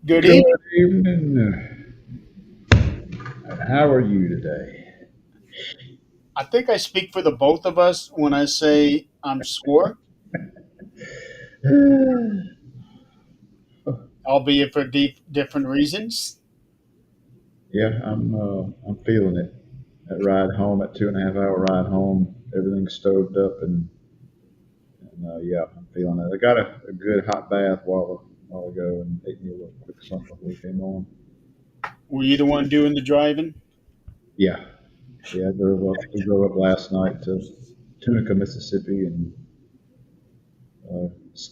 Good Good evening. evening. How are you today? I think I speak for the both of us when I say I'm sore, albeit for different reasons. Yeah, I'm feeling it. That ride home, that 2.5 hour ride home, everything's stoved up, and yeah, I'm feeling it. I got a good hot bath while ago and ate me a little quick something before we came on. Were you the one doing the driving? Yeah, yeah, I drove up. We drove up last night to Tunica, Mississippi, and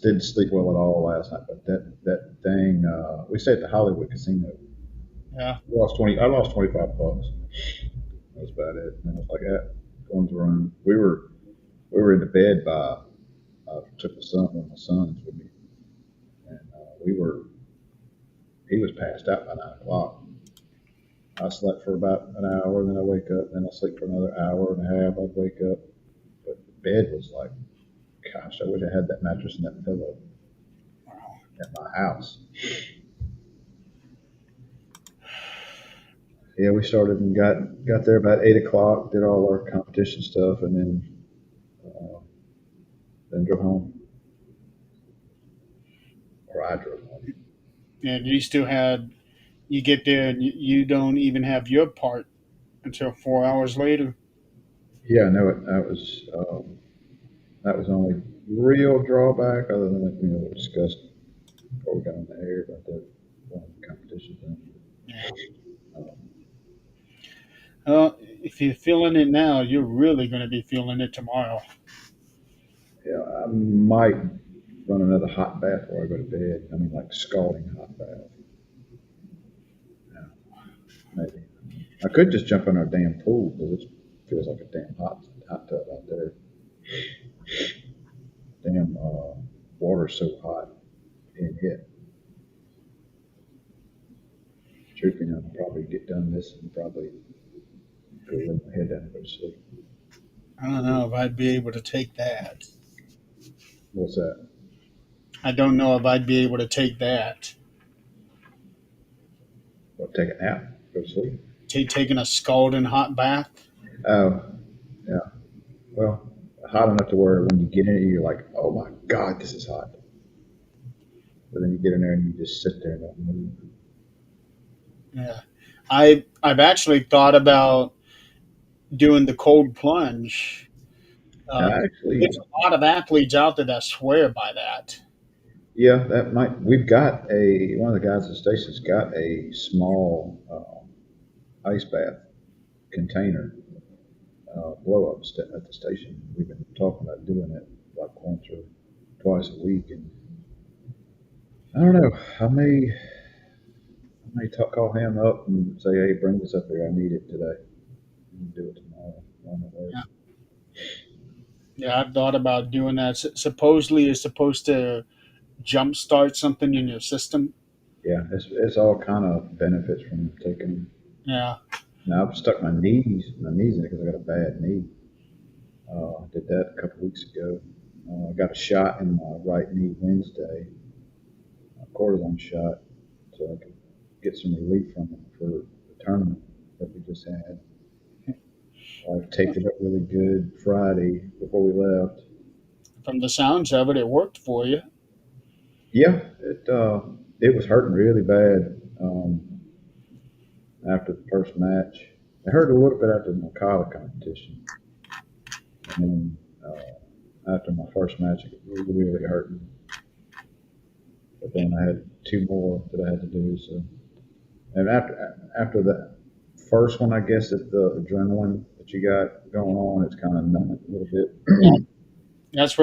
didn't sleep well at all last night. But that thing, we stayed at the Hollywood Casino. Yeah. I lost 25 bucks. That was about it. And I was like, going to the room. We were in the bed by took one of my sons with me, and he was passed out by 9 o'clock. I slept for about an hour, then I wake up, then I sleep for another hour and a half. I'd wake up, but the bed was like, gosh, I wish I had that mattress and that pillow at my house. Yeah, we started and got there about 8 o'clock, did all our competition stuff, and uh, then drove home, or I drove home. And you still had, you get there and you don't even have your part until 4 hours later. Yeah, no, that was the only real drawback, other than that, we discussed before we got on the air about that competition thing. Yeah. Um, If you're feeling it now, you're really going to be feeling it tomorrow. yeah, I might run another hot bath before I go to bed. I mean, like scalding hot bath. Yeah, maybe. I could just jump in our damn pool because it feels like a damn hot tub out there. Damn, water's so hot being hit. Truthfully, I'll probably get done this and probably go lay my head down and go to sleep. I don't know if I'd be able to take that. What's that? I don't know if I'd be able to take that. Well, take a nap, go to sleep. Taking a scalding hot bath. Oh, yeah. Well, hot enough to where when you get in it, you're like, oh my God, this is hot. But then you get in there and you just sit there and don't move. Yeah. I've actually thought about doing the cold plunge. Now, Uh, actually, there's a lot of athletes out there that swear by that. yeah, that might. We've got one of the guys at the station's got a small ice bath container blow up at the station. We've been talking about doing it like once or twice a week, and I don't know. Call him up and say, hey, bring this up here. I need it today. And do it tomorrow on the way. Yeah, yeah, I've thought about doing that. Supposedly, it's supposed to jumpstart something in your system. Yeah, it's all kind of benefits from taking. Yeah, Now I've stuck my knees in it because I got a bad knee. I did that a couple weeks ago. I got a shot in my right knee Wednesday, a cortisone shot, so I could get some relief from it for the tournament that we just had. I taped it up really good Friday before we left. from the sounds of it, it worked for you. Yeah, it was hurting really bad after the first match. It hurt a little bit after the Makala competition, and then after my first match, it was really hurting. But then I had two more that I had to do. So, and after the first one, I guess it's the adrenaline that you got going on. It's kind of numb it a little Yeah, bit. that's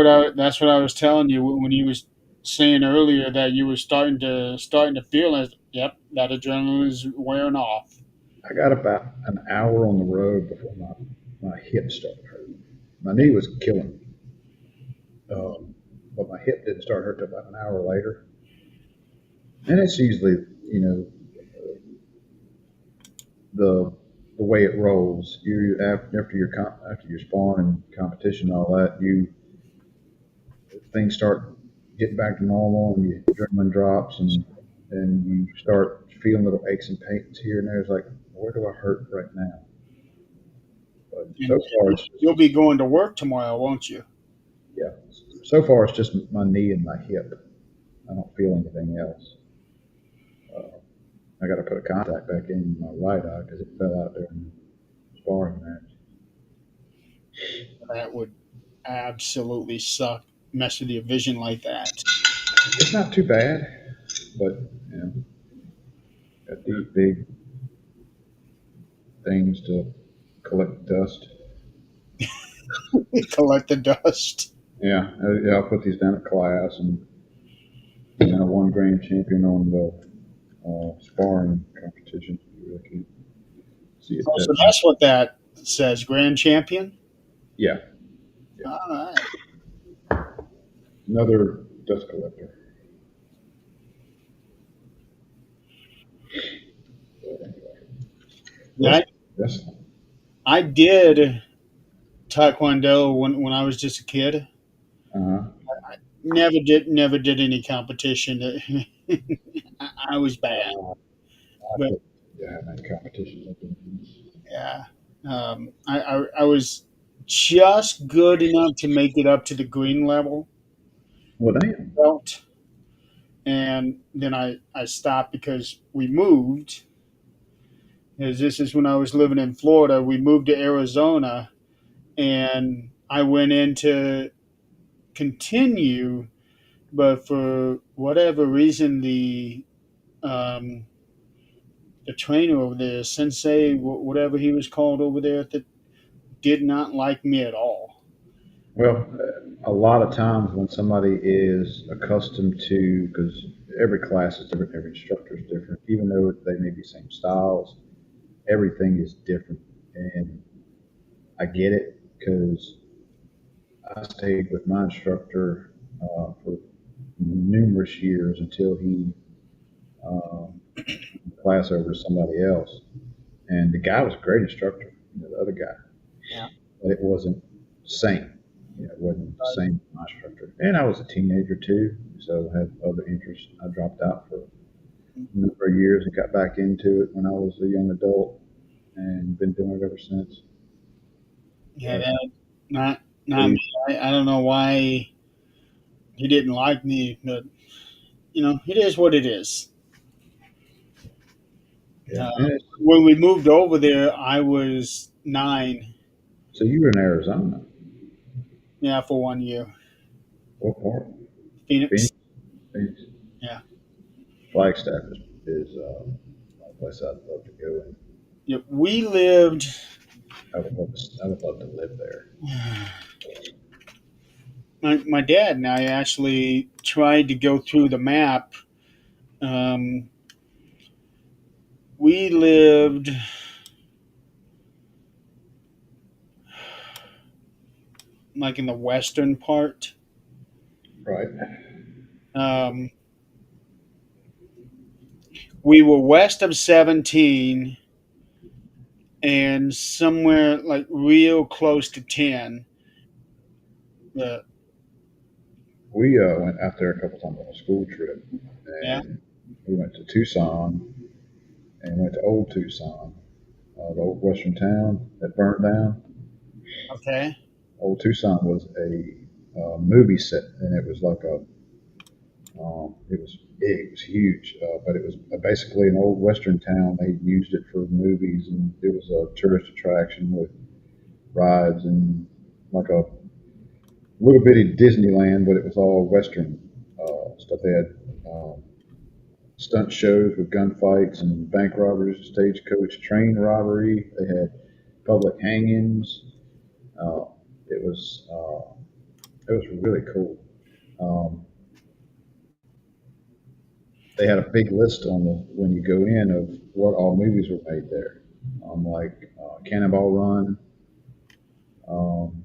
what I was telling you when you was saying earlier that you were starting to feel as yep, that adrenaline is wearing off. I got about an hour on the road before my hip started hurting. My knee was killing me, but my hip didn't start hurting till about an hour later. And it's usually, you know, the the way it rolls. You after your sparring and competition and all that, you things start getting back to normal and your adrenaline drops and and you start feeling little aches and pains here and there. It's like, where do I hurt right now? But so And far, it's you'll just be going to work tomorrow, won't you? yeah. So far, it's just my knee and my hip. I don't feel anything else. Uh, I got to put a contact back in my right eye because it fell out during the sparring match. That would absolutely suck, mess with your vision like that. It's not too bad, but you know, got these big things to collect dust. Collect the dust. Yeah, yeah. I'll put these down at class, and I won grand champion on the sparring competition. You really can't see it Oh, that so much. that's what that says, grand champion. Yeah, yeah. All right. Another dust collector. But anyway, Yeah, that's I did taekwondo when I was just a kid. uh, Never did any competition. I was bad, I but put yeah, have any competitions up in. yeah, I was just good enough to make it up to the green level Well, damn. belt, and then I stopped because we moved. As this is when I was living in Florida, we moved to Arizona, and I went in to continue, but for whatever reason, um, the trainer over there, Sensei, whatever he was called over there, that did not like me at all. Well, a lot of times when somebody is accustomed to, because every class is different, every instructor is different, even though they may be same styles, everything is different. And I get it because I stayed with my instructor for numerous years until he um, class over to somebody else. And the guy was a great instructor, the other guy, Yeah. but it wasn't the same. It wasn't the same as my instructor. And I was a teenager too, so I had other interests. I dropped out for a number of years and got back into it when I was a young adult and been doing it ever since. Yeah, But that not me. we, I don't know why he didn't like me, but it is what it is. yeah. Uh, And it's, when we moved over there, I was 9. so you were in Arizona. Yeah, for 1 year. What part? Phoenix. Phoenix. Phoenix. Yeah. Flagstaff is a place I'd love to go and Yeah, we lived. I would love to live there. My dad and I actually tried to go through the map. Um, we lived like in the western part. Right. Um, we were west of 17 and somewhere like real close to 10. Uh, We went out there a couple times on a school trip, yeah. and we went to Tucson and went to Old Tucson, the old western town that burnt down. Okay. Old Tucson was a movie set, and it was like it was big, it was huge, but it was basically an old western town. They used it for movies, and it was a tourist attraction with rides and like a little bitty Disneyland, but it was all western stuff. They had stunt shows with gunfights and bank robberies, stagecoach train robbery. They had public hangings. Uh, it was really cool. Um, they had a big list on the when you go in of what all movies were made there, like Cannonball Run. Um,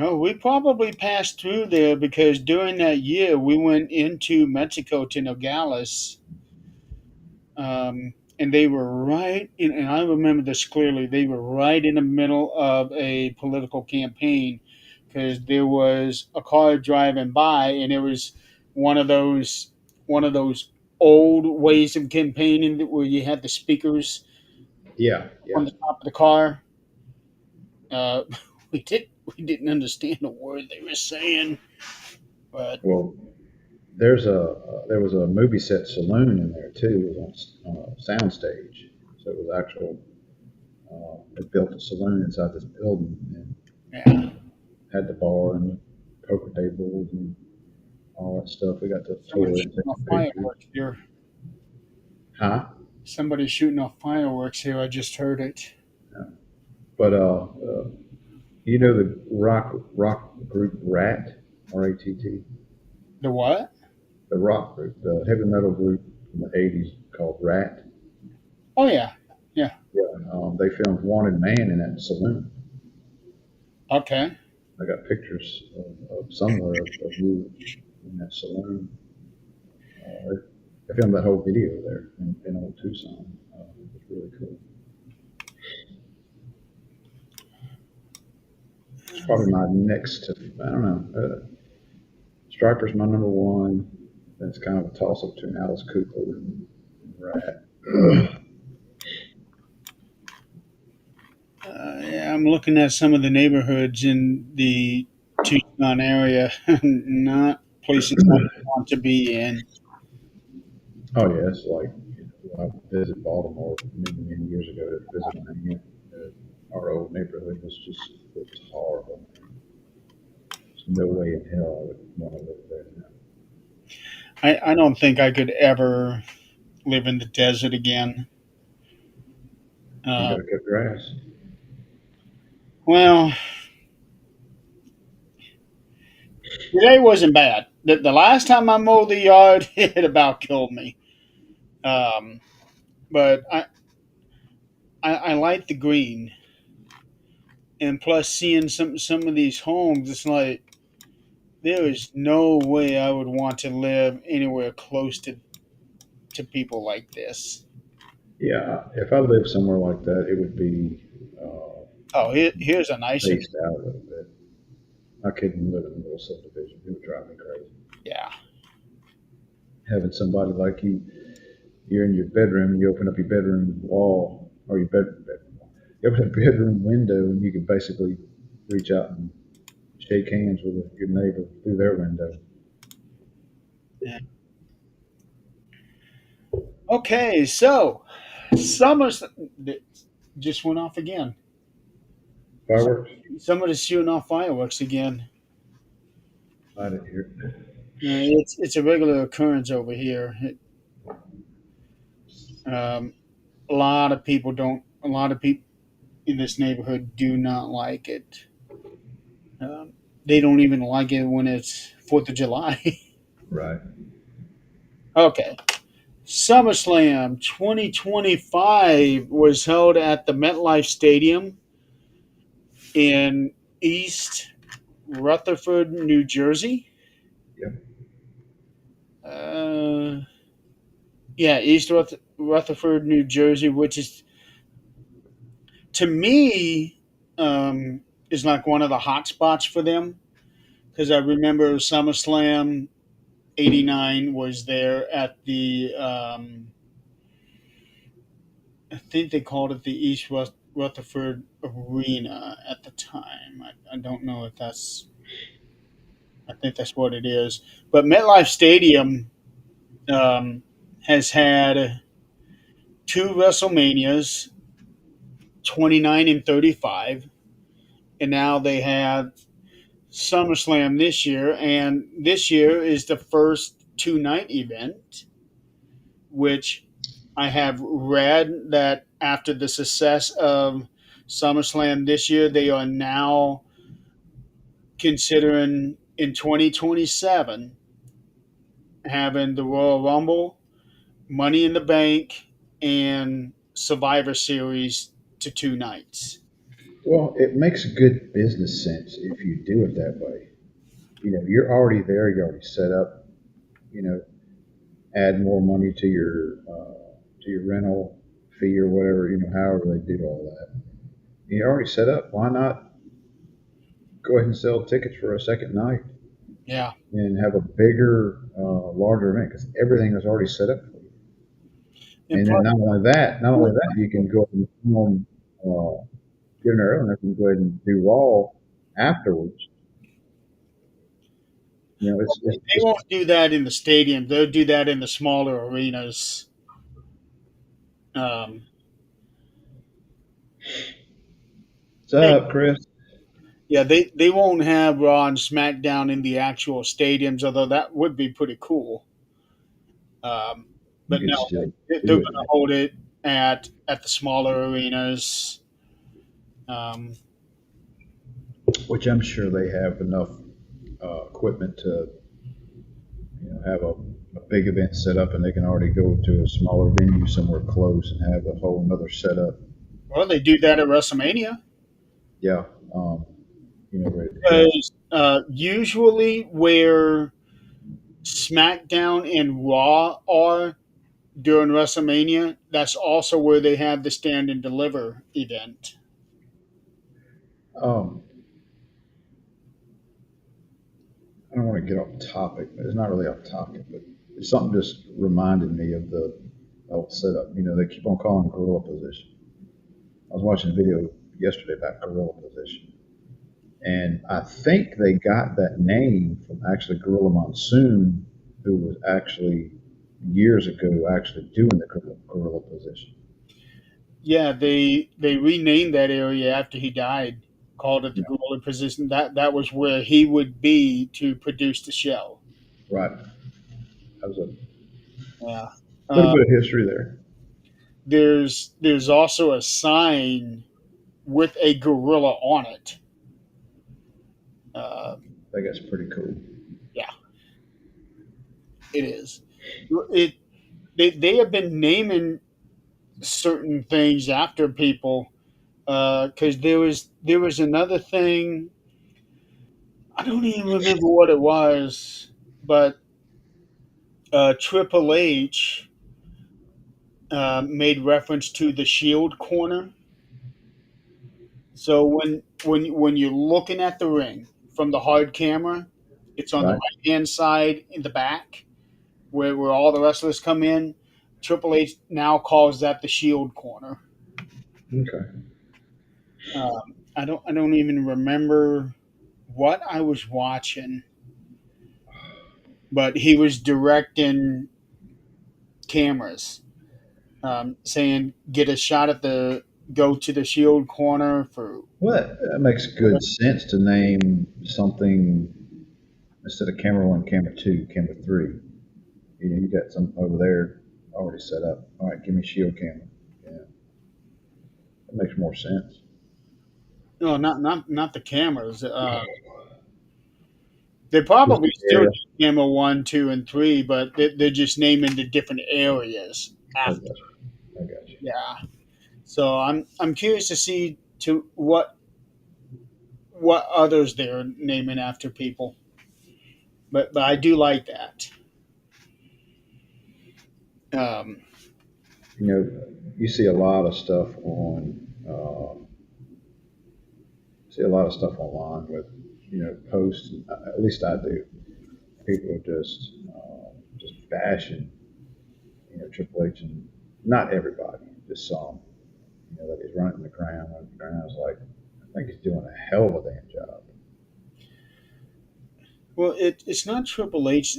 Oh, we probably passed through there because during that year we went into Mexico to Nogales, and they were right in, and I remember this clearly. They were right in the middle of a political campaign because there was a car driving by, and it was one of those old ways of campaigning where you had the speakers Yeah, on yeah. the top of the car. Uh, we didn't understand a word they were saying, but Well, there was a movie set saloon in there too. It was on a sound stage, so it was actual. They built a saloon inside this building and yeah, had the bar and the poker tables and all that stuff. We got to somebody tour it and shooting take off some pictures. fireworks here. Huh? Somebody shooting off fireworks here. I just heard it. Yeah. But you know the rock group Rat, R-A-T-T, The what? the rock group, the heavy metal group from the '80s called Rat. Oh yeah, yeah. Yeah, they filmed Wanted Man in that saloon. Okay. I got pictures of somewhere of you in that saloon. I filmed that whole video there in old Tucson. It was really cool. It's probably my next to, I don't know. Striper's my number one. Then it's kind of a toss up between Alice Cooper and Rat. Yeah, I'm looking at some of the neighborhoods in the Tucson area. Not places I want to be in. Oh yeah, it's like when I visited Baltimore many years ago to visit my aunt. Our old neighborhood was just it was horrible. There's no way in hell I would want to live there now. I don't think I could ever live in the desert again. You Uh, got to cut grass. well, today wasn't bad. The last time I mowed the yard, it about killed me. Um, but I like the green, and plus seeing some of these homes, it's like there is no way I would want to live anywhere close to people like this. Yeah, if I lived somewhere like that, it would be uh, Oh, here's a nice one. spaced out a little bit. I couldn't live in a little subdivision. It would drive me crazy. Yeah. Having somebody like you, you're in your bedroom, you open up your bedroom wall or your bedroom wall. You open up your bedroom window, and you can basically reach out and shake hands with your neighbor through their window. Yeah. Okay, so summer just went off again. Fireworks? Somebody's shooting off fireworks again. I didn't hear it. It's a regular occurrence over here. Um, a lot of people don't. A lot of people in this neighborhood do not like it. Um, they don't even like it when it's Fourth of July. Right. Okay, SummerSlam 2025 was held at the MetLife Stadium in East Rutherford, New Jersey. Yep. Uh, yeah, Rutherford, New Jersey, which is to me is like one of the hot spots for them because I remember SummerSlam '89 was there at the I think they called it the Rutherford Arena at the time. I don't know if that's I think that's what it is, but MetLife Stadium um, has had two WrestleManias, 29 and 35, and now they have SummerSlam this year, and this year is the first two-night event, which I have read that after the success of SummerSlam this year, they are now considering in 2027 having the Royal Rumble, Money in the Bank, and Survivor Series to two nights. Well, it makes good business sense if you do it that way. You're already there. You're already set up. You know, add more money to your rental fee or whatever. However they do all that. You're already set up. Why not go ahead and sell tickets for a second night? Yeah. and have a bigger, larger event because everything is already set up for you. And And then plus, not only that, you can go and film, get an early enough, you can go ahead and do Raw afterwards. You know, it's they just won't do that in the stadium. They'll do that in the smaller arenas. Um, what's up, Chris? yeah, they won't have Raw and SmackDown in the actual stadiums, although that would be pretty cool. Um, You but could no, still they're do going it, to man. hold it at the smaller arenas. Um, Which I'm sure they have enough equipment to have a big event set up, and they can already go to a smaller venue somewhere close and have a whole another setup. well, they do that at WrestleMania Yeah, um, ready to go. because usually where SmackDown and Raw are during WrestleMania, that's also where they have the Stand and Deliver event. Um, I don't want to get off topic, but it's not really off topic, but it's something just reminded me of the old setup. They keep on calling it gorilla position. I was watching a video yesterday about gorilla position, and I think they got that name from actually Gorilla Monsoon, who was actually years ago actually doing the gorilla position. Yeah, they renamed that area after he died, called it the Yeah, Gorilla Position. That was where he would be to produce the show. right. That was a Yeah. little Uh, bit of history there. there's also a sign with a gorilla on it. Uh, I think that's pretty cool. yeah, it is. It they have been naming certain things after people because there was another thing. I don't even remember what it was, but Triple H made reference to the Shield corner. So when you're looking at the ring from the hard camera, it's on the Right? right hand side in the back where all the wrestlers come in. Triple H now calls that the Shield corner. Okay. I don't even remember what I was watching, but he was directing cameras, saying get a shot at the go to the Shield corner for. Well, that makes good sense to name something instead of camera one, camera two, camera three. You got some over there already set up. All right, give me shield camera. Yeah, that makes more sense. No, not the cameras. They Just probably the still area. do camera one, two, and three, but they're just naming the different areas I after. got you. I got you. Yeah. So I'm curious to see to what others they're naming after people. But I do like that. Um, You see a lot of stuff on, see a lot of stuff online with, posts. At least I do. People are just bashing, Triple H, and not everybody, just some. That he's running the ground, running the ground. I was like, I think he's doing a hell of a damn job. well, it's not Triple H.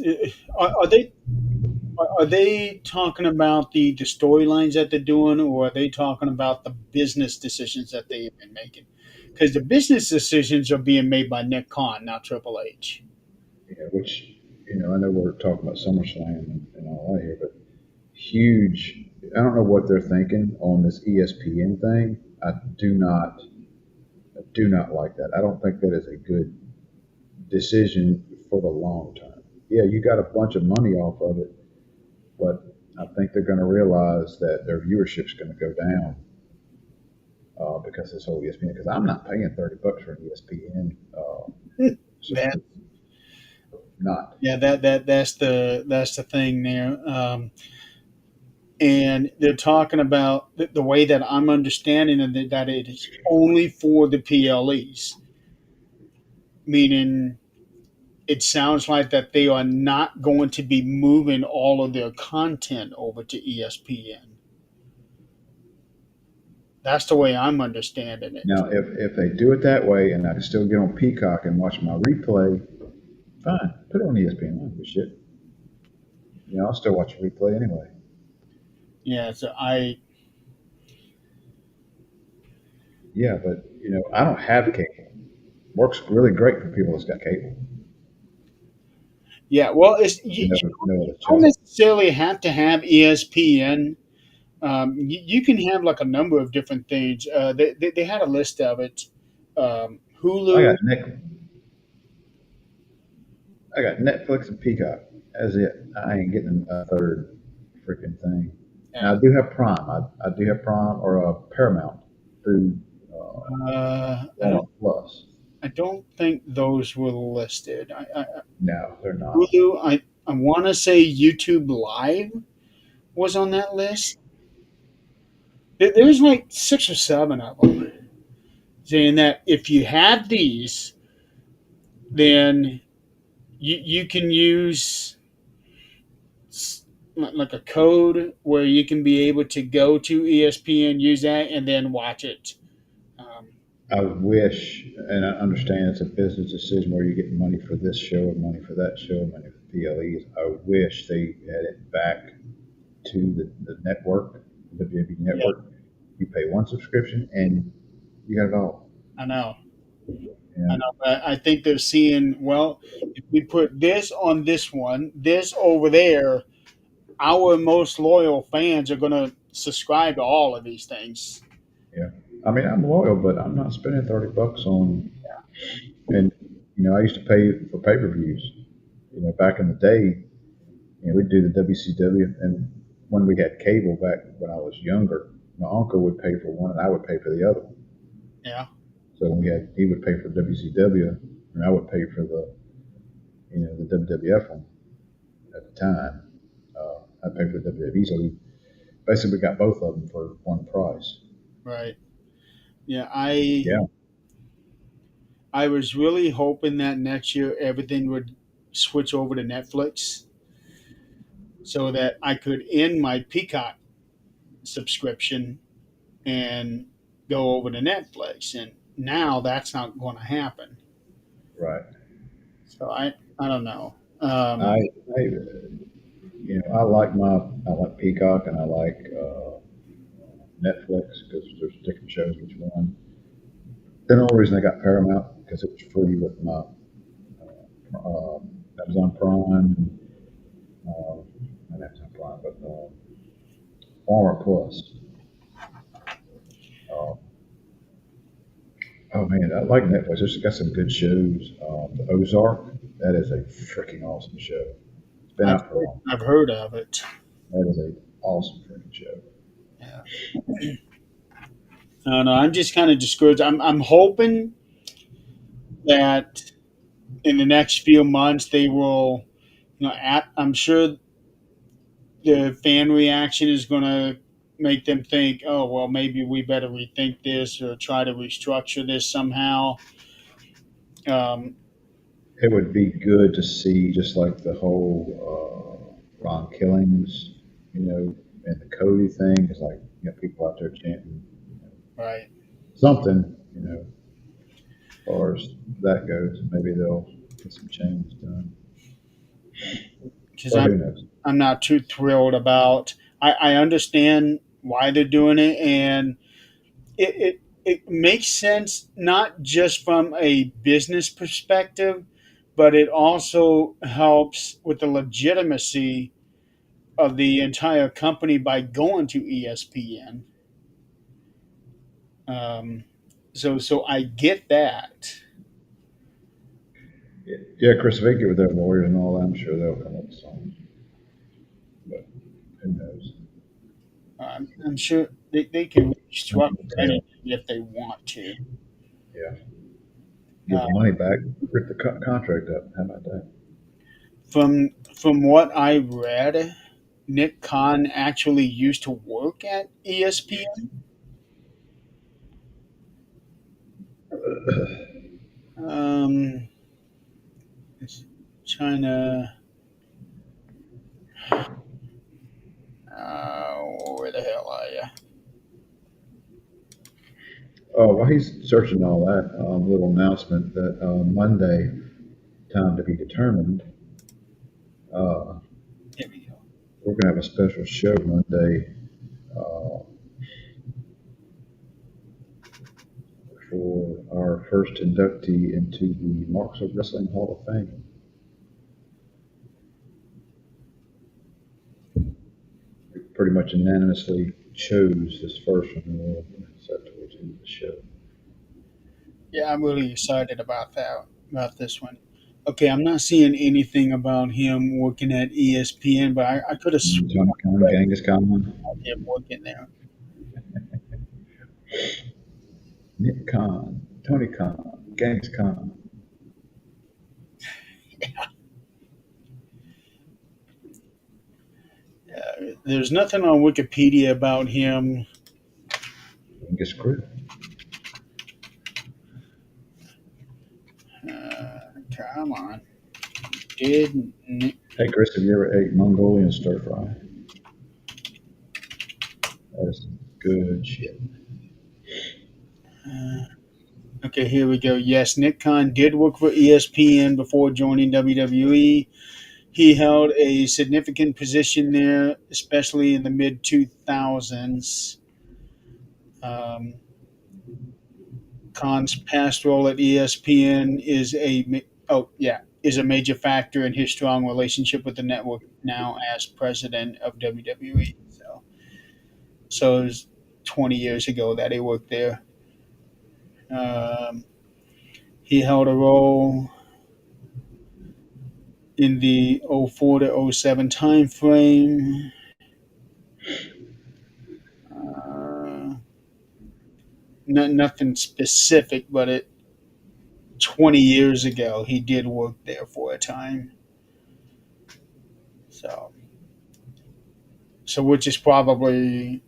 Are they talking about the storylines that they're doing, or are they talking about the business decisions that they've been making? Because the business decisions are being made by Nick Khan, not Triple H. Which I know we're talking about SummerSlam and all that here, but huge. I don't know what they're thinking on this ESPN thing. I do not like that. I don't think that is a good decision for the long term. Yeah, you got a bunch of money off of it, but I think they're going to realize that their viewership's going to go down because this whole ESPN. Because I'm not paying $30 for an ESPN That subscription. Not. yeah, that's the thing there. And they're talking about the way that I'm understanding it, that it is only for the PLEs, meaning it sounds like that they are not going to be moving all of their content over to ESPN. That's the way I'm understanding it. Now, if they do it that way and I can still get on Peacock and watch my replay, fine, put it on ESPN. I don't give a shit. I'll still watch a replay anyway. Yeah, so I Yeah, but I don't have cable. Works really great for people that's got cable. yeah. Well, it's you No other don't channel. necessarily have to have ESPN. You can have like a number of different things. They had a list of it. I Hulu. got Nick. I got Netflix and Peacock. That's it. I ain't getting a third freaking thing. Now Yeah. I do have Prime. I do have Prime or Paramount through uh, I don't. Walmart Plus. I don't think those were listed. No, they're not. Hulu. I want to say YouTube Live was on that list. There's like 6 or 7 of them saying that if you have these, then you can use like a code where you can be able to go to ESPN, use that, and then watch it. Um, I wish, and I understand it's a business decision where you're getting money for this show and money for that show, money for PLEs. I wish they had it back to the network, the WWE yeah, network. You pay one subscription and you got it all. I know. I And know. But I think they're seeing, well, if we put this on this one, this over there, our most loyal fans are going to subscribe to all of these things. yeah, I mean, I'm loyal, but I'm not spending $30 on. And I used to pay for pay per views. Back in the day, we'd do the WCW, and when we had cable back when I was younger, my uncle would pay for one, and I would pay for the other one. Yeah, So he would pay for WCW, and I would pay for the WWF one at the time. I paid for the WWE, so we basically got both of them for one price. right. Yeah, I Yeah, I was really hoping that next year everything would switch over to Netflix so that I could end my Peacock subscription and go over to Netflix. And now that's not going to happen. right. So I don't know. I, I I like Peacock and I like Netflix because there's different shows which one. The only reason I got Paramount because it was free with my Amazon Prime and not Amazon Prime, but Walmart Plus. Uh, oh man, I like Netflix. It's got some good shows. The Ozark, that is a freaking awesome show. It's been out for a long I've time. heard of it. That is a awesome freaking show. Yeah. I don't know. I'm just kind of discouraged. I'm hoping that in the next few months they will, I'm sure the fan reaction is going to make them think, oh, well, maybe we better rethink this or try to restructure this somehow. Um, It would be good to see just like the whole Ron Killings, and the Cody thing. It's like people out there chanting right. something, as far as that goes. Maybe they'll get some change done. Because But who knows? I'm not too thrilled about. I understand why they're doing it, and it makes sense not just from a business perspective, but it also helps with the legitimacy of the entire company by going to ESPN. Um, so I get that. Yeah, Chris, if they get with their lawyers and all that, I'm sure they'll come up with something. But who knows? I'm sure they can restructure Money in the tail. anything if they want to. Yeah, get Uh, the money back, rip the contract up. How about that? from what I read, Nick Khan actually used to work at ESPN. Um, China. Where the hell are you? Oh, while he's searching all that, little announcement that Monday, time to be determined. Uh, Here we go. we're gonna have a special show Monday uh, for our first inductee into the Marks of Wrestling Hall of Fame. We pretty much unanimously chose this first one. And we'll set towards the end of the show. Yeah, I'm really excited about that. About this one. Okay, I'm not seeing anything about him working at ESPN, but I could have Tony Khan, read Genghis Khan, about him working there. Nick Khan, Tony Khan, Genghis Khan. There's nothing on Wikipedia about him. Genghis Griff. Come on. Did Hey, Chris, have you ever ate Mongolian stir fry? That is some good shit. uh, okay, here we go. Yes, Nick Khan did work for ESPN before joining WWE. He held a significant position there, especially in the mid 2000s. Um, Khan's past role at ESPN is a major factor in his strong relationship with the network now as president of WWE. So it was 20 years ago that he worked there. Um, he held a role in the '04 to '07 time frame. Uh, Nothing specific, but 20 years ago he did work there for a time. So, so which is probably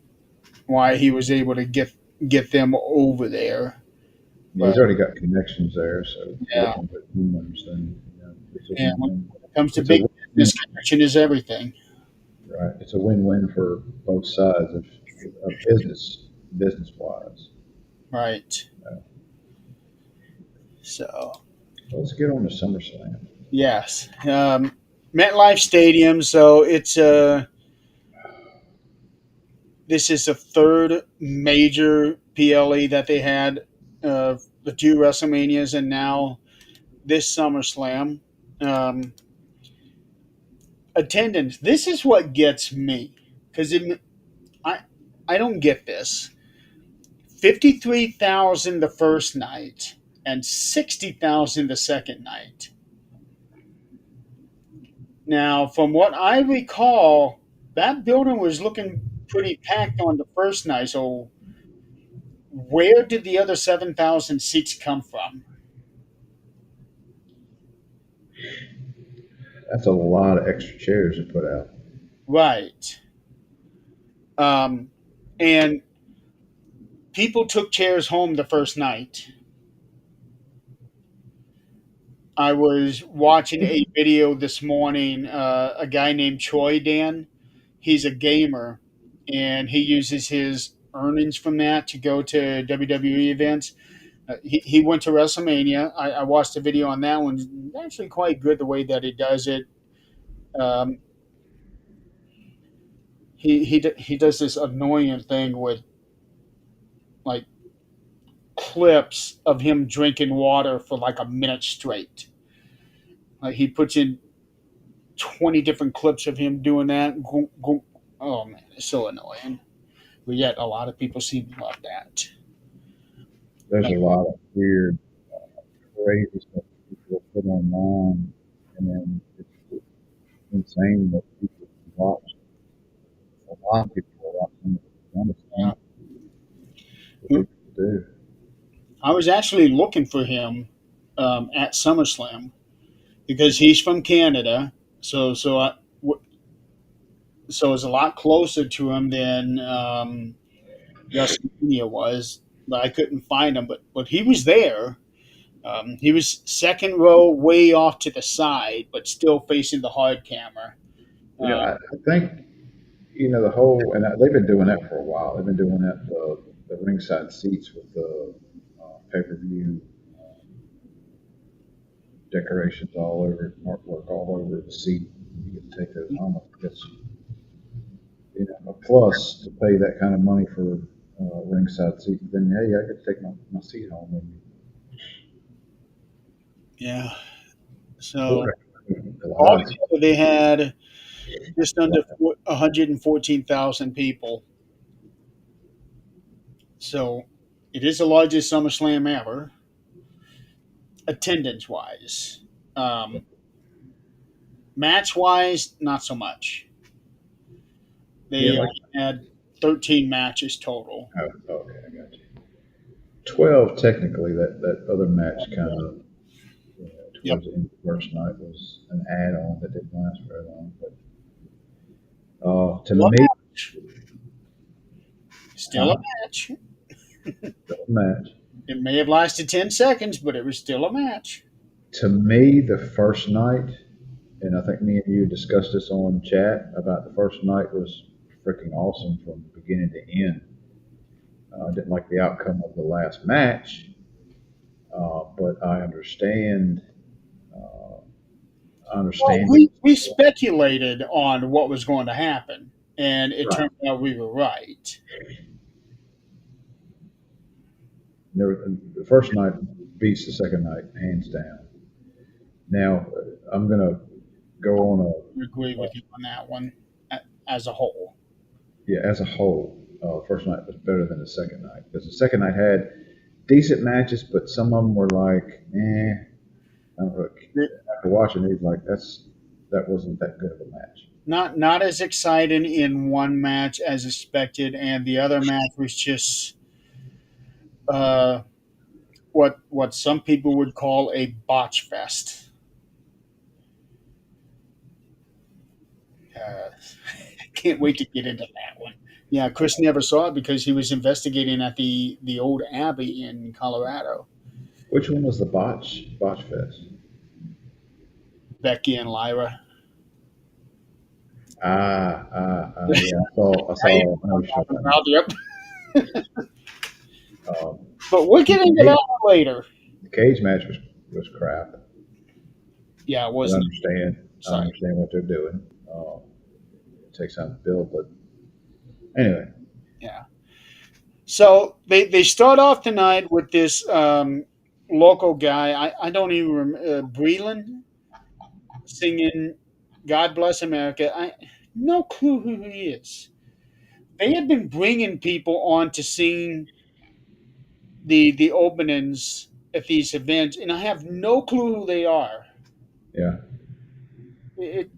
why he was able to get them over there. Yeah, But he's already got connections there, so yeah, working with him, understand. It's a and when win-win. it comes to It's a big win-win, business, connection is everything, right? It's a win-win for both sides of business wise. right? So So let's get on to SummerSlam. yes, MetLife Stadium. So this is the third major PLE that they had. The two WrestleManias and now this SummerSlam. Um, Attendance. This is what gets me because I I don't get this. 53,000 the first night and 60,000 the second night. Now, from what I recall, that building was looking pretty packed on the first night. So, where did the other 7,000 seats come from? That's a lot of extra chairs to put out. Right. Um, and people took chairs home the first night. I was watching a video this morning. A guy named Troy Dan. He's a gamer, and he uses his earnings from that to go to WWE events. He went to WrestleMania. I watched a video on that one. It's actually quite good the way that he does it. Um, he does this annoying thing with like clips of him drinking water for like a minute straight. Like he puts in 20 different clips of him doing that. Oh man, it's so annoying. But yet a lot of people seem to love that. There's a lot of weird, crazy stuff people put online, and then it's insane that people watch. A lot of people are watching it. I Yeah. understand what people do. I was actually looking for him at SummerSlam because he's from Canada, so so it's a lot closer to him than WrestleMania was. But I couldn't find him. But he was there. He was second row, way off to the side, but still facing the hard camera. I think the whole, and they've been doing that for a while. They've been doing that the ringside seats with the pay per view decorations all over, artwork all over the seat. You get to take those home. I think that's a plus to pay that kind of money for ringside seat. Then hey, I get to take my seat home with me. Yeah. What So a lot of altogether, they had just under 114,000 people. So it is the largest SummerSlam ever, attendance wise. Um, Match wise, not so much. yeah, They like had 13 matches total. oh, okay, I got you. 12 technically. That other match kind of Yep. towards the end of the first night was an add-on that didn't last very long. But to Still a me, match. Still a huh, match. the match. It may have lasted 10 seconds, but it was still a match. To me, the first night, and I think me and you discussed this on chat about the first night was freaking awesome from beginning to end. I didn't like the outcome of the last match, but Uh, I Well, understand. we speculated on what was going to happen, and it Right. turned out we were right. The first night beats the second night hands down. Now I'm gonna go on I agree with you on that one as a whole. yeah, as a whole, first night was better than the second night because the second night had decent matches, but some of them were like, I don't know, after watching these, like that wasn't that good of a match. Not as exciting in one match as expected, and the other match was just uh, what some people would call a botch fest. Uh, can't wait to get into that one. Yeah, Chris never saw it because he was investigating at the old Abbey in Colorado. Which one was the botch fest? Becky and Lyra. Yeah, I I saw. I know what you're talking about about, yep. now. But we'll get into that Cage, one later. the cage match was crap. Yeah, it But wasn't I exciting. understand what they're doing. It takes time to build, but anyway, Yeah. So they start off tonight with this local guy. I don't even remember Breland singing "God Bless America." I no clue who he is. They had been bringing people on to sing the openings at these events, and I have no clue who they are. yeah. It,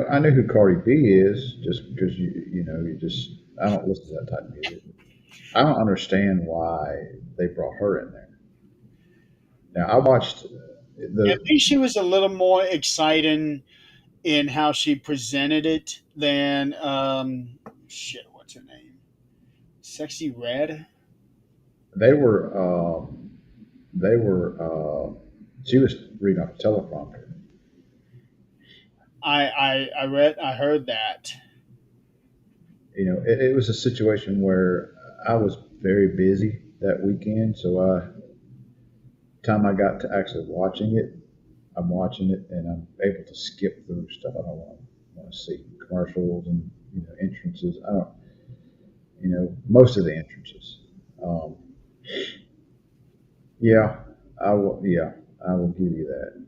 I know who Cardi B is just because you just I don't listen to that type of music. I don't understand why they brought her in there. Now I watched at the least she was a little more exciting in how she presented it than shit. What's her name? Sexy Red. they were they were she was reading off a teleprompter. I heard that. It was a situation where I was very busy that weekend, so time I got to actually watching it, I'm watching it and I'm able to skip through stuff I don't want to see commercials and entrances. I don't most of the entrances. Um, yeah, I will. Yeah, I will give you that.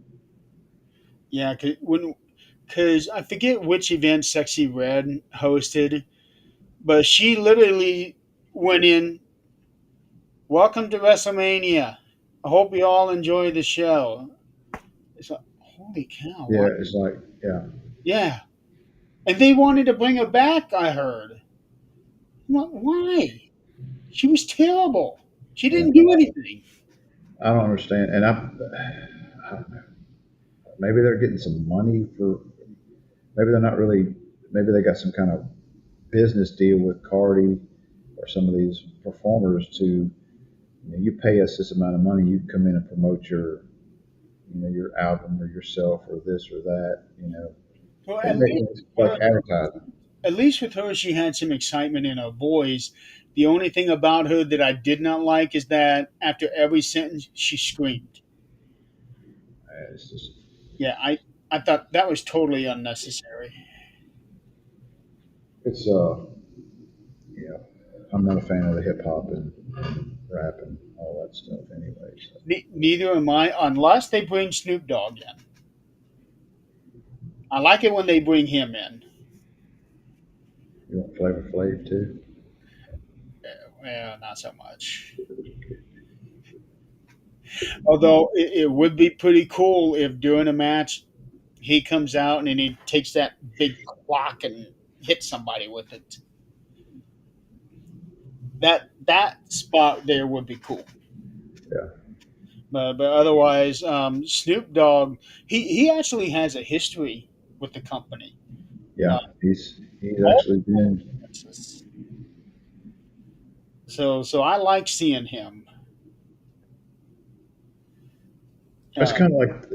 Yeah, because I forget which event Sexy Red hosted, but she literally went in. Welcome to WrestleMania. I hope you all enjoy the show. It's like, holy cow! Yeah, What? it's like yeah, Yeah, and they wanted to bring her back. I heard. Why? She was terrible. She yeah. didn't do anything. I don't understand, and I don't know. Maybe they're getting some money for. Maybe they're not really. Maybe they got some kind of business deal with Cardi or some of these performers to You pay us this amount of money, you come in and promote your, your album or yourself or this or that. Well, It makes it's like advertising. at least with her, she had some excitement in her voice. The only thing about her that I did not like is that after every sentence, she screamed. It's just Yeah, I thought that was totally unnecessary. it's you know I'm not a fan of the hip hop and rap and all that stuff anyway. So Neither am I, unless they bring Snoop Dogg in. I like it when they bring him in. you want Flavor Flav too? Well, not so much. Although it would be pretty cool if during a match he comes out and then he takes that big clock and hits somebody with it. That spot there would be cool. Yeah, But otherwise, Snoop Dogg he actually has a history with the company. yeah. Uh, He's all actually been. so I like seeing him. It's Uh, kind of like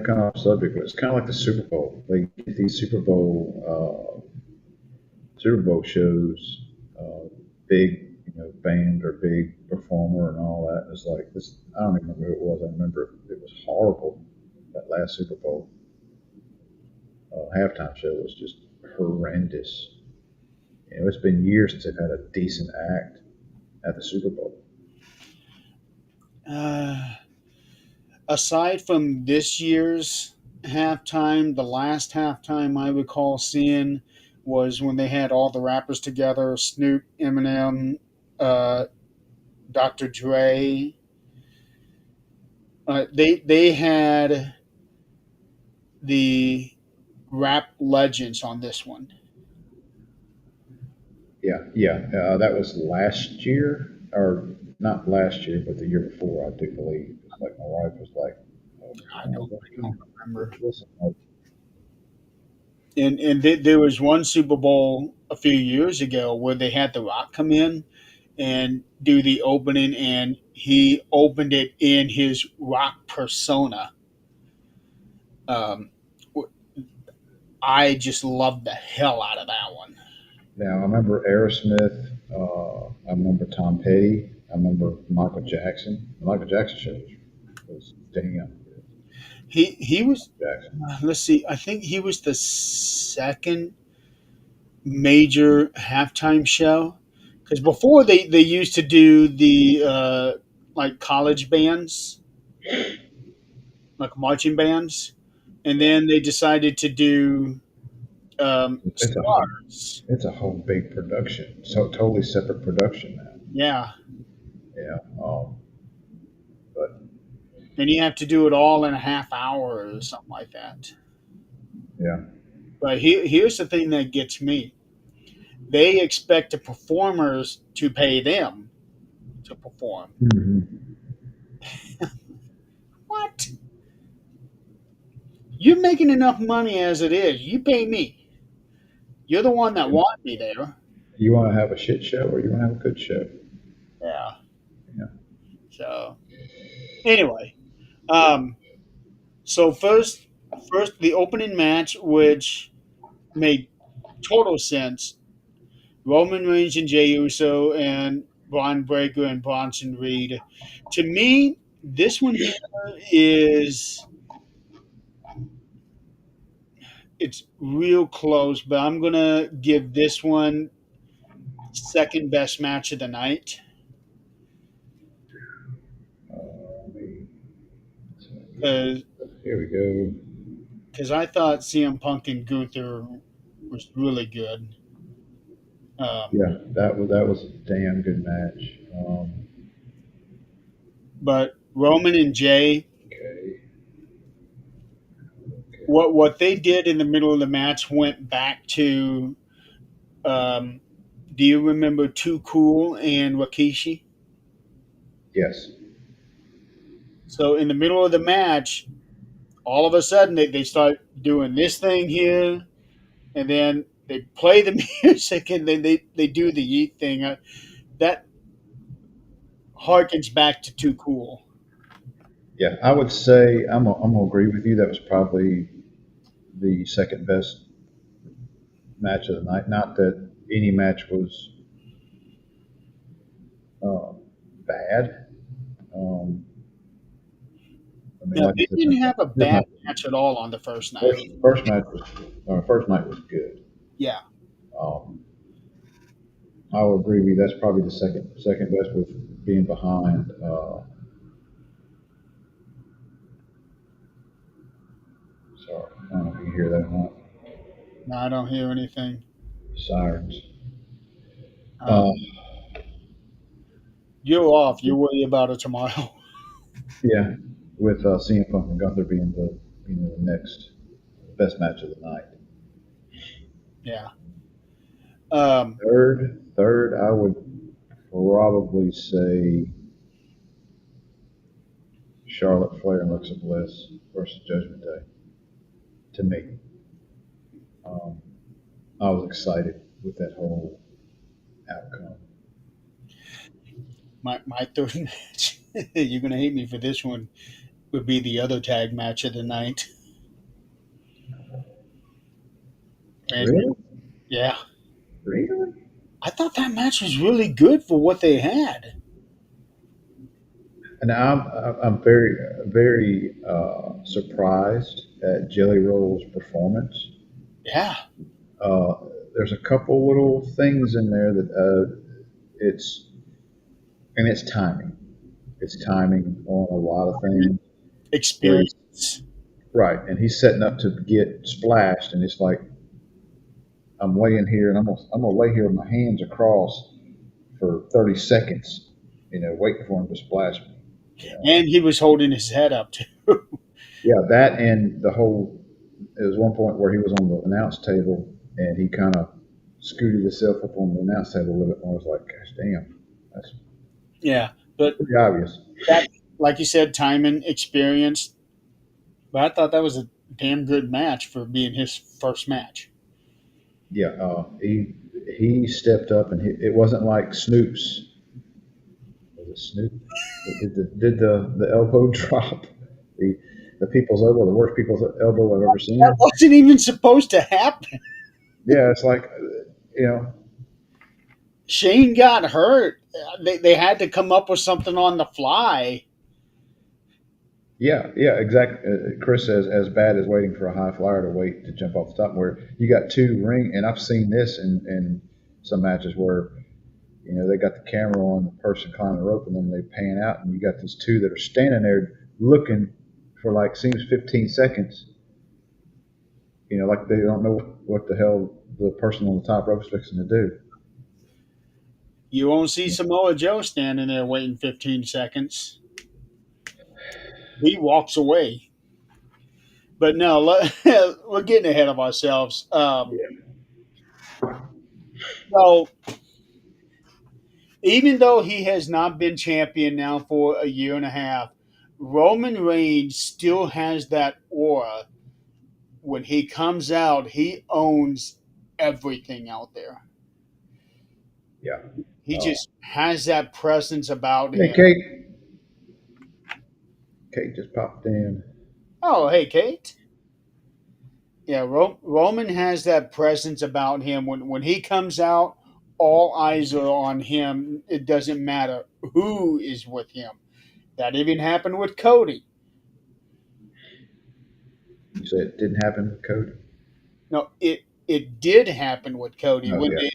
kind of off subject, but it's kind of like the Super Bowl. Like these Super Bowl shows, big band or big performer and all that. It's like this. I don't even remember who it was. I remember it was horrible. That last Super Bowl halftime show was just horrendous. It's been years since they've had a decent act at the Super Bowl. uh, Aside from this year's halftime, the last halftime I recall seeing was when they had all the rappers together: Snoop, Eminem, uh, Dr. Dre. They had the rap legends on this one. Yeah, yeah. That was last year, or not last year, but the year before, I do believe. It's like my wife was like, oh, I don't remember. listen, And there was one Super Bowl a few years ago where they had The Rock come in and do the opening, and he opened it in his rock persona. Um, I just loved the hell out of that one. now I remember Aerosmith. I remember Tom Petty. I remember Michael Jackson. The Michael Jackson show was damn good. He was, Jackson. let's see, I think he was the second major halftime show, because before they used to do the like college bands, like marching bands, and then they decided to do It's a whole, stars. it's a whole big production. So totally separate production now. Yeah, Yeah. But and you have to do it all in a half hour or something like that. yeah. But here's the thing that gets me: they expect the performers to pay them to perform. Hmm. What? You're making enough money as it is. You pay me. You're the one that want me there. You want to have a shit show or you want to have a good show? Yeah. Yeah. So anyway, um, so first the opening match, which made total sense. Roman Reigns and Jey Uso and Braun Breaker and Bronson Reed. To me, this one here is it's real close, but I'm gonna give this one second best match of the night Let me- so because here we go. I thought CM Punk and Gunther was really good. Um, Yeah, that was a damn good match. but Roman and Jay, Okay, okay. what they did in the middle of the match went back to. Um, do you remember Too Cool and Rikishi? Yes. So in the middle of the match, all of a sudden they start doing this thing here, and then they play the music, and then they do the yeet thing. That harkens back to Too Cool. Yeah, I would say I'm gonna agree with you. That was probably the second best match of the night. Not that any match was uh, bad. Um, I mean, Now like I they said, didn't have a this bad match, match at all on the first night. first match was first night was good. Yeah. Um, I will agree with you. That's probably the second best with being behind. Sorry, I don't know if you can hear that or not. No, I don't hear anything. Sirens. Uh, Uh, you're off. You worry about it tomorrow. yeah, with CM Punk and Gunther being the next best match of the night. Yeah. Um, Third, I would probably say Charlotte Flair and Alexa Bliss versus Judgment Day. To me, um, I was excited with that whole outcome. my third match. You're gonna hate me for this one. Would be the other tag match of the night. And Really, yeah, really. I thought that match was really good for what they had. And I'm very surprised at Jelly Roll's performance. Yeah. Uh, there's a couple little things in there that it's and it's timing. It's timing on a lot of things where he's Experience. right, and he's setting up to get splashed, and it's like I'm laying here, and I'm gonna lay here with my hands across for 30 seconds, waiting for him to splash me. You know, And he was holding his head up too. yeah, that and the whole. There was one point where he was on the announce table, and he kind of scooted himself up on the announce table a little bit more. I was like, gosh, damn, that's Yeah. But pretty obvious. that, like you said, time and experience. But I thought that was a damn good match for being his first match. Yeah, he stepped up, and it wasn't like Snoop's. Was it Snoop? Did the elbow drop? The the people's elbow, the worst people's elbow I've ever That seen. wasn't even supposed to happen. Yeah, it's like you know, Shane got hurt. They had to come up with something on the fly. yeah, exactly. Chris says as bad as waiting for a high flyer to wait to jump off the top. Where you got two ring, and I've seen this in some matches where they got the camera on the person climbing the rope, and then they pan out, and you got these two that are standing there looking for like seems 15 seconds. Like they don't know what the hell the person on the top rope is fixing to do. You won't see Samoa Joe standing there waiting 15 seconds. He walks away. But no, we're getting ahead of ourselves. So even though he has not been champion now for a year and a half, Roman Reigns still has that aura. When he comes out, he owns everything out there. Yeah. He Uh, just has that presence about hey, him. Kate. Kate just popped in. Oh, hey, Kate. Yeah, Roman has that presence about him. When he comes out, all eyes are on him. It doesn't matter who is with him. That even happened with Cody. You said it didn't happen with Cody. No, it did happen with Cody Oh yeah.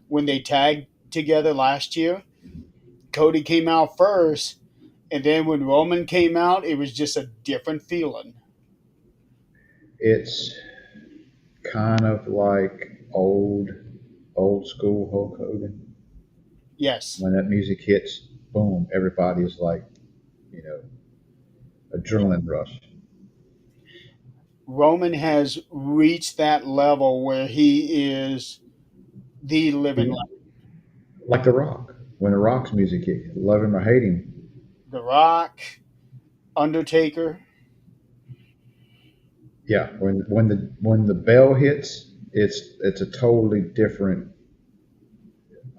when they tagged together last year. Cody came out first, and then when Roman came out, it was just a different feeling. It's kind of like old school Hulk Hogan. Yes, When that music hits, boom, everybody is like, you know, adrenaline rush. Roman has reached that level where he is the living He, legend. like The Rock. When The Rock's music hit, love him or hate him. The Rock, Undertaker. Yeah, when the bell hits, it's a totally different.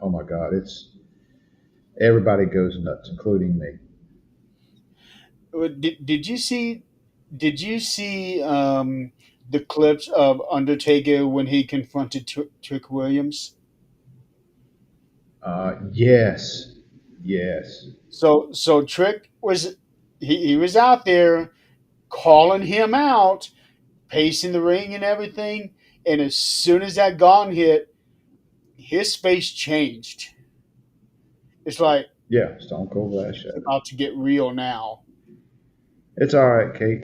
Oh my God, Everybody goes nuts, including me. Did you see? Did you see the clips of Undertaker when he confronted Trick Williams? Yes, yes, So Trick was he was out there calling him out, pacing the ring and everything. And as soon as that gong hit, his face changed. It's like yeah. Stone Cold Last it's Shadow. about to get real now. It's all right, Kate.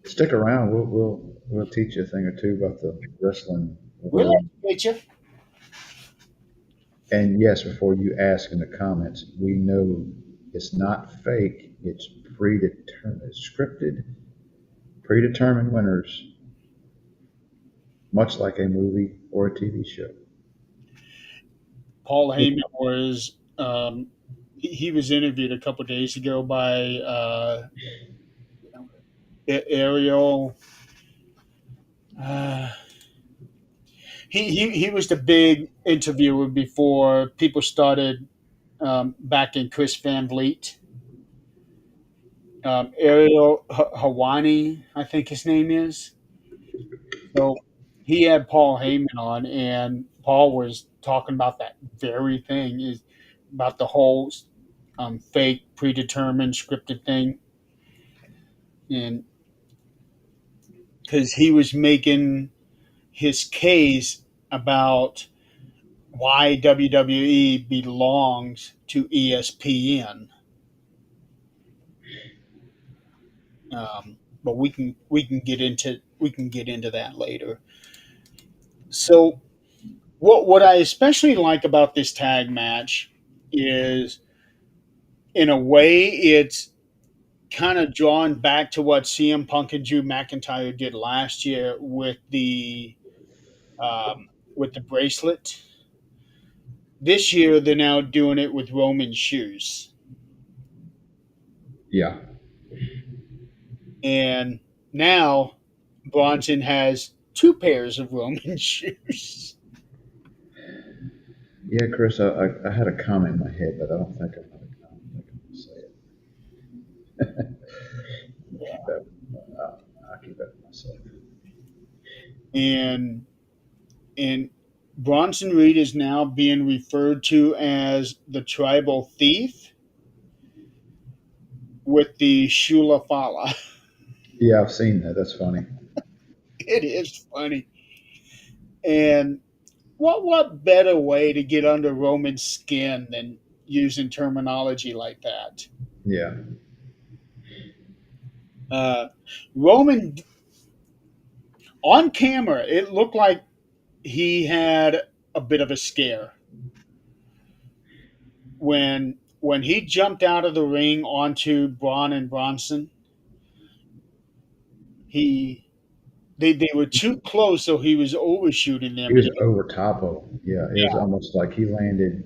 Stick around. We'll teach you a thing or two about the wrestling We'll world. educate you. And yes, before you ask in the comments, we know it's not fake. It's predetermined, it's scripted, predetermined winners, much like a movie or a TV show. Paul Heyman was he was interviewed a couple days ago by Ariel. Uh, he was the big interviewer before people started backing Chris Van Vliet. Ariel Hawani, I think his name is. So he had Paul Heyman on, and Paul was talking about that very thing is about the whole fake, predetermined, scripted thing, and because he was making his case about why WWE belongs to ESPN. But we can get into that later. So what I especially like about this tag match is, in a way, it's kind of drawn back to what CM Punk and Drew McIntyre did last year with the bracelet. This year, they're now doing it with Roman shoes, Yeah, and now Bronson has two pairs of Roman shoes. yeah, Chris. I had a comment in my head, but I don't think I'm gonna say it. Keep that. I'll keep that to myself. And and Bronson Reed is now being referred to as the tribal thief with the Shula Fala. Yeah, I've seen that. That's funny. It is funny. And what better way to get under Roman's skin than using terminology like that? Yeah, Uh, Roman on camera, it looked like he had a bit of a scare when he jumped out of the ring onto Braun and Bronson. He they were too close, so he was overshooting he them, and was over top of him. Yeah, it was almost like he landed,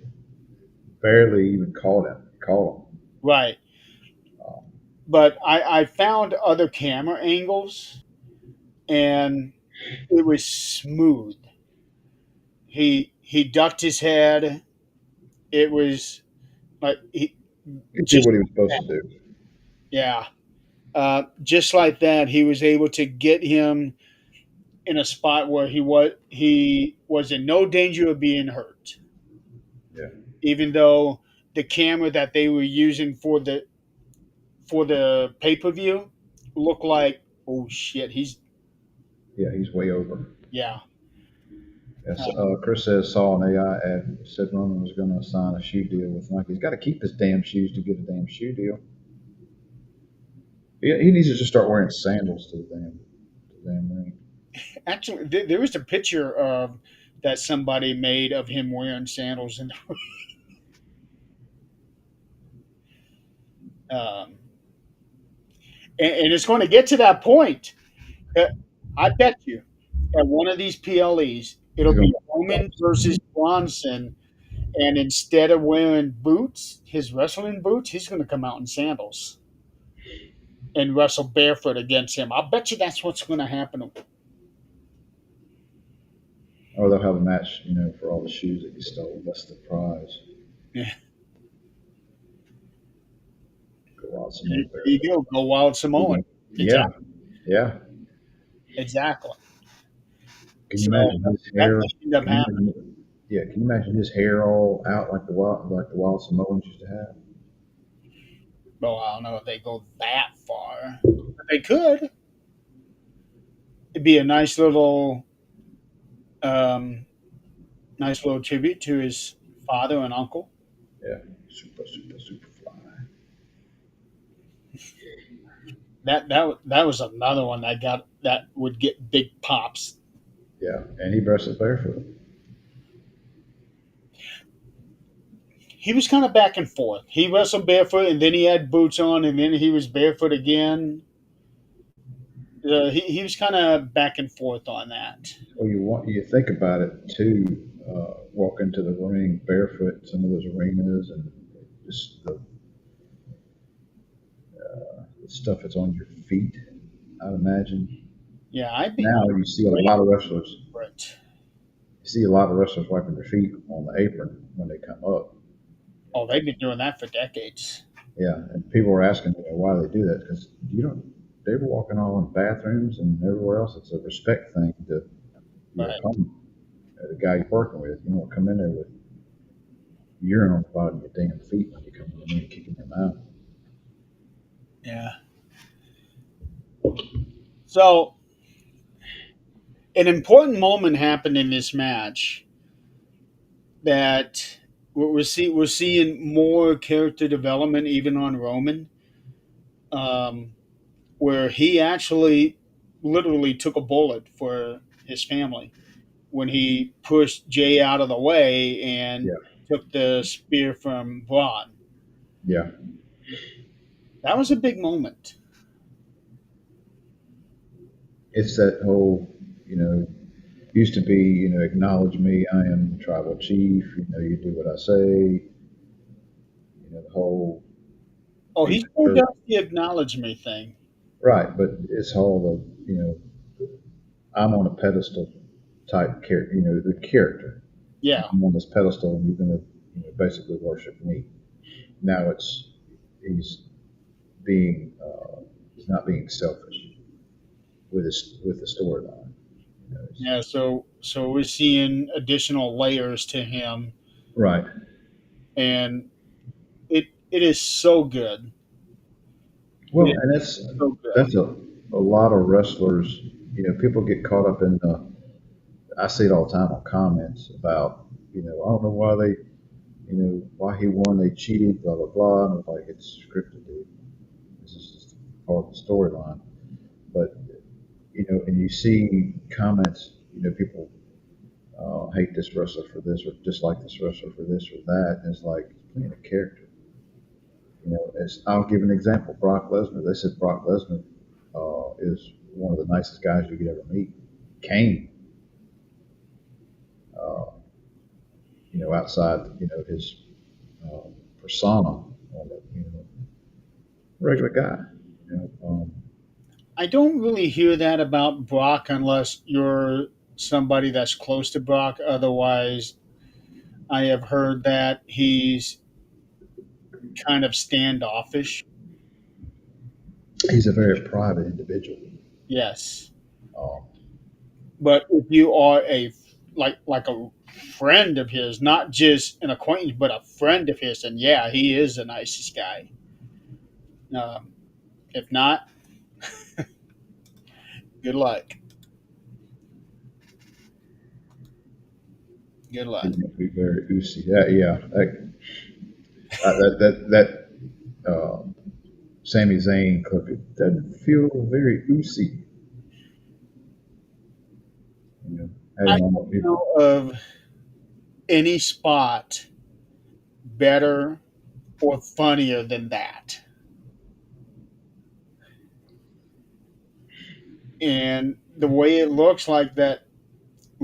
barely even caught him. Caught him. right. Um, But I found other camera angles, and it was smooth. He ducked his head. It was like he he did just what he was supposed to do. yeah, just like that. He was able to get him in a spot where he was in no danger of being hurt, Yeah, even though the camera that they were using for the pay per view looked like, oh shit, yeah, he's way over. yeah. Yes, Uh, Chris says saw an AI ad said Roman was going to sign a shoe deal with Nike. He's got to keep his damn shoes to get a damn shoe deal. He needs to just start wearing sandals to the damn ring. Actually, there was a picture of that somebody made of him wearing sandals, um, and it's going to get to that point. Uh, I bet you at one of these PLEs, it'll He's going be to Roman versus Bronson, and instead of wearing boots, his wrestling boots, he's going to come out in sandals and wrestle barefoot against him. I bet you that's what's going to happen. or they'll have a match, for all the shoes that he stole. That's the prize. Yeah. Wild Samoan There you barefoot. go. Go Wild You Samoan. know, yeah, Exactly. yeah. Exactly. Can you So imagine his that hair? may end up Can you happening. imagine? Yeah, can you imagine his hair all out like the wild Samoans used to have? Well, I don't know if they go that far. But they could. It'd be a um, nice little tribute to his father and uncle. Yeah, super fly. That was another one that would get big pops. Yeah, and he wrestled barefoot. He was kind of back and forth. He wrestled barefoot, and then he had boots on, and then he was barefoot again. He was kind of back and forth on that. Well, you think about it too. Walk into the ring barefoot in some of those arenas, and just the stuff that's on your feet. I'd imagine Yeah, I'd be now you see a great lot of wrestlers. for it. You see a lot of wrestlers wiping their feet on the apron when they come up. Oh, they've been doing that for decades. Yeah, and people were asking why they do that because you don't. They were walking all in bathrooms and everywhere else. It's a respect thing to Right. come the guy you're working with. You don't come in there with urine on the bottom of your damn feet when you come in and kicking them out. Yeah. So an important moment happened in this match that we're seeing more character development even on Roman, um, where he actually literally took a bullet for his family when he pushed Jay out of the way and Yeah, took the spear from Braun. yeah. That was a big moment. It's that whole used to be acknowledge me. I am tribal chief. You do what I say. The whole Oh, being he still a does the acknowledge me thing. right, but it's all I'm on a pedestal type character. The character. Yeah. I'm on this pedestal, and you're going to basically worship me. Now he's being he's not being selfish with the storyline. Yeah, so we're seeing additional layers to him, Right. and it is so good. Well, It and is so good. that's a lot of wrestlers. People get caught up in the. I see it all the time on comments about I don't know why they why he won, they cheated, blah blah blah, and it's like it's scripted, dude. This is just part of the storyline. But and you see comments, people hate this wrestler for this or dislike this wrestler for this or that. And it's like playing a character. I'll give an example. Brock Lesnar. They said Brock Lesnar is one of the nicest guys you could ever meet. Kane, uh, outside, his persona on the, regular guy. You know, I don't really hear that about Brock unless you're somebody that's close to Brock. Otherwise, I have heard that he's kind of standoffish. he's a very private individual. Yes, Um, but if you are like a friend of his, not just an acquaintance, but a friend of his, then yeah, he is the nicest guy. If not, good luck. Good luck. he's going to be very oozy. Yeah. That Sami Zayn clip, it doesn't feel very oozy. Had I him on don't know of any spot better or funnier than that. And the way it looks like that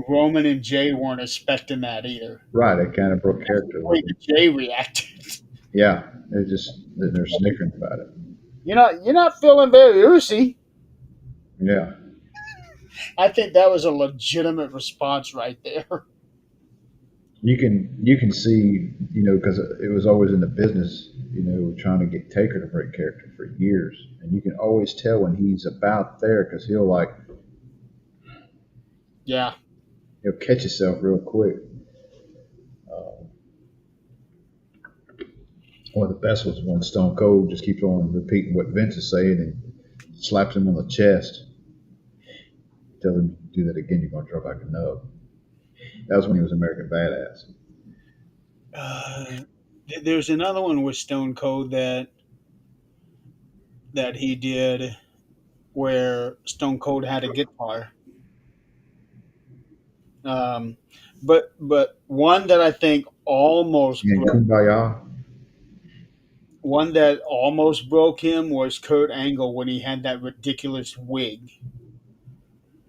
Roman and Jay weren't expecting that either. right. It kind of broke That's the character a little way bit. that Jay reacted. Yeah, they're snickering about it. You're not feeling very oozy. Yeah, I think that was a legitimate response right there. you can see, because it was always in the business, trying to get Taker to break character for years, and you can always tell when he's about there because Yeah. he'll catch himself real quick. Uh, One of the best was when Stone Cold just keeps on repeating what Vince is saying and slaps him on the chest, tells him to do that again, you're gonna drop like a nub. That was when he was American Badass. Uh, there's another one with Stone Cold that he did where Stone Cold had a guitar. Um, but one that I think almost And broke Kumbaya, one that almost broke him was Kurt Angle when he had that ridiculous wig.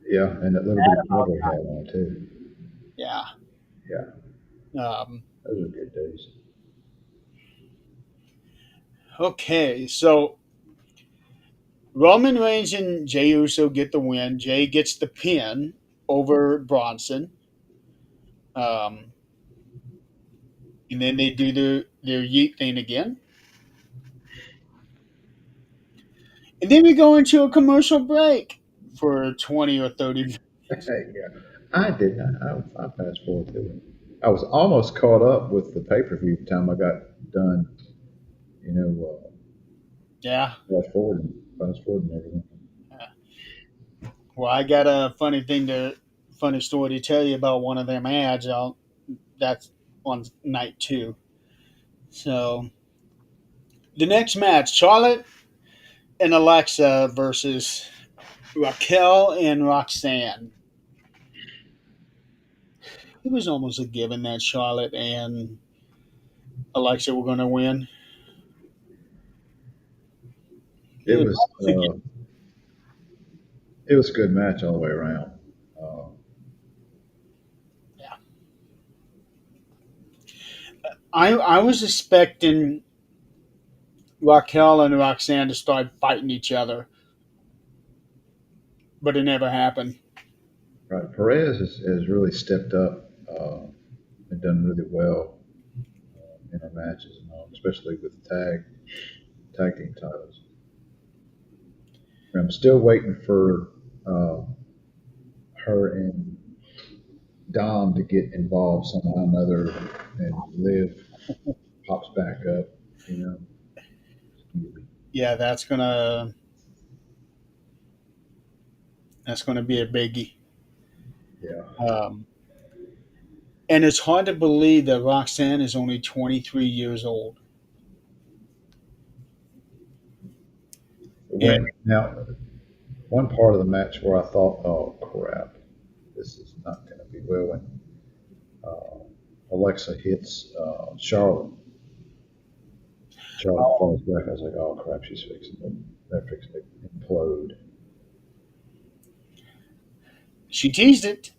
yeah, and that little bitty brother he had on too. Yeah. Yeah, Um, those were good days. okay, so Roman Reigns and Jey Uso get the win. Jey gets the pin over Bronson. Um, and then they do their yeet thing again. And then we go into a commercial break for 20 or 30 minutes. Yeah, I did not. I fast forward to it. I was almost caught up with the pay per view time I got done. You know, Yeah. fast forwarding everything. Well, I got a funny story to tell you about one of them ads. That's on night two. So the next match, Charlotte and Alexa versus Raquel and Roxanne. It was almost a given that Charlotte and Alexa were going to win. It It was was almost a given. it was a good match all the way around. Uh, Yeah. I was expecting Raquel and Roxanne to start fighting each other, but it never happened. right, Perez has really stepped up and done really well in her matches, especially with tag team titles. I'm still waiting for uh, her and Dom to get involved somehow or another, and Liv pops back up. You know, Yeah, that's gonna be a biggie. yeah. Um, and it's hard to believe that Roxanne is only 23 years old. And When now one part of the match where I thought, oh crap, this is not going to be well. When Alexa hits Charlotte falls back. I was like, oh crap, they're fixing to implode. she teased it.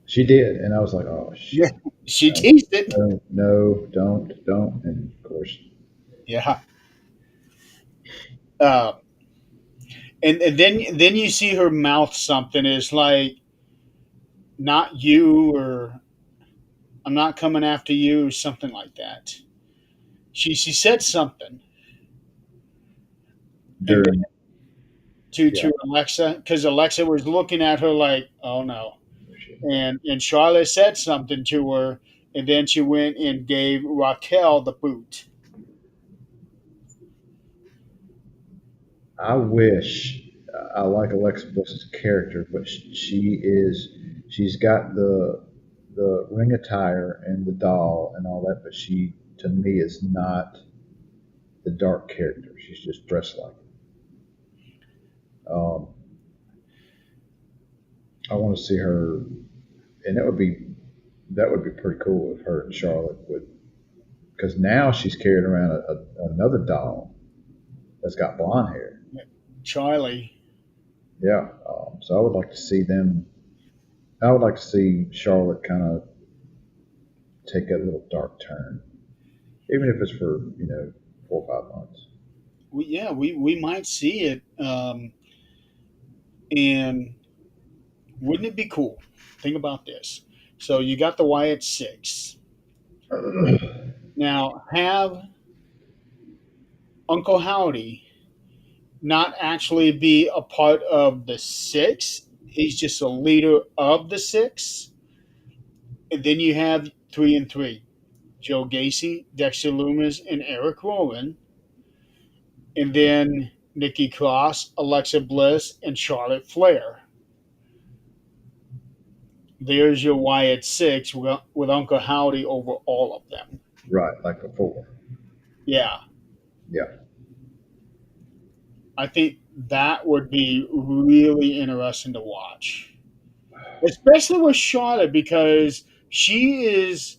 She did, and I was like, oh Yeah, shit, she no, teased it. no, don't. And of course, Yeah. Uh, and then you see her mouth something is like not you or I'm not coming after you, something like that. She said something, and during yeah, to Alexa because Alexa was looking at her like, oh no, shit. and Charlotte said something to her, and then she went and gave Raquel the boot. I wish I like Alexa Bliss's character, but she's got the ring attire and the doll and all that, but she to me is not the dark character. She's just dressed like it. I want to see her, and that would be pretty cool if her and Charlotte would, because now she's carrying around another doll that's got blonde hair. Charlie, Yeah, so I would like to see them. I would like to see Charlotte kind of take that little dark turn, even if it's for 4 or 5 months. we might see it. And wouldn't it be cool? Think about this. So you got the Wyatt Six. Now, have Uncle Howdy not actually be a part of the six. He's just a leader of the six. And then you have 3 and 3: Joe Gacy, Dexter Loomis, and Eric Rowan. And then Nikki Cross, Alexa Bliss, and Charlotte Flair. There's your Wyatt six with Uncle Howdy over all of them. Right, like before. Yeah, Yeah, I think that would be really interesting to watch, especially with Charlotte because she is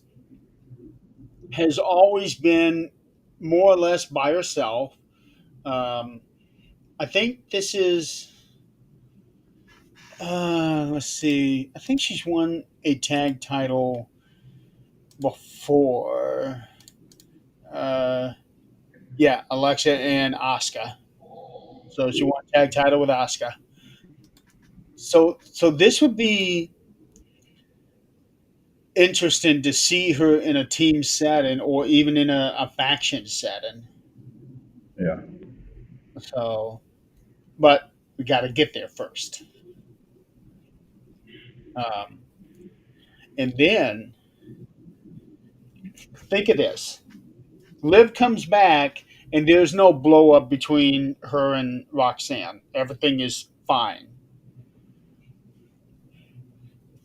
has always been more or less by herself. Um, I think this is let's see. I think she's won a tag title before. Uh, yeah, Alexa and Asuka. So she won a tag title with Asuka. So this would be interesting to see her in a team setting or even in a faction setting. yeah. So, but we got to get there first. Um, and then think of this: Liv comes back, and there's no blow up between her and Roxanne. Everything is fine.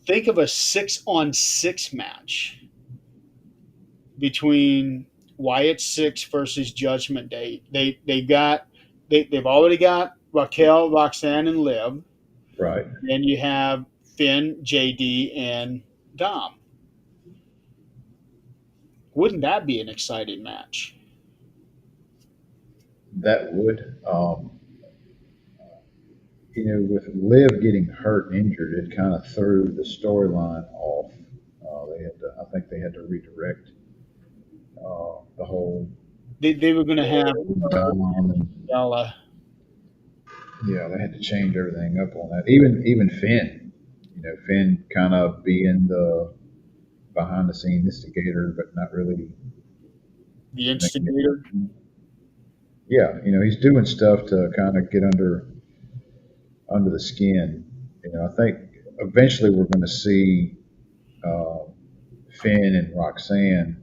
Think of a 6-on-6 match between Wyatt Six versus Judgment Day. They've already got Raquel, Roxanne, and Liv. Right. Then you have Finn, JD, and Dom. Wouldn't that be an exciting match? That would. With Liv getting hurt and injured, it kind of threw the storyline off. I think they had to redirect the whole They were going to have Dom and Bella. yeah, they had to change everything up on that. Even Finn, Finn kind of being the behind the scene instigator, but not really The making it. instigator. Yeah, he's doing stuff to kind of get under the skin. I think eventually we're going to see uh, Finn and Roxanne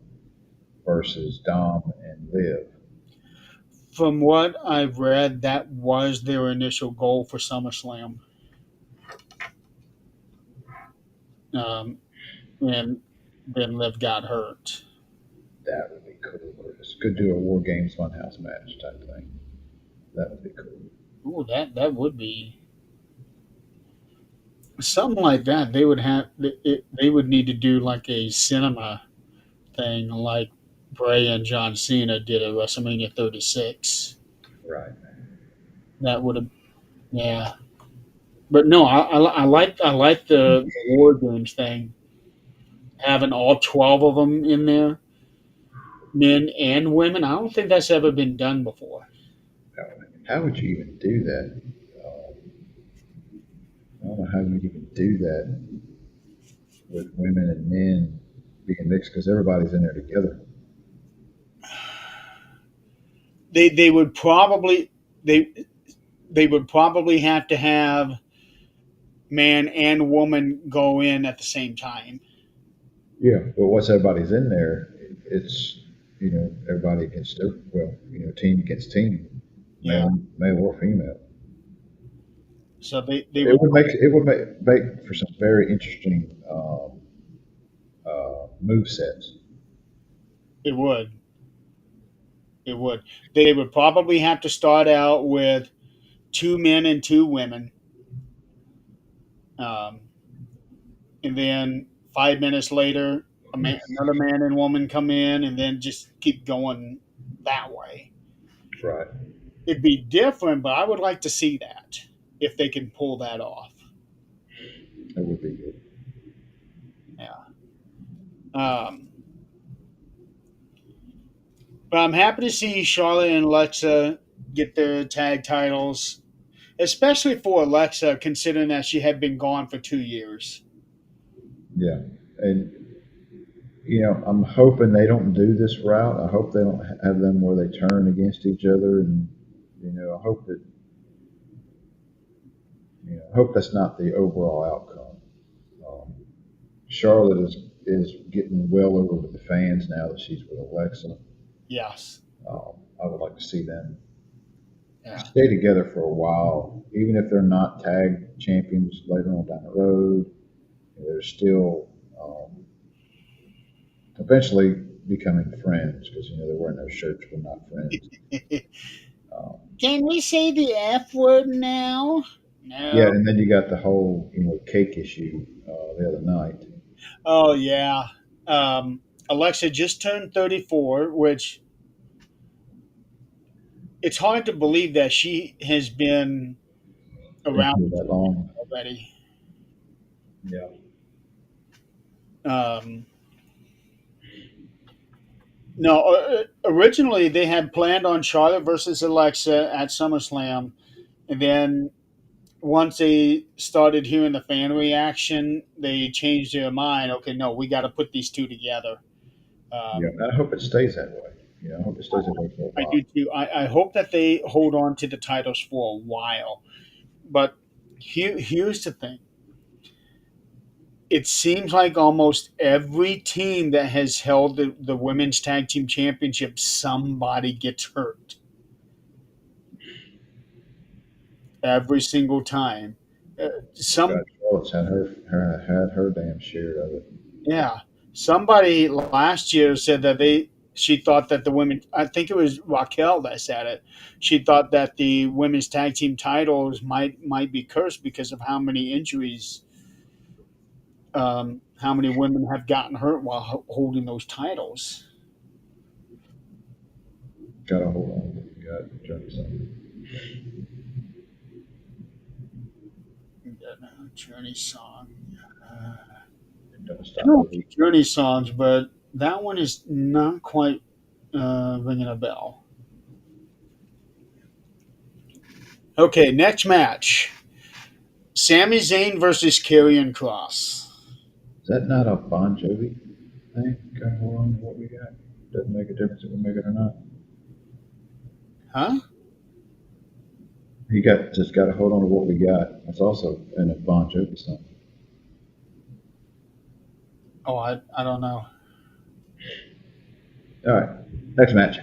versus Dom and Liv. From what I've read, that was their initial goal for SummerSlam. Um, and then Liv got hurt. That would be cool. Could do a War Games Funhouse match type thing. That would be cool. Ooh, that would be something like that. They would need to do like a cinema thing, like Bray and John Cena did at WrestleMania 36. Right. That would have, yeah. But no, I like the War Games thing, having all 12 of them in there, men and women. I don't think that's ever been done before. How would you even do that? I don't know how you would even do that with women and men being mixed because everybody's in there together. They would probably they they would probably have to have man and woman go in at the same time. Yeah, but once everybody's in there, it's everybody against team against team, Yeah. male or female. So they would It would make for some very interesting move sets. it would it would they would probably have to start out with 2 men and 2 women, um, and then 5 minutes later, another man and woman come in, and then just keep going that way. Right. It'd be different, but I would like to see that if they can pull that off. That would be good. Yeah. Um, but I'm happy to see Charlotte and Alexa get their tag titles, especially for Alexa, considering that she had been gone for 2 years. Yeah, and I'm hoping they don't do this route. I hope they don't have them where they turn against each other, and I hope that I hope that's not the overall outcome. Um, Charlotte is getting well over with the fans now that she's with Alexa. Yes. I would like to see them Yeah. stay together for a while, even if they're not tag champions later on down the road. They're still eventually becoming friends because they're wearing those shirts. We're not friends. Um, Can we say the F word now? yeah, No. and then you got the whole cake issue the other night. Oh yeah. Um, Alexa just turned 34, which it's hard to believe that she has been Been around here that long. already. Yeah, Um, no, originally they had planned on Charlotte versus Alexa at SummerSlam, and then once they started hearing the fan reaction, they changed their mind. Okay, no, we got to put these two together. yeah. Um, And I hope it stays that way. I hope it stays that way for a I do while. too. I hope that they hold on to the titles for a while. But here's the thing: it seems like almost every team that has held the women's tag team championship, somebody gets hurt every single time. Some God, Charlotte's had her damn share of it. Yeah, somebody last year said that she thought that the women. I think it was Raquel that said it. She thought that the women's tag team titles might be cursed because of how many injuries, how many women have gotten hurt while holding those titles. Got to hold on. Got Johnny something. Journey song. Uh, Don't I stop know a believing. few Journey songs, but that one is not quite ringing a bell. Okay, next match: Sami Zayn versus Karrion Cross. Is that not a Bon Jovi thing? Got to hold on to what we got. Doesn't make a difference if we make it or not. Huh? He got just got to hold on to what we got. That's also in a Bon Jovi song. Oh, I don't know. All right, next match.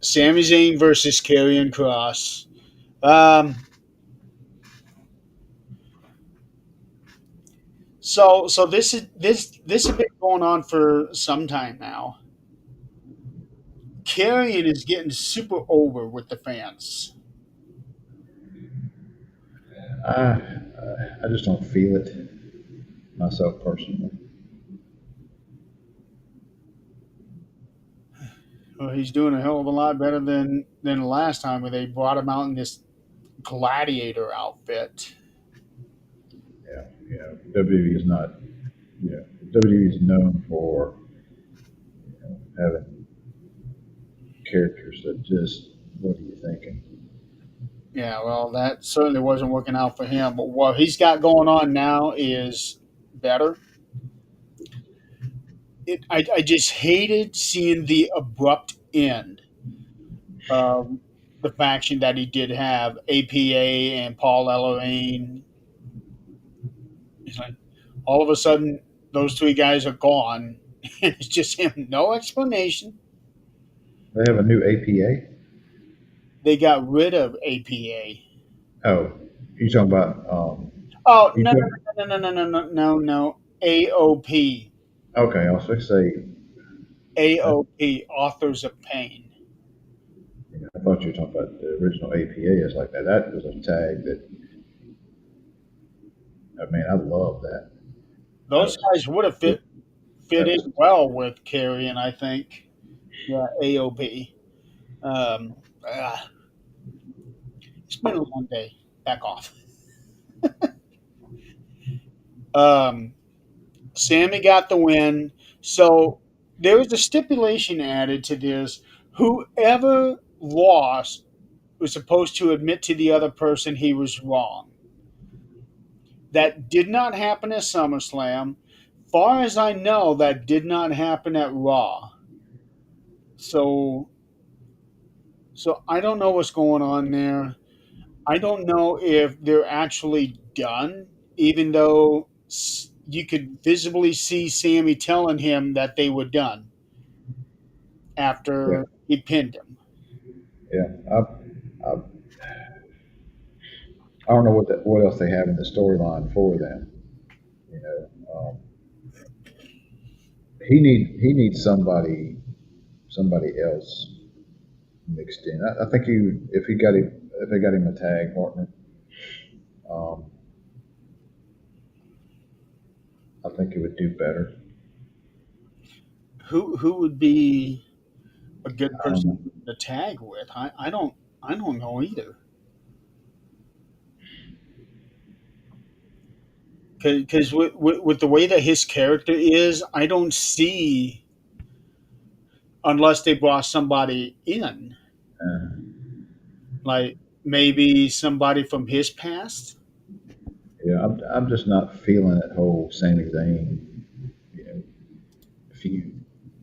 Sami Zayn versus Karrion Cross. Um, so this has been going on for some time now. Karrion is getting super over with the fans. I just don't feel it myself personally. Well, he's doing a hell of a lot better than the last time when they brought him out in this gladiator outfit. Yeah, WWE is not. WWE is known for having characters that just, what are you thinking? Yeah, well, that certainly wasn't working out for him. But what he's got going on now is better. I just hated seeing the abrupt end of the faction that he did have, APA and Paul Ellering. It's like all of a sudden those three guys are gone, and it's just him. No explanation. They have a new APA. They got rid of APA. Oh, you talking about? Oh You no talking, no no no no no no no no AOP okay, I was going to say. AOP Authors of Pain. I thought you were talking about the original APA. It's like that. That was a tag that. I mean, I love that. That Those was guys would have fit that in was well with Carrie, and I think yeah AOP. Um, ah, it's been a long day. Back off. Sammy got the win. So there was a stipulation added to this. Whoever lost was supposed to admit to the other person he was wrong. That did not happen at SummerSlam. far as I know, that did not happen at Raw. So, so I don't know what's going on there. I don't know if they're actually done, even though you could visibly see Sammy telling him that they were done Yeah, after he pinned him. yeah. I don't know what else they have in the storyline for them. You know, he needs somebody else mixed in. I think if he got him a tag partner, um, I think he would do better. Who would be a good I don't person know. to tag with? I don't know either. Because with the way that his character is, I don't see unless they brought somebody in, Uh, like maybe somebody from his past. yeah, I'm just not feeling that whole Sami Zayn, you know, feud.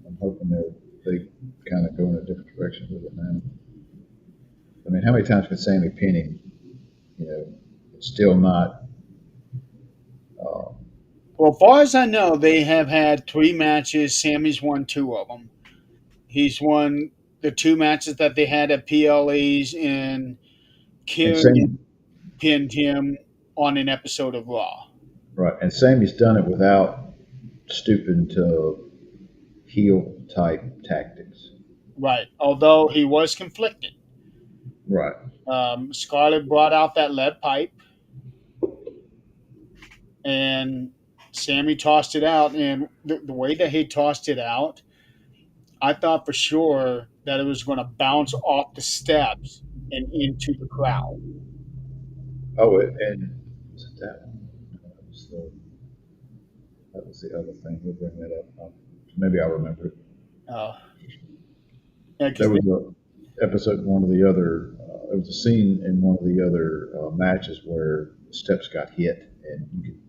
I'm hoping they kind of go in a different direction with it now. I mean, how many times can Sammy pin him? You know, it's still not. Uh, Well, as far as I know, they have had three matches. Sammy's won two of them. He's won the two matches that they had at PLEs, and and Kieran Sammy, pinned him on an episode of Raw. right? And Sammy's done it without stooping to heel type tactics. Right. Although he was conflicted. Right. Scarlett brought out that lead pipe, and Sammy tossed it out. And the way that he tossed it out, I thought for sure that it was going to bounce off the steps and into the crowd. Oh, and was it that one? No, that was the other thing. We'll bring that up. Maybe I'll remember it. Uh, yeah, There because was a episode in one of the other. There was a scene in one of the other matches where steps got hit, and you could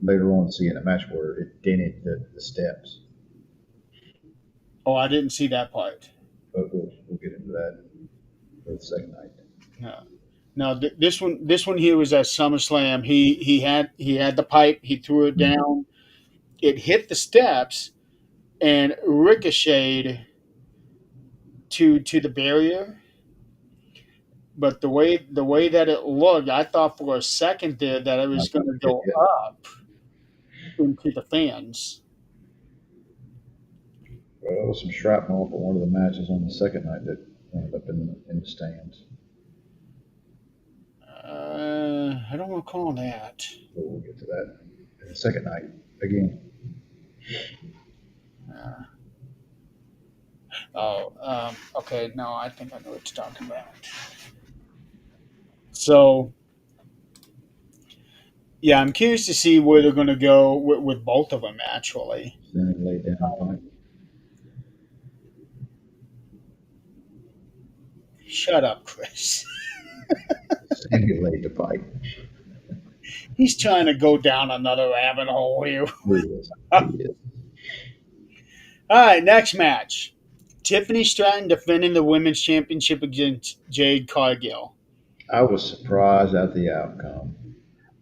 later on see in a match where it dented the steps. oh, I didn't see that part. But we'll get into that for the second night. No, no. This one here was at SummerSlam. He had the pipe. He threw it Mhm. down. It hit the steps and ricocheted to the barrier. But the way that it looked, I thought for a second there that it I was going thought to it go hit. up into the fans. Well, there was some shrapnel for one of the matches on the second night that ended up in the stands. I don't recall that. But we'll get to that in the second night again. Uh, oh, okay. No, I think I know what you're talking about. So, yeah, I'm curious to see where they're going to go with both of them. Actually, Then he laid down the pipe. shut up, Chris. Then he laid the pipe. He's trying to go down another rabbit hole here. He is. He All is. right, next match. Tiffany Stratton defending the women's championship against Jade Cargill. I was surprised at the outcome.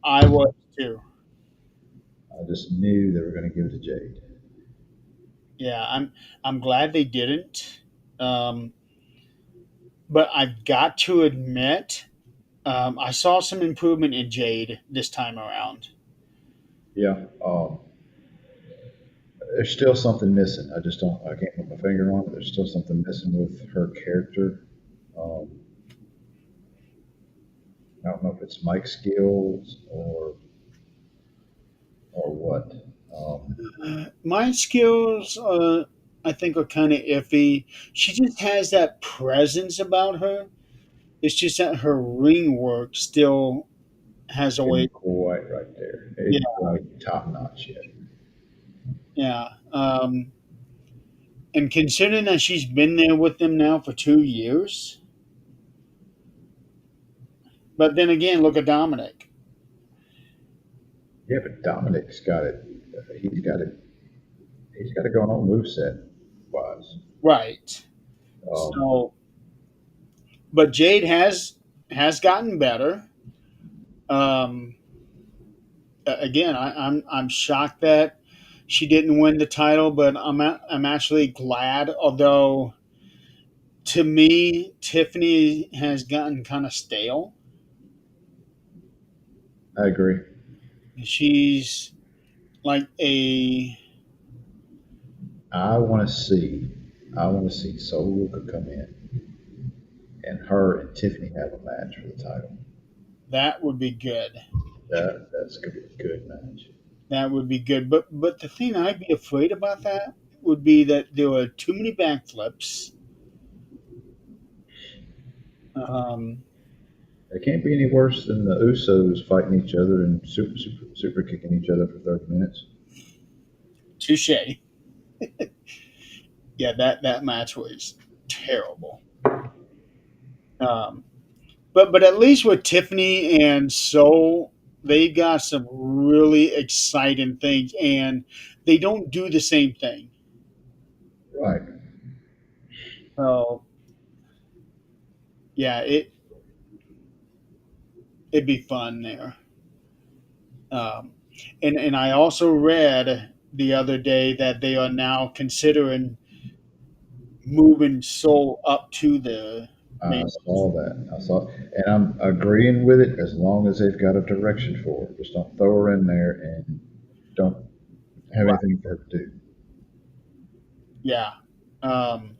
I was too. I just knew they were going to give it to Jade. Yeah, I'm glad they didn't. Um, but I've got to admit, I saw some improvement in Jade this time around. Yeah. There's still something missing. I just don't. I can't put my finger on it. There's still something missing with her character. Um, I don't know if it's mic skills or what. Um, My skills, I think, are kind of iffy. She just has that presence about her. It's just that her ring work still has a way. isn't quite right there. It Yeah, ain't quite top notch yet. yeah. And considering that she's been there with them now for 2 years, but then again, look at Dominic. Yeah, but Dominic's got it. he's got it. He's got it going on moveset wise. Right. Um, So, but Jade has gotten better. Um, Again, I'm shocked that she didn't win the title, but I'm actually glad. Although to me, Tiffany has gotten kind of stale. I agree. She's like a I want to see. I want to see Soul Luca come in and her and Tiffany have a match for the title. that would be good. That's gonna be a good match. That would be good. But the thing I'd be afraid about that would be that there are too many backflips. Um, It can't be any worse than the Usos fighting each other and super kicking each other for 30 minutes. Touche. Yeah, that match was terrible. Um, but at least with Tiffany and Soul, they got some really exciting things, and they don't do the same thing. Right. So yeah, it'd be fun there. Um, and I also read the other day that they are now considering moving Soul up to the I main. saw that. I saw, and I'm agreeing with it as long as they've got a direction for it. Just don't throw her in there and don't have Right. anything for her to do. Yeah. Um,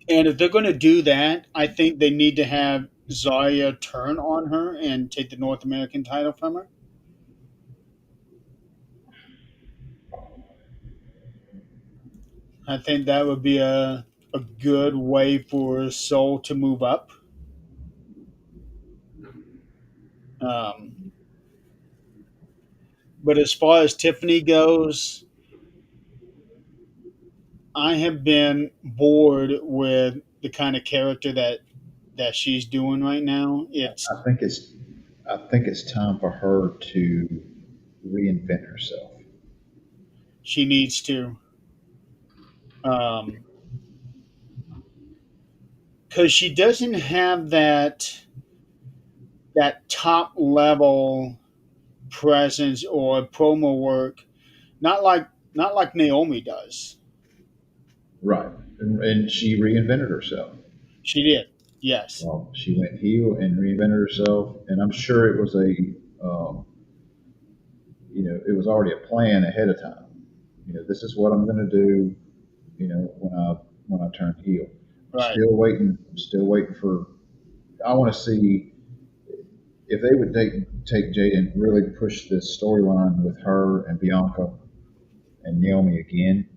and if they're going to do that, I think they need to have Zarya turn on her and take the North American title from her. I think that would be a good way for Soul to move up. Um, but as far as Tiffany goes, I have been bored with the kind of character that she's doing right now. I think it's I think it's time for her to reinvent herself. She needs to, because she doesn't have that top level presence or promo work. Not like Naomi does. Right. And she reinvented herself. She did, yes, Well, she went heel and reinvented herself, and I'm sure it was um, it was already a plan ahead of time. This is what I'm going to do. When I turn heel, I'm right. still waiting. I'm still waiting for. I want to see if they would take Jade and really push this storyline with her and Bianca and Naomi again.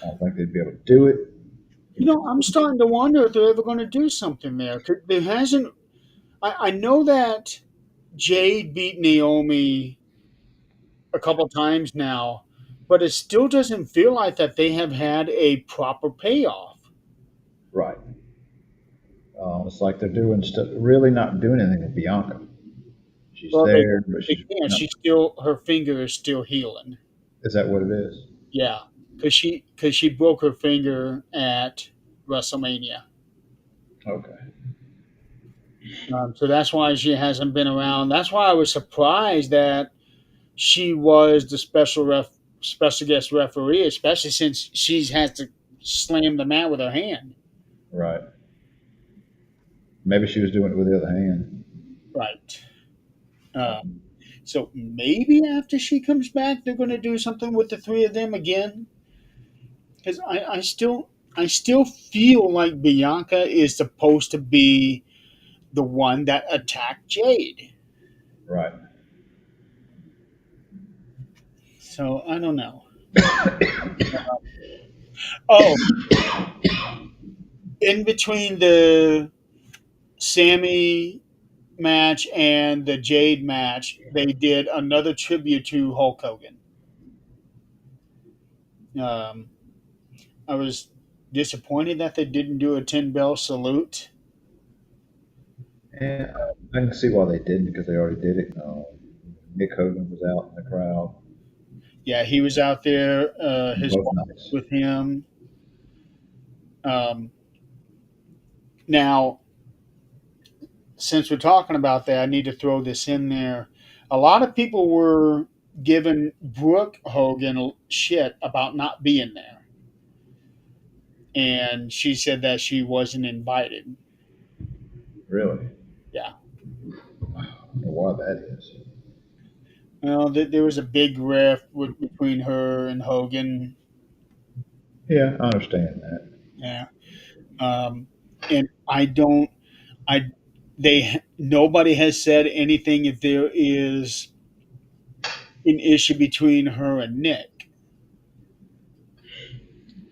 I don't think they'd be able to do it. I'm starting to wonder if they're ever going to do something there. 'Cause there hasn't. I know that Jade beat Naomi a couple times now, but it still doesn't feel like that they have had a proper payoff. Right. It's like they're doing stuff, really not doing anything with Bianca. She's Well, there, but they she's can't. not. She's still her finger is still healing. Is that what it is? Yeah, because she broke her finger at WrestleMania. Okay. So that's why she hasn't been around. That's why I was surprised that she was the special guest referee, especially since she has to slam the mat with her hand. Right. Maybe she was doing it with the other hand. Right. Uh, so maybe after she comes back, they're going to do something with the three of them again. Because I still feel like Bianca is supposed to be the one that attacked Jade. Right. So I don't know. Oh, in between the Sammy match and the Jade match, they did another tribute to Hulk Hogan. Um, I was disappointed that they didn't do a 10 bell salute. And I can see why they didn't because they already did it. Nick Hogan was out in the crowd. Yeah, he was out there. His Both wife nights. with him. Um, Now, since we're talking about that, I need to throw this in there. A lot of people were giving Brooke Hogan shit about not being there, and she said that she wasn't invited. Really? Yeah. I don't know why that is. Well, there was a big rift between her and Hogan. Yeah, I understand that. Yeah. Um, and I don't. I they nobody has said anything if there is an issue between her and Nick.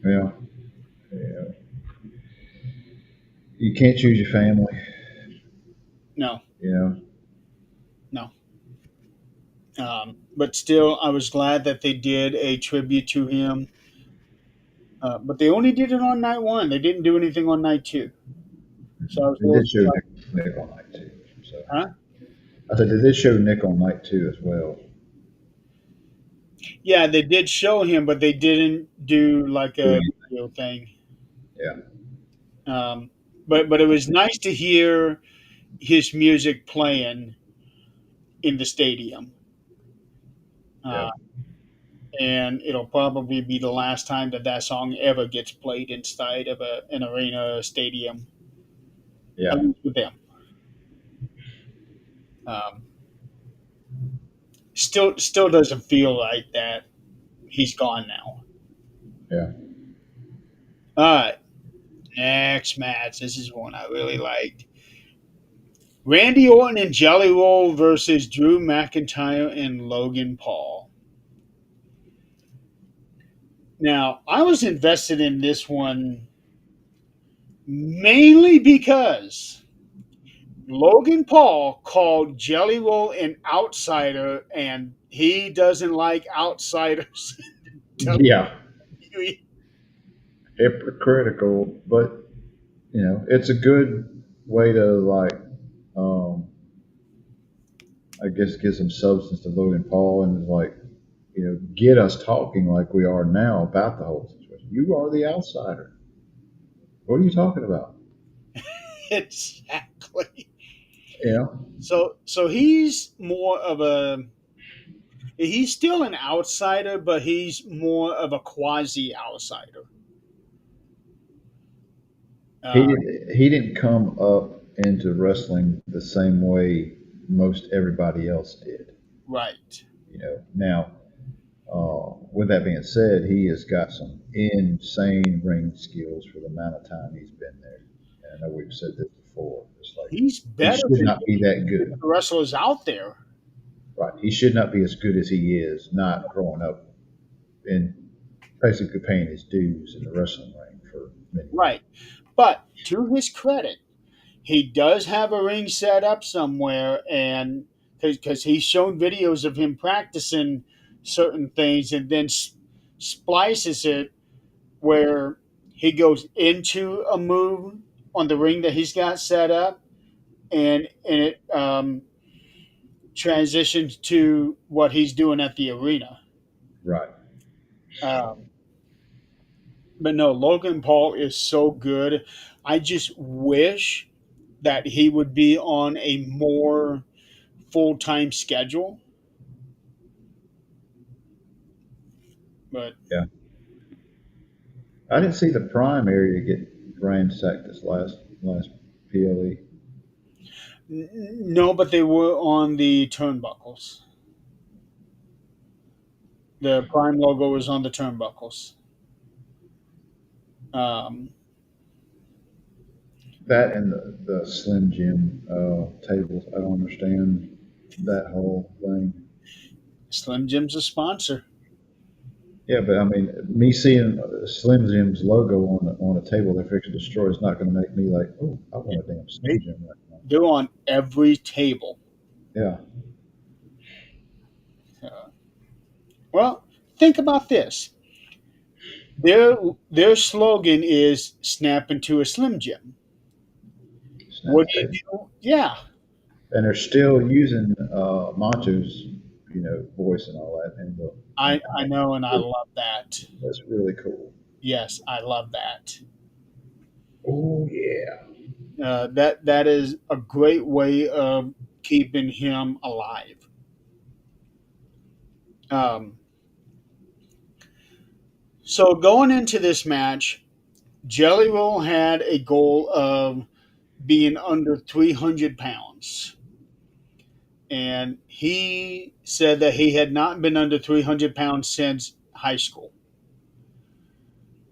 Yeah, yeah. You can't choose your family. No, You know. no. But still, I was glad that they did a tribute to him. But they only did it on night one. They didn't do anything on night two. So I was a They little did show surprised. Nick on night two. So Huh? I said they did show Nick on night two as well. Yeah, they did show him, but they didn't do like a Doing video thing. yeah, Um, but it was nice to hear his music playing in the stadium. yeah, Uh, and it'll probably be the last time that that song ever gets played inside of an arena stadium, at yeah, least with them. Um, still doesn't feel like that he's gone now. yeah. All right, next match. This is one I really liked. Randy Orton and Jelly Roll versus Drew McIntyre and Logan Paul. Now, I was invested in this one mainly because Logan Paul called Jelly Roll an outsider, and he doesn't like outsiders in Yeah, WWE. hypocritical, but it's a good way to like, um, I guess, give some substance to Logan Paul and like, get us talking like we are now about the whole situation. You are the outsider. What are you talking about? Exactly. You know, So he's more of a he's still an outsider, but he's more of a quasi outsider. Uh, he didn't come up into wrestling the same way most everybody else did. right. Now, with that being said, he has got some insane ring skills for the amount of time he's been there. And I know we've said this before. It's like He's he better should than not be that the good, wrestlers out there. right? He should not be as good as he is, not growing up and basically paying his dues in the wrestling ring for many years. Right. But to his credit, he does have a ring set up somewhere, and because he's shown videos of him practicing certain things and then splices it where he goes into a move on the ring that he's got set up, and it transitions to what he's doing at the arena. Right. Um, but no, Logan Paul is so good. I just wish that he would be on a more full time schedule. But Yeah. I didn't see the prime area get ransacked this last PLE. no, but they were on the turnbuckles. The Prime logo was on the turnbuckles. Um, That and the Slim Jim tables. I don't understand that whole thing. Slim Jim's a sponsor. Yeah, but I mean, me seeing Slim Jim's logo on a table they're fixing to destroy is not going to make me like, oh, I want a damn Slim They, Jim right now. they're on every table. Yeah, Uh, well, think about this. Their their slogan is "Snap into a Slim Jim." snap What the do you table. do? Yeah, And they're still using Monto's, voice and all that in the I know, and I love that. That's really cool. Yes, I love that. Oh yeah. That is a great way of keeping him alive. Um, so going into this match, Jelly Roll had a goal of being under 300 pounds. And he said that he had not been under 300 pounds since high school.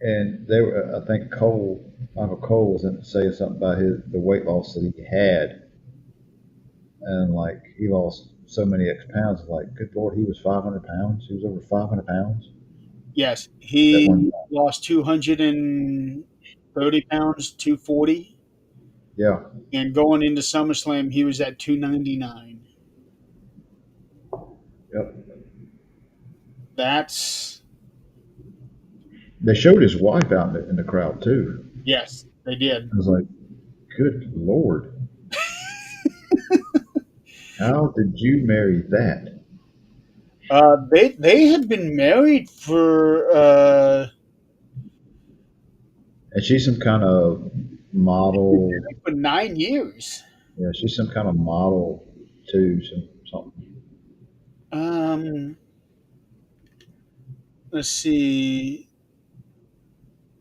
And they were, I think Cole, Uncle Cole was in saying something about the weight loss that he had, and like he lost so many X pounds. Like, good lord, he was 500 pounds. He was over 500 pounds Yes, at one he time. lost 230 pounds, 240. Yeah. And going into SummerSlam, he was at 299. Yep. That's, They showed his wife out in the crowd too. yes, they did. I was like, good lord, how did you marry that? They had been married for, And she's some kind of model. for 9 years. Yeah, she's some kind of model too. Something. Um, let's see.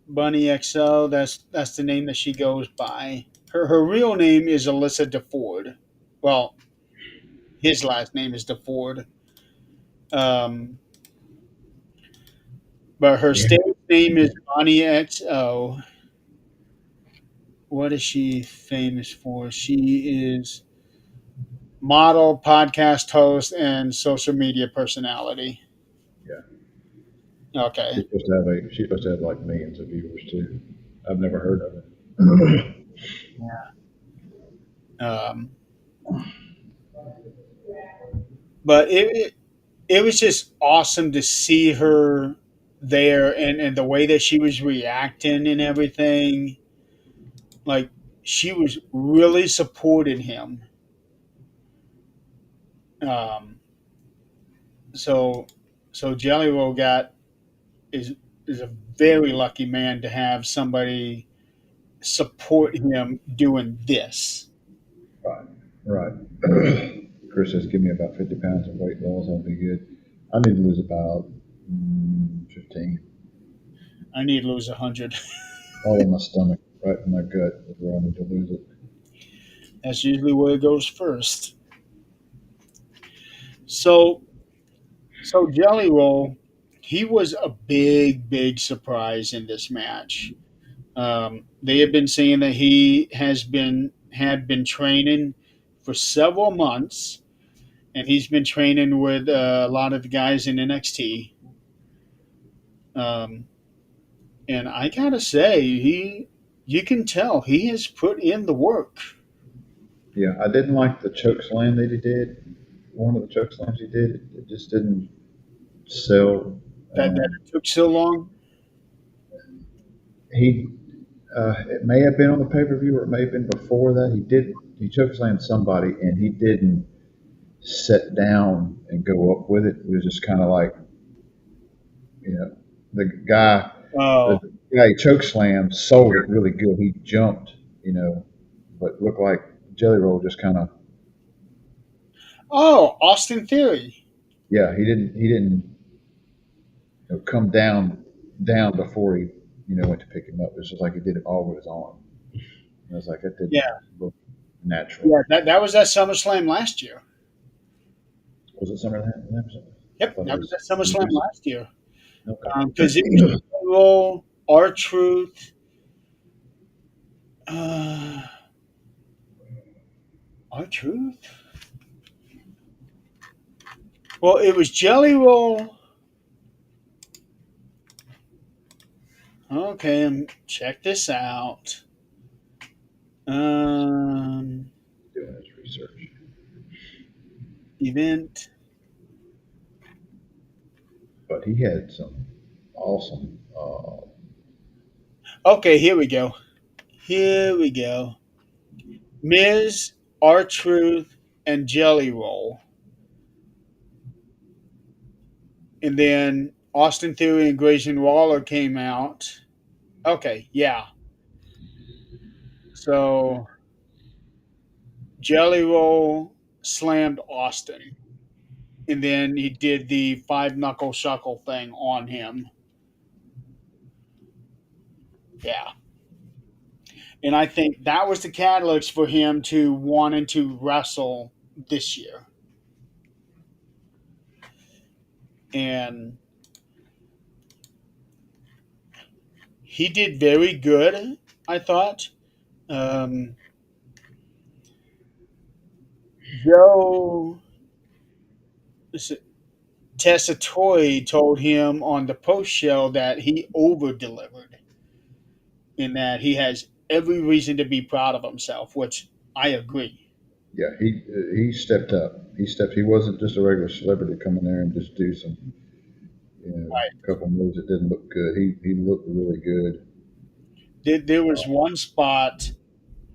Bunny XO. That's the name that she goes by. Her real name is Alyssa DeFord. Well, his last name is DeFord. Um, but her Yeah. stage name is Bonnie XO. What is she famous for? She is model, podcast host, and social media personality. Yeah. Okay. She's supposed to have like millions of viewers too. I've never heard of it. Um, but it was just awesome to see her there, and the way that she was reacting and everything. Like, she was really supporting him. Um, so so Jelly Roll got is is a very lucky man to have somebody support him doing this. Right. Right. Chris says, give me about 50 pounds of weight loss. I'll be good. I need to lose about 15. I need to lose 100. All in my stomach, right in my gut is where I need to lose it. That's usually where it goes first. So so Jelly Roll, he was a big surprise in this match. They have been saying that he had been training for several months, and he's been training with a lot of the guys in NXT. Um, and I gotta say, you can tell he has put in the work. Yeah, I didn't like the choke slam that he did. One of the choke slams he did, it just didn't sell. That it took so long. He it may have been on the pay per view or it may have been before that. He choke slammed somebody and he didn't sit down and go up with it. It was just kind of like, you know, the guy the Oh, guy he choke slammed sold it really good. He jumped, but looked like Jelly Roll just kind of, oh, Austin Theory. yeah, he didn't come down before he went to pick him up. It was just like he did it all with his arm. And I was like, that didn't Yeah, look natural. yeah. That was at SummerSlam last year. Was it Summer Slam? I Yep, thought it that was was at SummerSlam recent. last year. Because it was Okay. Roll, R Truth, uh, R Truth. Well, it was Jelly Roll. Okay, check this out. Um, Doing his research. event. But he had some awesome. Okay, here we go. Here we go. Miz, R Truth, and Jelly Roll. and then Austin Theory and Grayson Waller came out. Okay, yeah. So Jelly Roll slammed Austin, and then he did the five knuckle shuckle thing on him. Yeah, and I think that was the catalyst for him to wanting to wrestle this year, and he did very good. I thought. Um, Joe Tessitore told him on the post show that he over delivered and that he has every reason to be proud of himself, which I agree. Yeah, he stepped up. He stepped. He wasn't just a regular celebrity to come in there and just do some, Right. a couple moves that didn't look good. He looked really good. There was one spot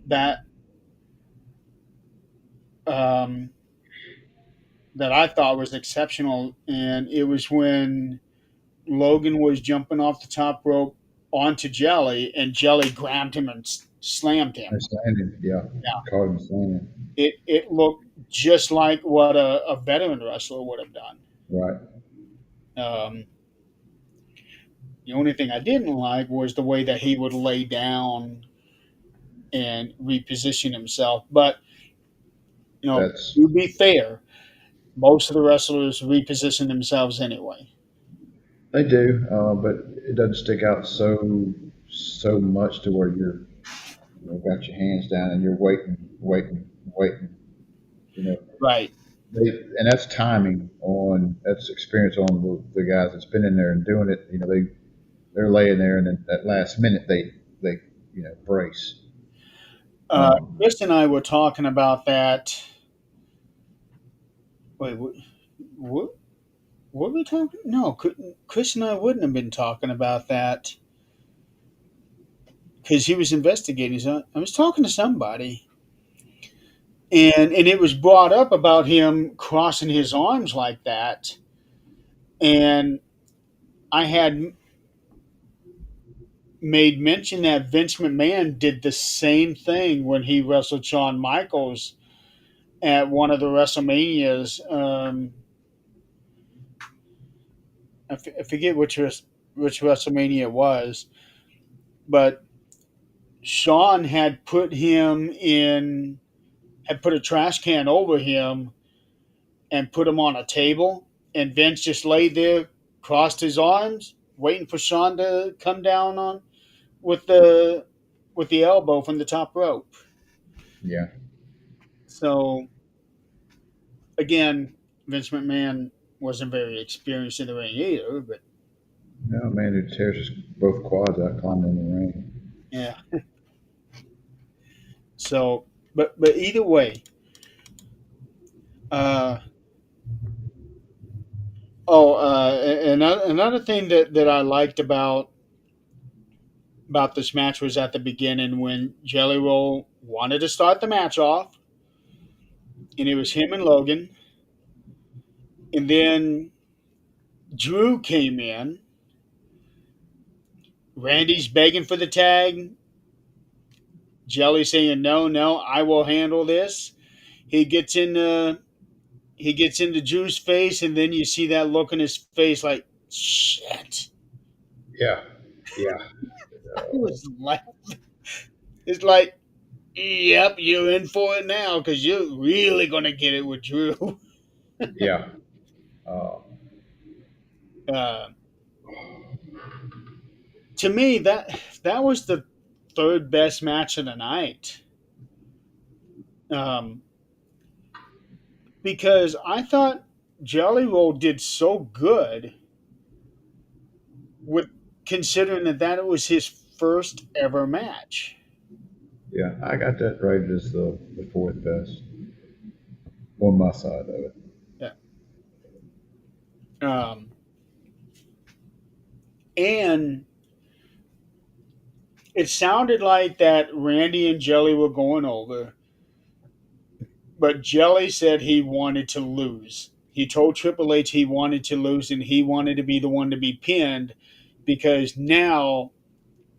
that um, that I thought was exceptional, and it was when Logan was jumping off the top rope onto Jelly, and Jelly grabbed him and slammed And him. standing, yeah, Yeah, caught him standing. it looked just like what a veteran wrestler would have done. Right. Um, the only thing I didn't like was the way that he would lay down and reposition himself. But That's to be fair, most of the wrestlers reposition themselves anyway. they do, but it doesn't stick out so much to where got your hands down and you're waiting. You know, Right. and that's timing on that's experience on the guys that's been in there and doing it. They're laying there, and then at last minute they brace. Um, Chris and I were talking about that. Wait, what were we talking? No, Chris and I wouldn't have been talking about that because he was investigating. So I was talking to somebody, and it was brought up about him crossing his arms like that, and I had made mention that Vince McMahon did the same thing when he wrestled Shawn Michaels at one of the WrestleManias. I forget which WrestleMania it was, but Shawn had put a trash can over him and put him on a table, and Vince just laid there, crossed his arms, waiting for Shawn to come down on with the with the elbow from the top rope. yeah, So again, Vince McMahon wasn't very experienced in the ring either, but no man who tears his both quads out climbing in the ring. yeah. So, but either way, uh, another thing that I liked about this match was at the beginning when Jelly Roll wanted to start the match off, and it was him and Logan, and then Drew came in. Randy's begging for the tag. Jelly saying, "No, no, I will handle this." He gets in he gets into Drew's face, and then you see that look in his face, like shit. Yeah, yeah, I was like, it's like, yep, you're in for it now because you're really gonna get it with Drew. yeah. Uh, Uh, to me, that was the third best match of the night. Um, because I thought Jelly Roll did so good with considering that it was his first ever match. yeah, I got that rated as the fourth best on my side of it. Yeah. Um, and it sounded like that Randy and Jelly were going over, but Jelly said he wanted to lose. He told Triple H he wanted to lose and he wanted to be the one to be pinned because now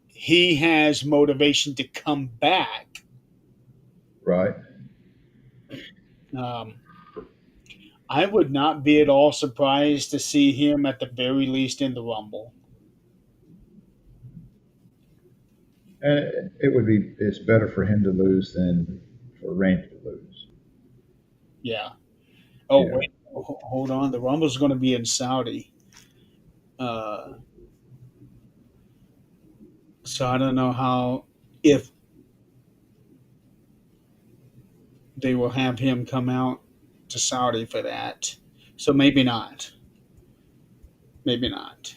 he has motivation to come back. Right. Um, I would not be at all surprised to see him at the very least in the Rumble. And it would be, it's better for him to lose than for Randy to lose. Yeah. Oh, You know, wait. Hold on. The Rumble's going to be in Saudi. Uh, so I don't know how, if they will have him come out to Saudi for that. So maybe not. Maybe not.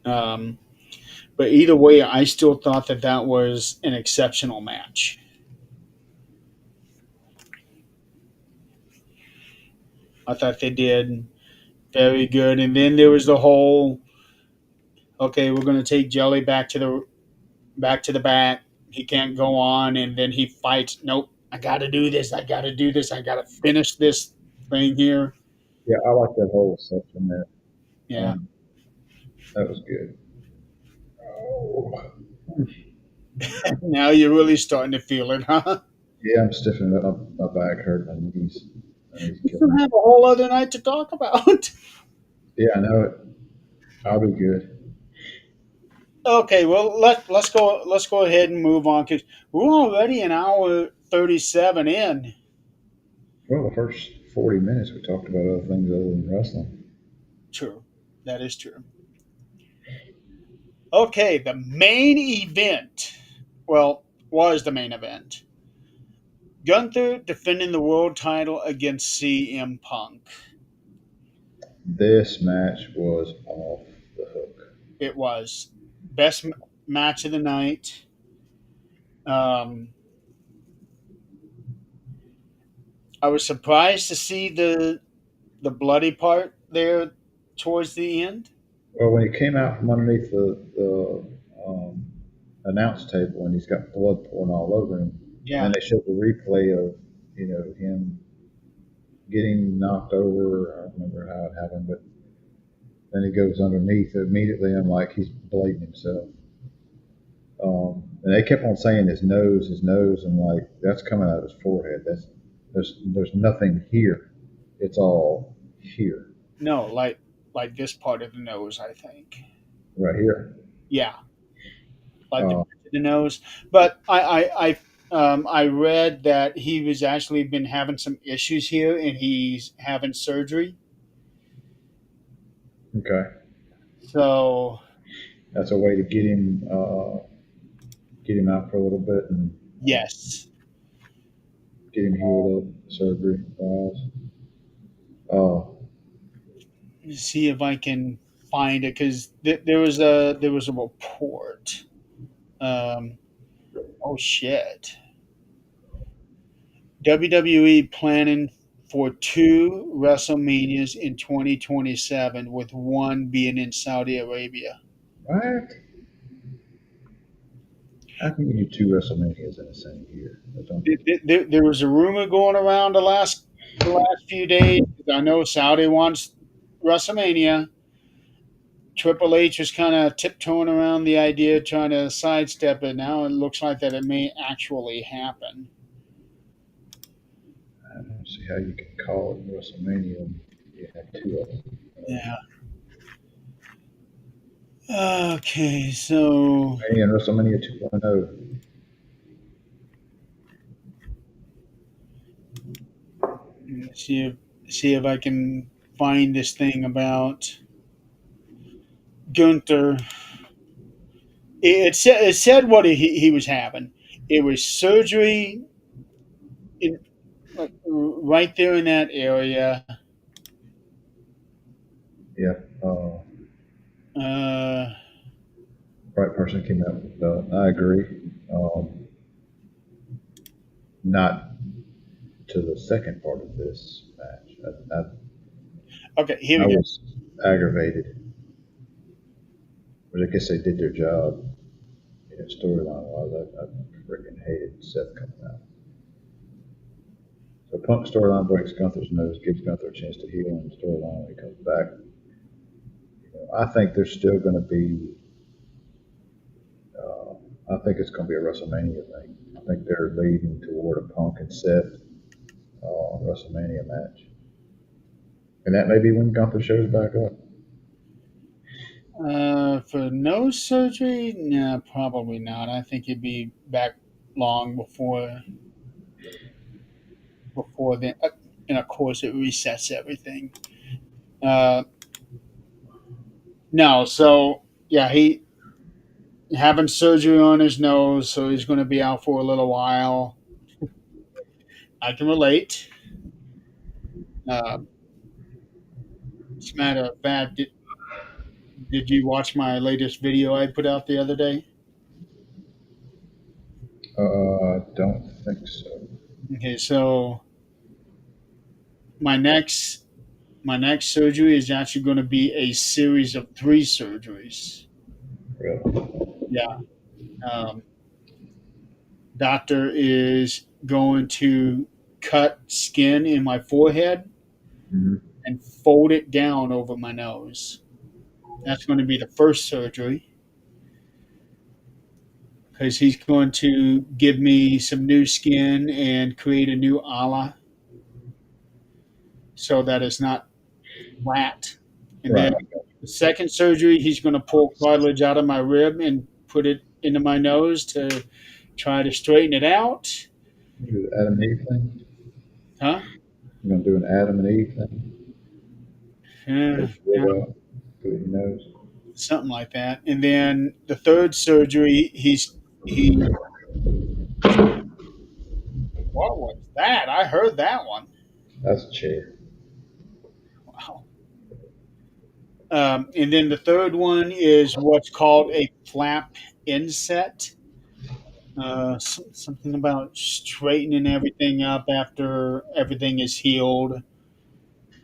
Um, but either way, I still thought that that was an exceptional match. I thought they did very good. And then there was the whole, okay, we're going to take Jelly back to the back. He can't go on, and then he fights. Nope, I got to do this. I got to do this. I got to finish this thing here. yeah, I like that whole section there. Yeah. Um, that was good. Oh. Now you're really starting to feel it, huh? Yeah, I'm stiffening up. My back hurt. My knees We killing still me. have a whole other night to talk about. Yeah, I know it. I'll be good. Okay, well let's go ahead and move on because we're already an hour 37 in. Well, the first 40 minutes we talked about other things other than wrestling. True, that is true. Okay, the main event. Well, was the main event. Gunther defending the world title against CM Punk. This match was off the hook. It was best match of the night. Um, I was surprised to see the bloody part there towards the end. Well, when he came out from underneath the announce table and he's got blood pouring all over him, and Yeah, then they showed the replay of him getting knocked over. I don't remember how it happened, but then he goes underneath immediately. I'm like, he's blading himself. And they kept on saying his nose, and like that's coming out of his forehead. There's nothing here. It's all here, no, like this part of the nose, I think. right here. Yeah, like the Uh, bridge of the nose. But I read that he was actually been having some issues here, and he's having surgery. okay, So that's a way to get him out for a little bit and yes, get him healed up, surgery wise. Uh, let me see if I can find it because there was a report. Um, oh shit! WWE planning for two WrestleManias in 2027, with one being in Saudi Arabia. what? How can you do two WrestleManias in the same year? That don't make There was a rumor going around the last few days. I know Saudi wants WrestleMania. Triple H was kind of tiptoeing around the idea, trying to sidestep it. Now it looks like that it may actually happen. I don't see how you can call it WrestleMania and you have two of them. Yeah. Okay, so WrestleMania and WrestleMania 2.0. let's see if I can find this thing about Gunther. It said what he was having. It was surgery in like right there in that area. Yep. Uh, Right person came out with the belt. I agree. Not to the second part of this match. okay, here I we go. was aggravated, but I guess they did their job. Storyline wise, I freaking hated Seth coming out. The Punk storyline breaks Gunther's nose, gives Gunther a chance to heal in the storyline when he comes back. I think there's still going to be. Uh, I think it's going to be a WrestleMania thing. I think they're leading toward a Punk and Seth WrestleMania match, and that may be when Gunther shows back up. For nose surgery, no, probably not. I think he'd be back long before then. And of course, it resets everything. Uh, no, so yeah, he having surgery on his nose, so he's going to be out for a little while. I can relate. Uh, as a matter of fact, did you watch my latest video I put out the other day? I don't think so. Okay, so my next my next surgery is actually going to be a series of three surgeries. Really? Yeah. Um, Doctor is going to cut skin in my forehead Mm-hmm. and fold it down over my nose. That's going to be the first surgery because he's going to give me some new skin and create a new ala so that it's not flat. And then Right. the second surgery, he's going to pull cartilage out of my rib and put it into my nose to try to straighten it out. Do the Adam and Eve thing. Huh? You're gonna do an Adam and Eve thing. Yeah, Take your yeah, rib out, put it in your nose. something like that. And then the third surgery, he. What was that? I heard that one. That's a chair. Wow. And then the third one is what's called a flap inset. Something about straightening everything up after everything is healed.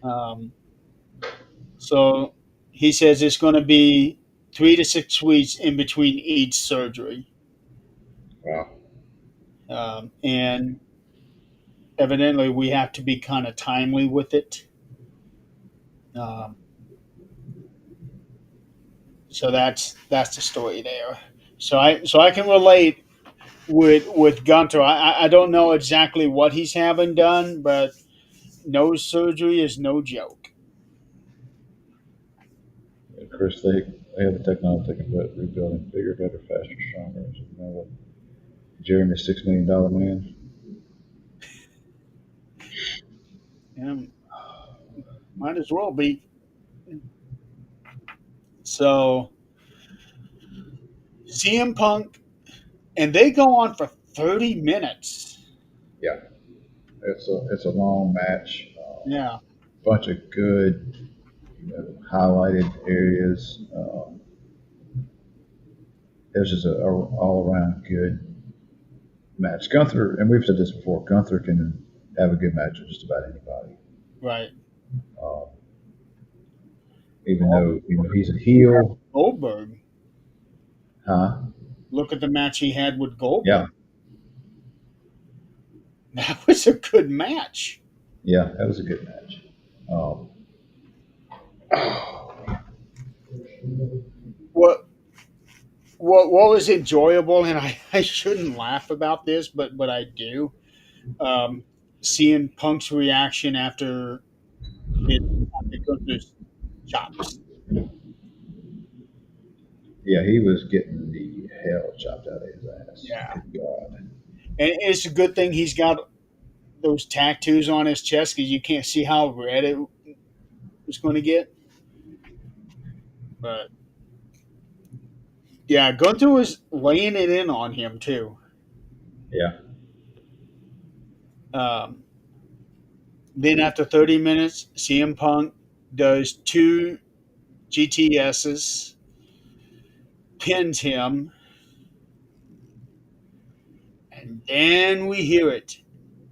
Um, so he says it's going to be 3 to 6 weeks in between each surgery. Wow. And evidently, we have to be kind of timely with it. Um, so that's the story there. So I can relate with Gunter. I don't know exactly what he's having done, but nose surgery is no joke. Of course, they have the technology that can rebuild him bigger, better, faster, stronger. So, what? Jeremy's $6 million man. Yeah, might as well be. So CM Punk, and they go on for 30 minutes. Yeah, it's a long match. Yeah, Bunch of good, highlighted areas. It was just a all around good match. Gunther, and we've said this before. Gunther can have a good match with just about anybody. right. Um, even though he's a heel, Goldberg. huh? Look at the match he had with Goldberg. Yeah, That was a good match. yeah, that was a good match. Um, What what was enjoyable, and I shouldn't laugh about this, but I do. Um, Seeing Punk's reaction after Gunther's chops. yeah, he was getting the hell chopped out of his ass. Yeah, Good God. and it's a good thing he's got those tattoos on his chest because you can't see how red it was going to get. But yeah, Gunther was laying it in on him too. Yeah, Um, then after 30 minutes, CM Punk does two GTSs, pins him, and then we hear it.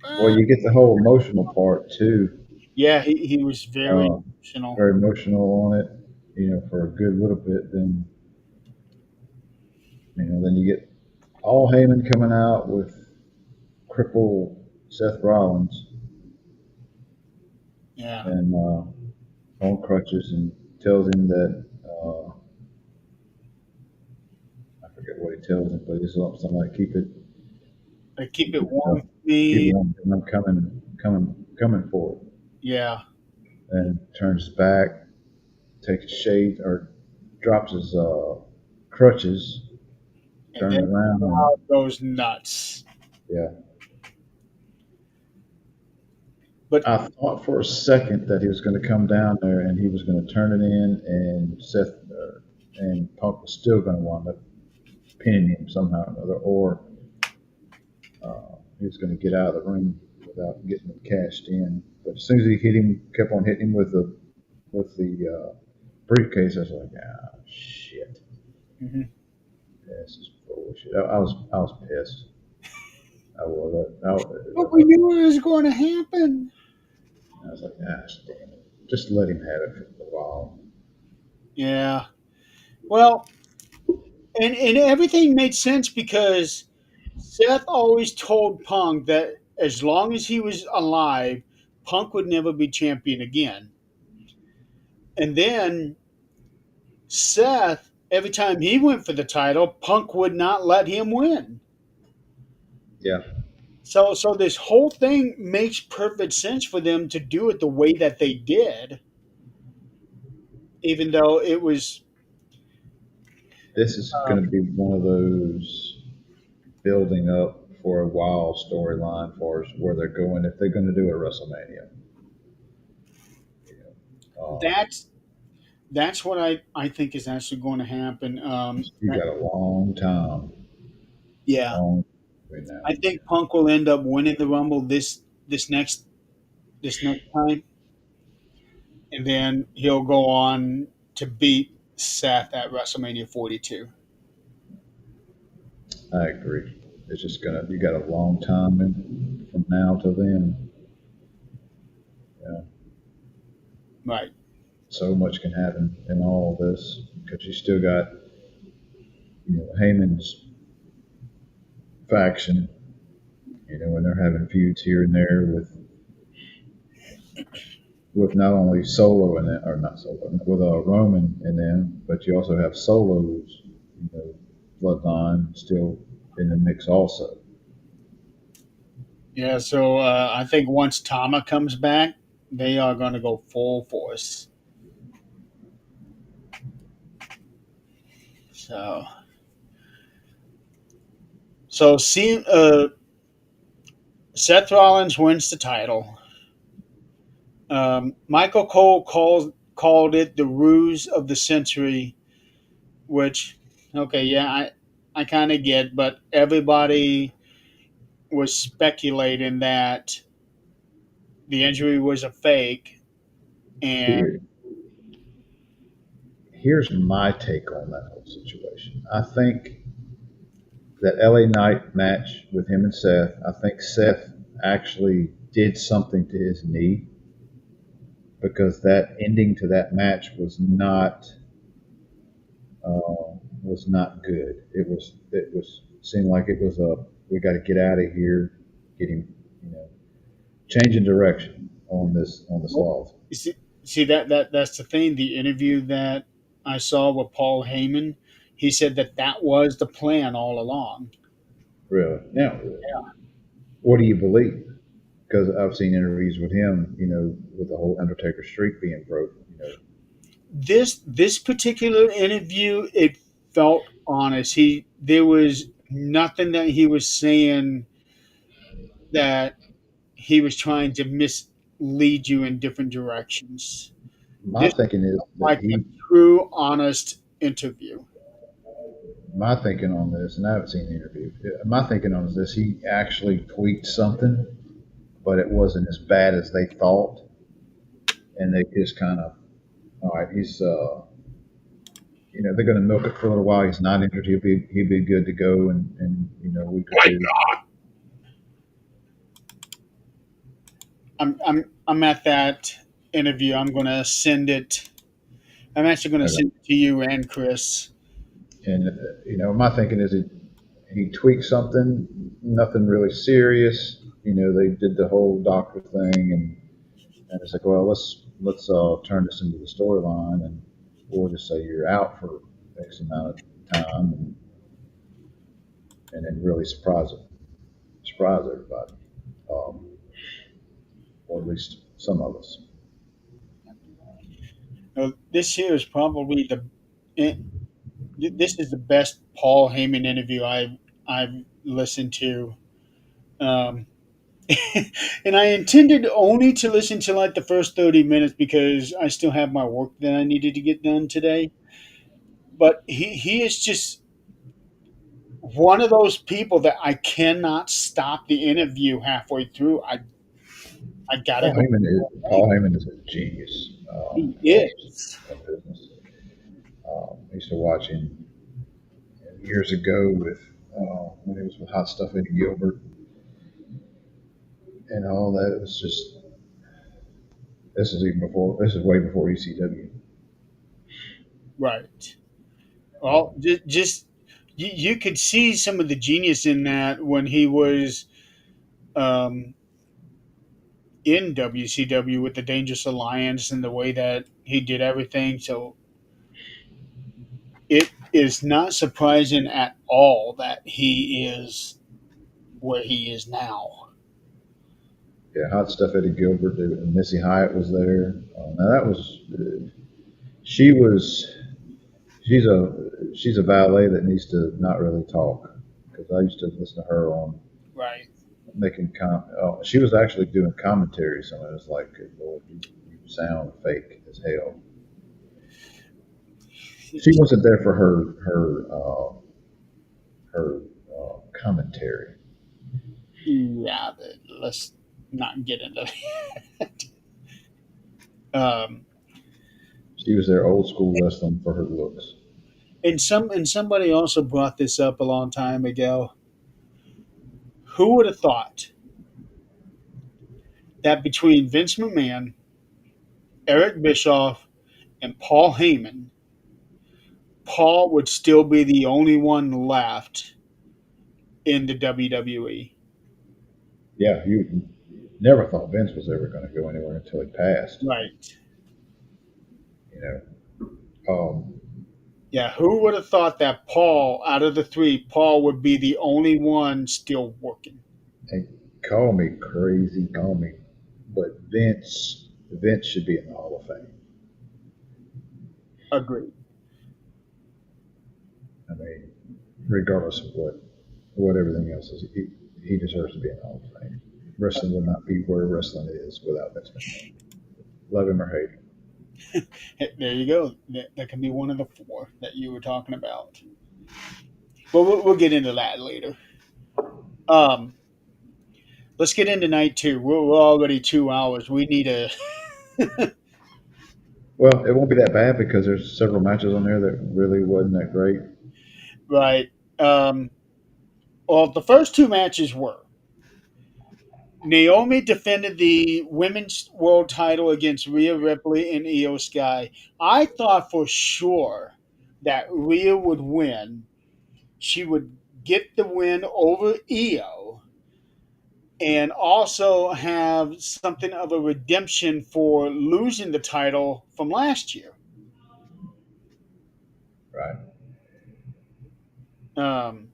well, you get the whole emotional part too. Yeah, he was very Uh, emotional. Very emotional on it. For a good little bit. Then you get all Heyman coming out with cripple Seth Rollins. Yeah. and on crutches, and tells him that I forget what he tells him, but he's something like They keep keep it it warm for keep it me. on, and I'm coming for it, Yeah. and turns his back, takes his shade or drops his crutches, And turns then around, and crowd goes nuts. yeah. But I thought for a second that he was going to come down there and he was going to turn it in, and and Punk was still going to wind up pinning him somehow or another, or he was going to get out of the ring without getting it cashed in. But as soon as he hit him, kept on hitting him with the briefcase, I was like, ah, shit, mhm. this is bullshit. I was pissed. I was. But we knew it was going to happen. I was like, ah, damn it. Just let him have it for a while. Yeah. Well, and everything made sense because Seth always told Punk that as long as he was alive, Punk would never be champion again. And then Seth, every time he went for the title, Punk would not let him win. Yeah, So this whole thing makes perfect sense for them to do it the way that they did, even though it was this is uh, going to be one of those building up for a while storyline for us where they're going if they're going to do a WrestleMania. Um, that's that's what I think is actually going to happen. you got a long time, Yeah, long way now. I think Punk will end up winning the Rumble this next this next time, and then he'll go on to beat Seth at WrestleMania 42. I agree. It's just gonna. You got a long time from now till then. Yeah, Right. so much can happen in all this because you still got Heyman's faction, and they're having feuds here and there with not only Solo in it, or not Solo, with Roman in them, but you also have Solo's, bloodline still in the mix also. Yeah. So I think once Tama comes back, they are going to go full force. So see, Seth Rollins wins the title. Michael Cole called it the ruse of the century, which okay, yeah, I kind of get, but everybody was speculating that the injury was a fake, and Here, here's my take on that whole situation. I think that LA Knight match with him and Seth, I think Seth actually did something to his knee because that ending to that match was not good. It was seemed like it was a we got to get out of here, get him, you know, changing direction on this well, loss. you see that's the thing. The interview that I saw with Paul Heyman, he said that that was the plan all along. Really. Now, what do you believe? Because I've seen interviews with him, with the whole Undertaker streak being broke. This particular interview, it felt honest. He there was nothing that he was saying that he was trying to mislead you in different directions. My This thinking is felt that like a true, honest interview. my thinking on this, and I haven't seen the interview. My thinking on this, he actually tweaked something, but it wasn't as bad as they thought, and they just kind of, all right, they're going to milk it for a little while. He's not injured. He'll be good to go in a week or two. I'm at that interview. I'm gonna send it. I'm actually gonna Okay. send it to you and Chris. And my thinking is he tweaked something, nothing really serious. They did the whole doctor thing, And it's like, well, let's turn this into the storyline, and we'll just say you're out for X amount of time, and then really surprise everybody, um, or at least some of us. This here is probably eh, this is the best Paul Heyman interview I've listened to. Um, and I intended only to listen to like the first 30 minutes because I still have my work that I needed to get done today. But he is just one of those people that I cannot stop the interview halfway through. I gotta go. Paul Heyman is a genius He in terms is. of business. I used to watch him years ago with when he was with Hot Stuff Eddie Gilbert and all that. It was just this is way before ECW. Right. Well, Um, just you could see some of the genius in that when he was um, in WCW with the Dangerous Alliance and the way that he did everything. So it is not surprising at all that he is where he is now. yeah, Hot Stuff Eddie Gilbert. Missy Hyatt was there. Now that was she was she's a valet that needs to not really talk because I used to listen to her on Right. she was actually doing commentary. So it was like, good Lord, you sound fake as hell. She wasn't there for her commentary. Yeah, but let's not get into that. She was there old school wrestling for her looks. And somebody also brought this up a long time ago. Who would have thought that between Vince McMahon, Eric Bischoff, and Paul Heyman, Paul would still be the only one left in the WWE? Yeah, you never thought Vince was ever going to go anywhere until he passed. Right. You know, um, Yeah, who would have thought that Paul, out of the three, Paul would be the only one still working? and call me crazy, call me, but Vince should be in the Hall of Fame. Agreed. I mean, regardless of what everything else is, he deserves to be in the Hall of Fame. Wrestling would not be where wrestling is without Vince McMahon. Love him or hate him. Hey, there you go. That can be one of the four that you were talking about. But we'll get into that later. Um, let's get into night two. We're already 2 hours. We need a Well, it won't be that bad because there's several matches on there that really wasn't that great. right. Um, well, the first two matches were Naomi defended the women's world title against Rhea Ripley and Io Sky. I thought for sure that Rhea would win. She would get the win over Io and also have something of a redemption for losing the title from last year. Right. Um,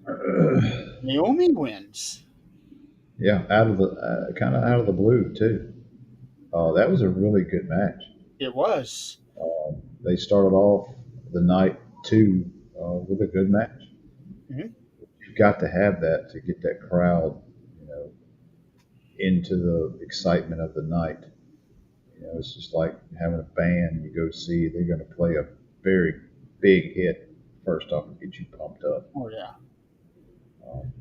Uh, Naomi wins. yeah, out of the kind of out of the blue too. That was a really good match. It was. They started off the night two with a good match. Mhm. You've got to have that to get that crowd, you know, into the excitement of the night. You know, it's just like having a band you go see. They're going to play a very big hit first off and get you pumped up. Oh, yeah. Um,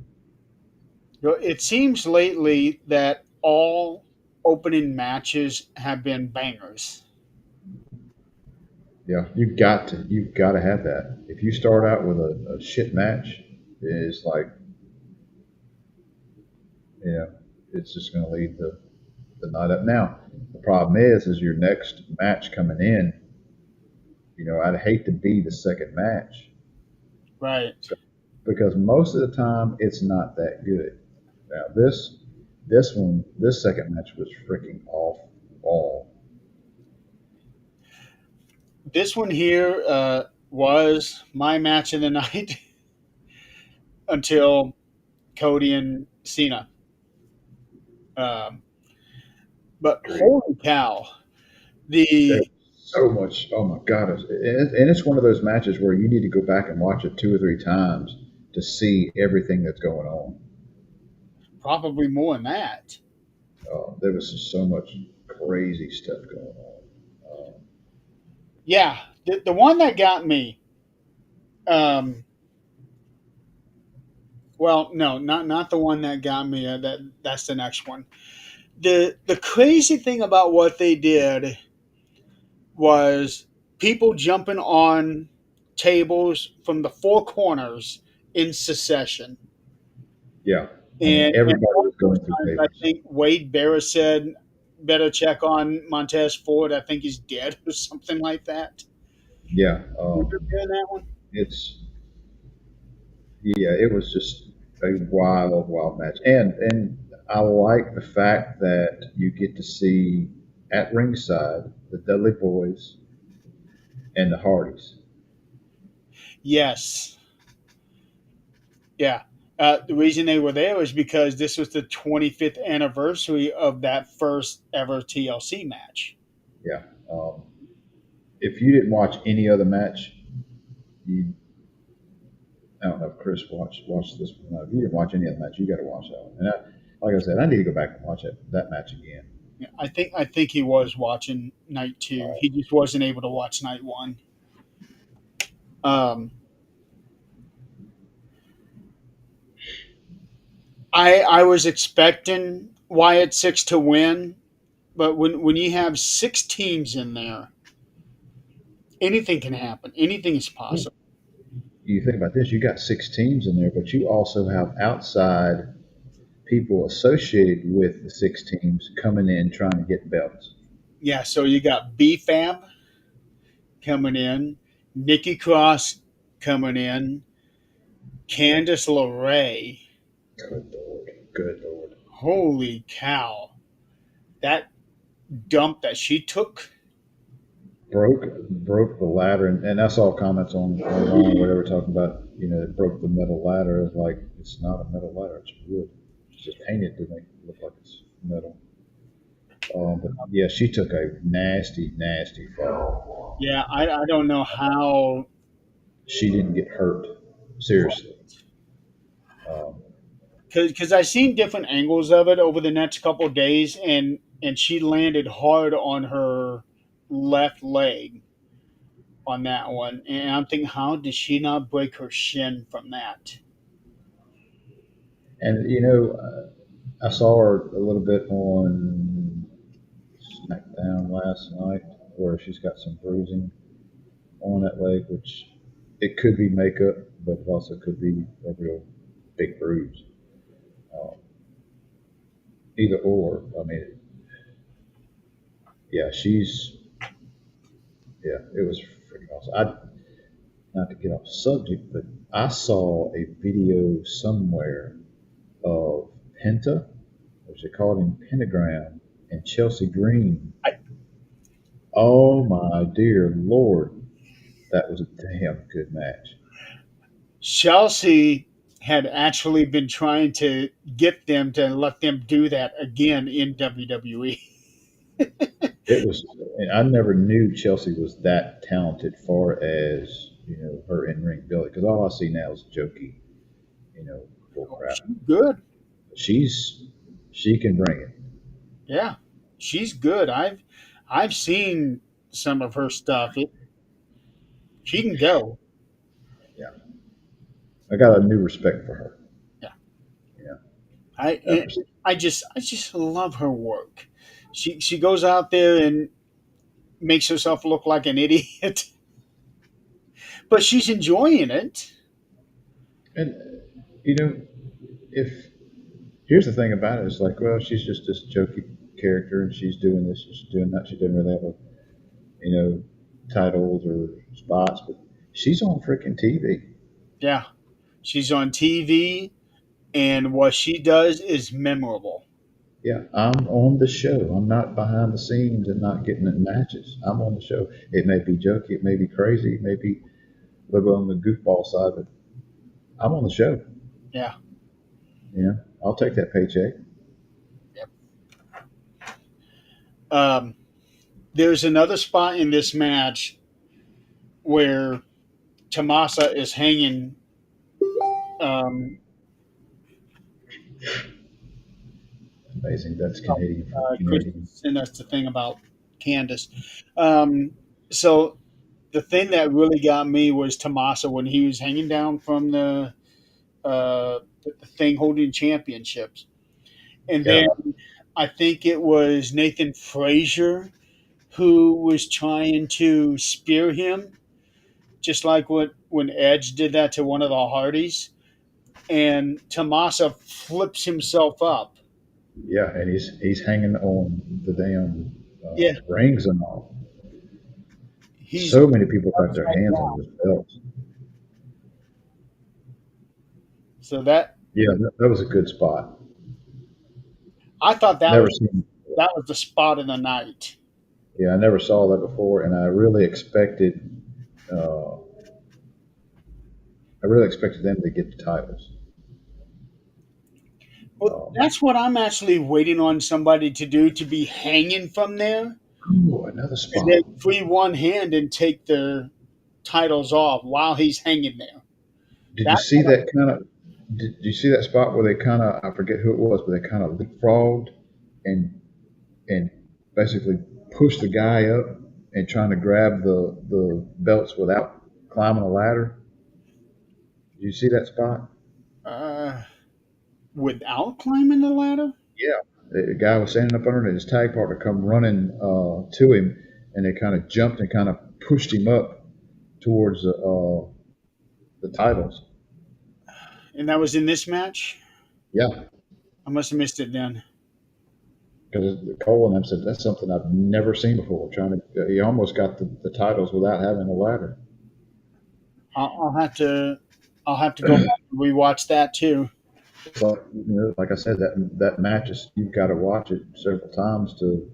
It seems lately that all opening matches have been bangers. yeah, you've got to have that. If you start out with a shit match, it's like, you know, it's just going to lead the night up. Now, the problem is your next match coming in. You know, I'd hate to be the second match Right. because most of the time it's not that good. Now, this second match was freaking off wall. This one here was my match of the night until Cody and Cena. Um, but Agreed. holy cow, There was the so much. Oh my god! And it's one of those matches where you need to go back and watch it two or three times to see everything that's going on. probably more than that. There was just so much crazy stuff going on. Yeah, the one that got me. Um, well, no, not the one that got me. That's the next one. The crazy thing about what they did was people jumping on tables from the four corners in succession. Yeah, I mean And everybody one was of those going through times, I tables. think Wade Barrett said, "Better check on Montez Ford. I think he's dead," or something like that. Yeah, Remember hearing that one? it's yeah, it was just a wild, wild match, and I like the fact that you get to see at ringside the Dudley Boys and the Hardys. Yes. Yeah. The reason they were there was because this was the 25th anniversary of that first ever TLC match. Yeah, if you didn't watch any other match, you I don't know if Chris watched this one. No, if you didn't watch any other match, you got to watch that one. And like I said, I need to go back and watch that match again. Yeah, I think he was watching night two. He just wasn't able to watch night one. Um, I was expecting Wyatt Six to win, but when you have six teams in there, anything can happen. Anything is Well, possible. you think about this, you got six teams in there, but you also have outside people associated with the six teams coming in trying to get belts. Yeah, so you got BFAB coming in, Nikki Cross coming in, Candice LeRae. Good lord, good lord. Holy cow! That dump that she took. Broke the ladder, and I saw comments online where they were talking about, it broke the metal ladder. It's like it's not a metal ladder; it's wood. It's just painted to make it look like it's metal. But yeah, she took a nasty, nasty fall. Yeah, I don't know how. She didn't get hurt, seriously. Um, Because I seen different angles of it over the next couple of days, and she landed hard on her left leg on that one, and I'm thinking, how did she not break her shin from that? and I saw her a little bit on SmackDown last night, where she's got some bruising on that leg, which it could be makeup, but it also could be a real big bruise. Um, Either or. I mean, yeah, it was freaking awesome. Not to get off subject, but I saw a video somewhere of Penta, or they called him Pentagram, and Chelsea Green. I, Oh my dear Lord, that was a damn good match. Chelsea had actually been trying to get them to let them do that again in WWE. It was, and I never knew Chelsea was that talented far as, her in ring ability, because all I see now is jokey, bull crap. She's good. She's, she can bring it. Yeah, she's good. I've seen some of her stuff. She can go. Yeah. I got a new respect for her. Yeah, Yeah. I Ever I just love her work. She goes out there and makes herself look like an idiot, but she's enjoying it. And you know, if here's the thing about it, it's like, well, she's just this jokey character, and she's doing this, she's doing that. She doesn't really have you know, titles or spots, but she's on freaking TV. Yeah, she's on TV, and what she does is memorable. Yeah, I'm on the show. I'm not behind the scenes and not getting in matches. I'm on the show. It may be jokey, it may be crazy, it may be a little on the goofball side, but I'm on the show. Yeah. You know, I'll take that paycheck. Yep. Um, there's another spot in this match where Tomasa is hanging. Um, Amazing. That's Canadian for Chris Canadian. sent us the thing about Candace. Um, so the thing that really got me was Tomasa when he was hanging down from the thing holding championships, and then Yeah, I think it was Nathan Frazier who was trying to spear him, just like what when Edge did that to one of the Hardys, and Tomasa flips himself up. yeah, and he's hanging on the damn Yeah, rings and all. he's So many people got their upside hands on down. those belts. So that Yeah, that was a good spot. I thought Never seen. that was the spot of the night. Yeah, I never saw that before, and uh, I really expected them to get the titles. Well, Um, that's what I'm actually waiting on somebody to do to be hanging from there, ooh, another and then spot. free one hand and take their titles off while he's hanging there. Did you That's see that kind of? Did you see that spot where they kind of? I forget who it was, but they kind of leapfrogged and and basically pushed the guy up and trying to grab the belts without climbing a ladder. Did you see that spot? uh, without climbing the ladder. Yeah. The guy was standing up under it, and his tag partner come running to him, and they kind of jumped and kind of pushed him up towards the titles. And that was in this match. Yeah, I must have missed it then. because Cole and them said that's something I've never seen before. Trying to, he almost got the titles without having a ladder. I'll have to go back and rewatch that too. It's like like I said, that match is you've got to watch it several times to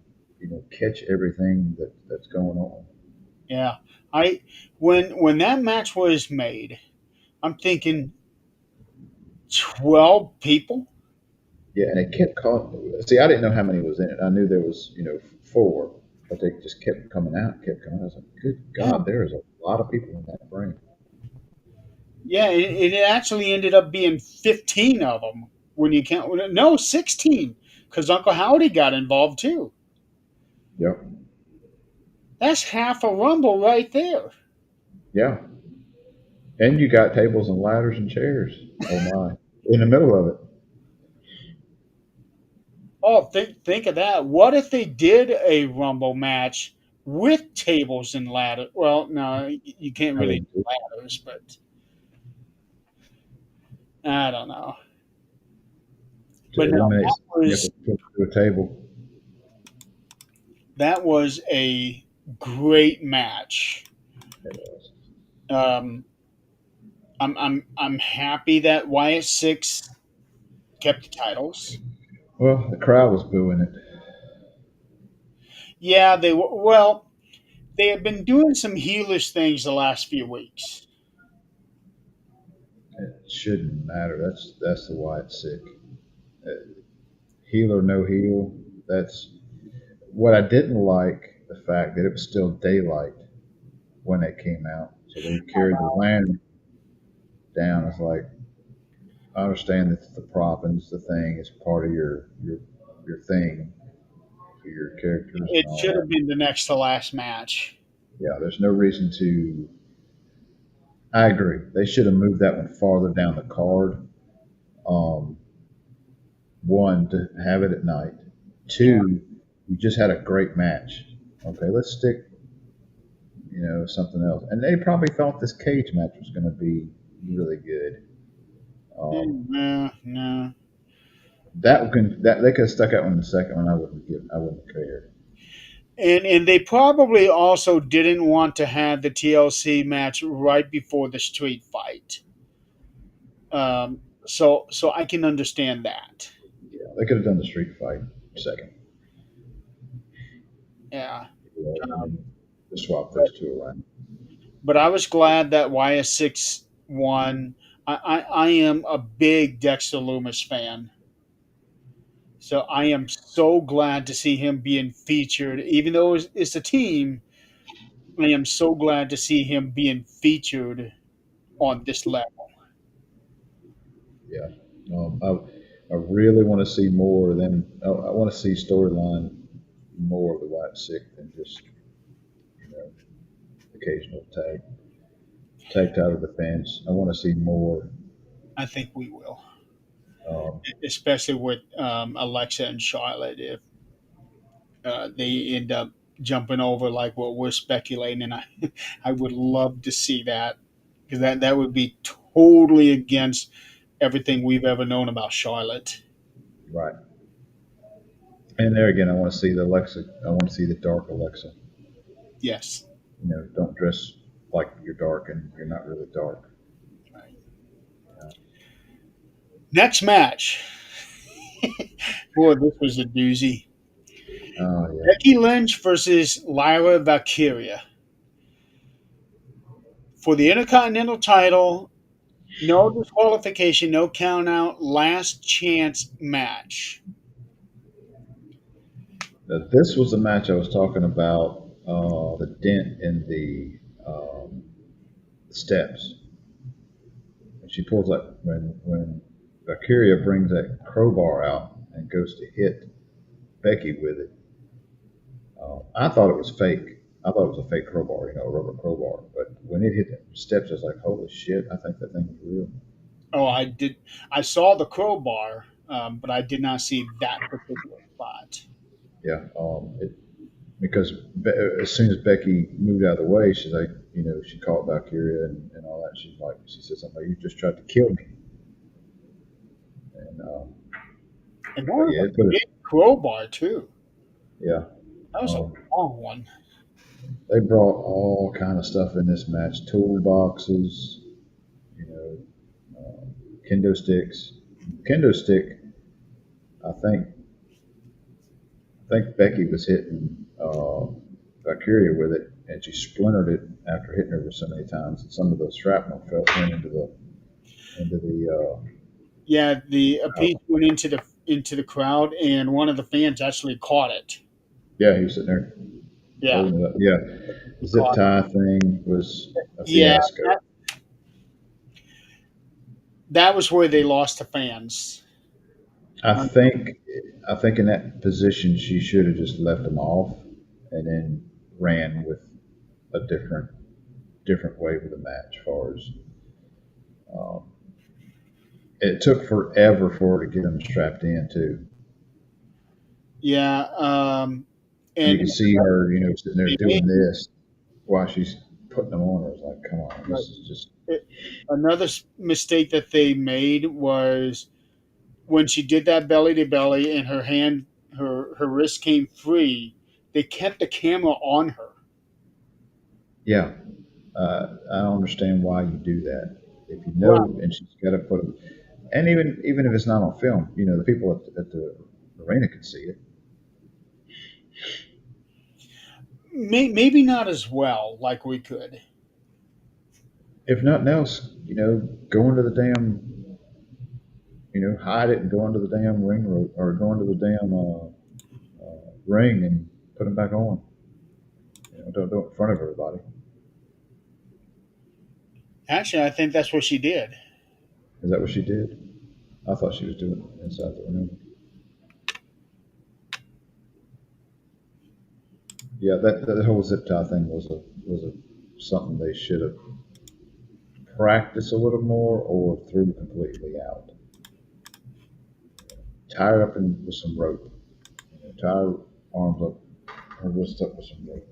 catch everything that's going on. Yeah, I when that match was made, I'm thinking 12 people. Yeah, and it kept calling. See, I didn't know how many was in it. I knew there was four, but they just kept coming out, kept coming out. I was like, good Yeah, God, there is a lot of people in that ring. yeah. It actually ended up being 15 of them when you count. No, 16 because Uncle Howdy got involved too. Yep. That's half a rumble right there. Yeah, and you got tables and ladders and chairs. Oh my! In the middle of it. Oh, think of that. What if they did a rumble match with tables and ladders? Well, no, you can't I really mean, do ladders, but I don't know. to But no, eliminate, you have to put it to a table. that was a great match. Um, I'm happy that Wyatt Six kept the titles. Well, the crowd was booing it. Yeah, they were. Well, they have been doing some heelish things the last few weeks. It shouldn't matter. That's the why it's sick. Heel or no heel. That's what I didn't like. The fact that it was still daylight when it came out, so they carried the lantern down. It's like I understand that the prop and it's the thing is part of your thing for your characters and It all should that. have been the next to last match. Yeah, there's no reason to. I agree. They should have moved that one farther down the card. Um, one to have it at night. Yeah. Two, you just had a great match. Okay, let's stick something else. And they probably thought this cage match was going to be really good. Um, No, no. that they could have stuck out one in the second one. I wouldn't care. And they probably also didn't want to have the TLC match right before the street fight. So I can understand that. Yeah, they could have done the street fight. second. Yeah. And then just swap But, those two around. but I was glad that YS6 won. I am a big Dexter Loomis fan. So I am so glad to see him being featured, even though it's a team. I am so glad to see him being featured on this level. Yeah. I really want to see more than I want to see storyline more of the White Sick than just you know occasional tagged out of the fence. I want to see more. I think we will, Um, especially with Alexa and Charlotte. If they end up jumping over like what we're speculating, and I would love to see that because that would be totally against everything we've ever known about Charlotte. right. And there again, I want to see the Alexa. I want to see the dark Alexa. Yes. Don't dress like you're dark and you're not really dark. Right. Yeah. Next match. Boy, this was a doozy. Oh yeah. Becky Lynch versus Lyra Valkyria for the Intercontinental title. No disqualification, no count out, last chance match. This was the match I was talking about. The dent in the steps. And she pulls that when Valkyria brings that crowbar out and goes to hit Becky with it. I thought it was fake. I thought it was a fake crowbar, a rubber crowbar. But when it hit the steps, I was like, "Holy shit! I think that thing was real." Oh, I did. I saw the crowbar, but I did not see that particular spot. Yeah. Because as soon as Becky moved out of the way, she's like, she called Valkyria and all that. She said something like, "You just tried to kill me." And And that but was yeah, a it put it. big crowbar too. Yeah. That was a Um, long one. they brought all kind of stuff in this match: toolboxes, you know, kendo sticks. Kendo stick. I think Becky was hitting Valkyria with it, and she splintered it after hitting her so many times, and some of the shrapnel fell into the Yeah, the crowd. piece went into the crowd, and one of the fans actually caught it. Yeah, he was sitting there Yeah, holding it up. Yeah, he the zip caught tie thing was a it. Yeah, fiasco. that was where they lost the fans. I Um, think I think in that position she should have just left them off and then ran with a different way with the match. As far as um, it took forever for her to get them strapped in too. yeah, And you and can see her, sitting there they made doing this while she's putting them on. I was like, come on, like, this is just another mistake that they made was when she did that belly to belly and her wrist came free. They kept the camera on her. yeah. I don't understand why you do that. If you Right. know, and she's got to put them, and even if it's not on film, the people at the arena can see it. Maybe not as well like we could. If nothing else, go into the damn, hide it and go into the damn ring rope or go into the damn ring and put them back on. Don't do it in front of everybody. Actually, I think that's what she did. Is that what she did? I thought she was doing it inside the ring. Yeah, that whole zip tie thing was a something they should have practiced a little more or threw completely out. Tie her up with some rope. Tie her arms up, her wrists up with some rope.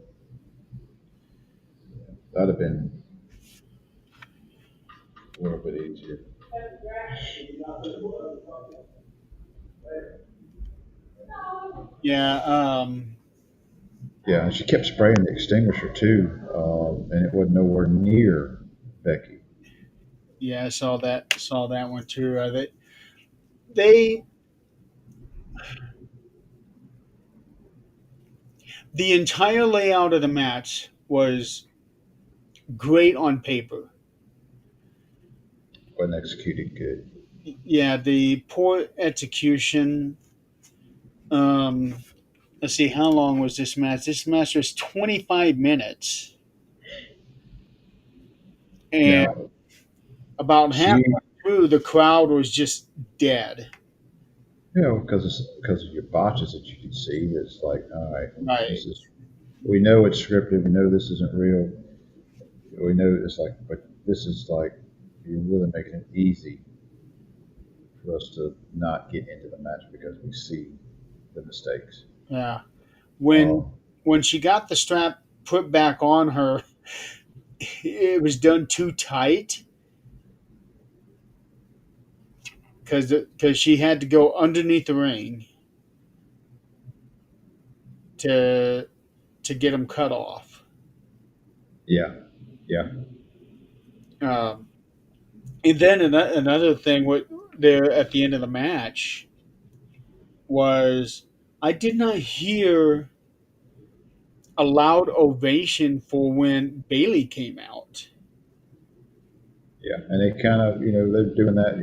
That'd have been a little bit easier. Yeah, Yeah, and she kept spraying the extinguisher too, and it wasn't nowhere near Becky. yeah, I saw that one too. They The entire layout of the match was great on paper. Wasn't executed good. Yeah, the poor execution. Um, let's see, how long was this match? This match was 25 minutes, and Now about halfway she, through, the crowd was just dead. because of your botches that you can see, it's like, all right, Right? this is. We know it's scripted. We know this isn't real. We know it's like, but this is like you're really making it easy for us to not get into the match because we see the mistakes. Yeah. Uh, When she got the strap put back on her, it was done too tight because she had to go underneath the ring to get them cut off. yeah, yeah, Um, and then another thing, what there at the end of the match was I did not hear a loud ovation for when Bailey came out. yeah. And they kind of, they're doing that,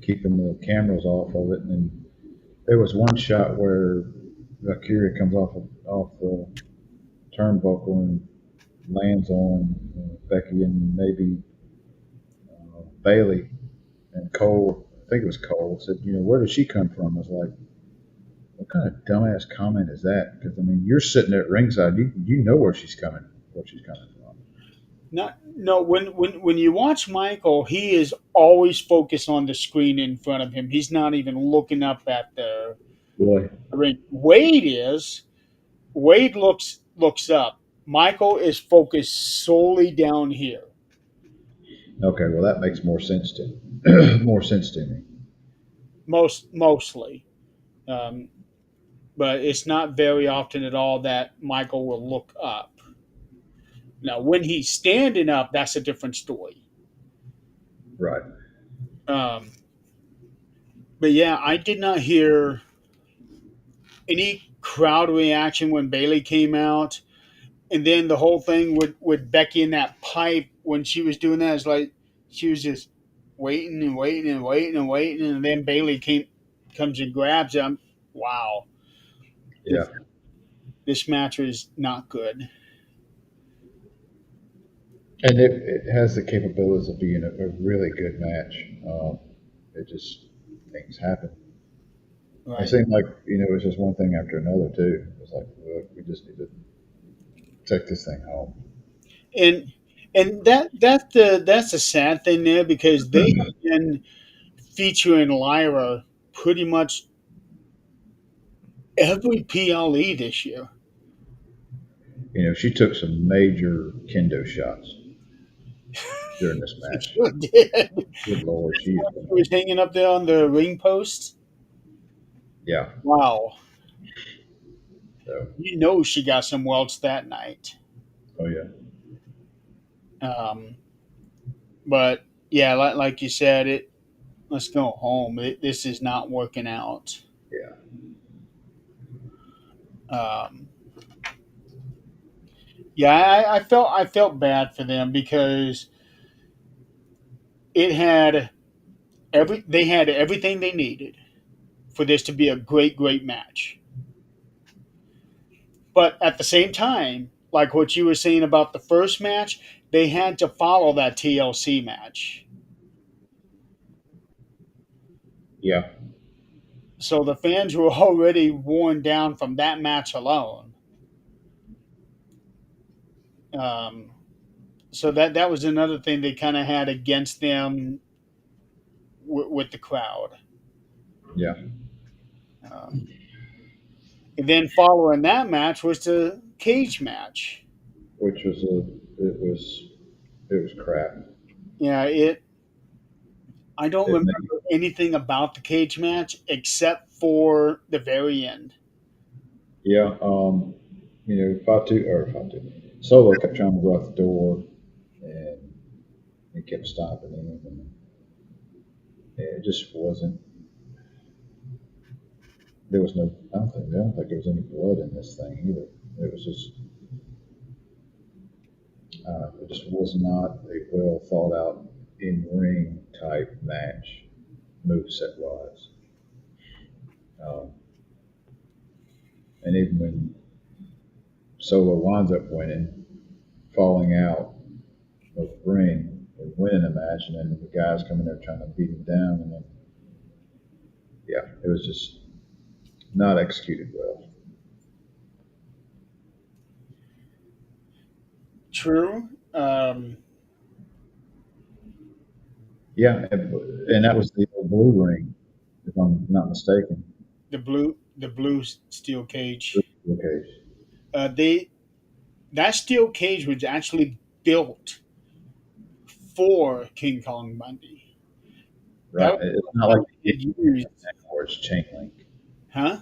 keeping the cameras off of it. And there was one shot where Valkyria comes off the turnbuckle and lands on Becky and maybe Bailey. And Cole, I think it was Cole, said, where did she come from? I was like, what kind of dumbass comment is that? Because I mean, you're sitting there at ringside, you know where she's coming from. Not no when you watch Michael, he is always focused on the screen in front of him. He's not even looking up at the Really? ring. Wade looks up. Michael is focused solely down here, Okay, well that makes more sense to more sense to me. mostly. Um, but it's not very often at all that Michael will look up. Now, when he's standing up, that's a different story. Right. Um, but yeah, I did not hear any crowd reaction when Bailey came out, and then the whole thing with Becky in that pipe when she was doing that is like she was just waiting and waiting and waiting and waiting, and then Bailey comes and grabs him. Wow, Yeah. this this match was not good. And it has the capabilities of being a really good match. It just things happen. It Right. seemed like it's just one thing after another too. It was like, look, we just need to take this thing home. And that's the sad thing there because they have been featuring Lyra pretty much every PLE this year. She took some major kendo shots during this She match. sure did. Good lord, she is She was going. hanging up there on the ring post. Yeah. Wow. So, You know she got some welts that night. oh yeah, Um, but yeah, like you said, let's go home. This is not working out. yeah. Um, yeah, I felt bad for them because it had they had everything they needed for this to be a great match. But at the same time, like what you were saying about the first match, they had to follow that TLC match. Yeah. So the fans were already worn down from that match alone. Um, so that was another thing they kind of had against them with the crowd. Yeah. Um, and then following that match was the cage match. Which was it was crap. Yeah, it. I don't It remember made anything about the cage match except for the very end. Yeah. Fatu Solo kept trying to go out the door, and he kept stopping him, and it just wasn't. there was no. I don't think there was any blood in this thing either. It was just. It just was not a well thought out in ring type match, moveset wise. Um, and even when Solo winds up winning, falling out of the ring and winning the match, and then the guys coming there trying to beat him down, and then yeah, it was just not executed well. True. Yeah, and that was the blue ring, if I'm not mistaken. The blue steel cage. Okay, They that steel cage was actually built for King Kong Bundy. That right. was It's not like what the they cage had you have used. now where it's chain link. Huh?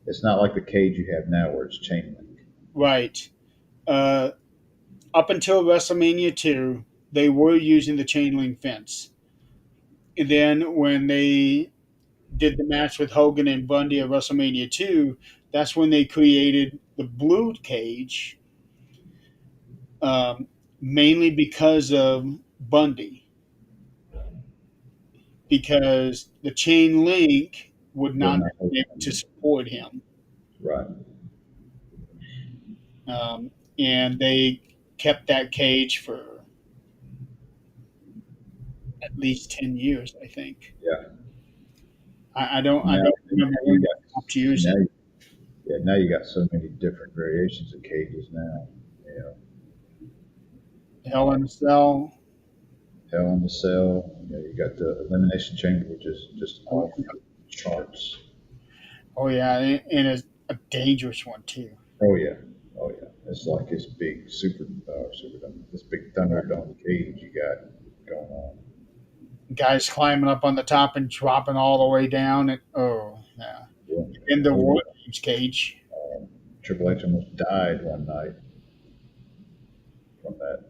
It's not like the cage you have now where it's chain link. Right. Uh, Up until WrestleMania 2, they were using the chain link fence. And then when they did the match with Hogan and Bundy at WrestleMania 2, that's when they created the blue cage, um, mainly because of Bundy, because the chain link would Would not not hold be able to him. support him. Right. Um, and they kept that cage for at least 10 years, I think. Yeah. I Now, don't remember now when you they got stopped to use now, it. yeah, now you got so many different variations of cages now. You know, Hell in a Cell. Hell in the Cell. You know, you got the Elimination Chamber, which is just Oh, off the charts. oh yeah, and it's a dangerous one too. Oh yeah, oh yeah. It's like this big this big Thunderdome cage you got going on. Guys climbing up on the top and dropping all the way down. And oh yeah, Yeah. in the Oh War yeah. Games cage. Triple H almost died one night from that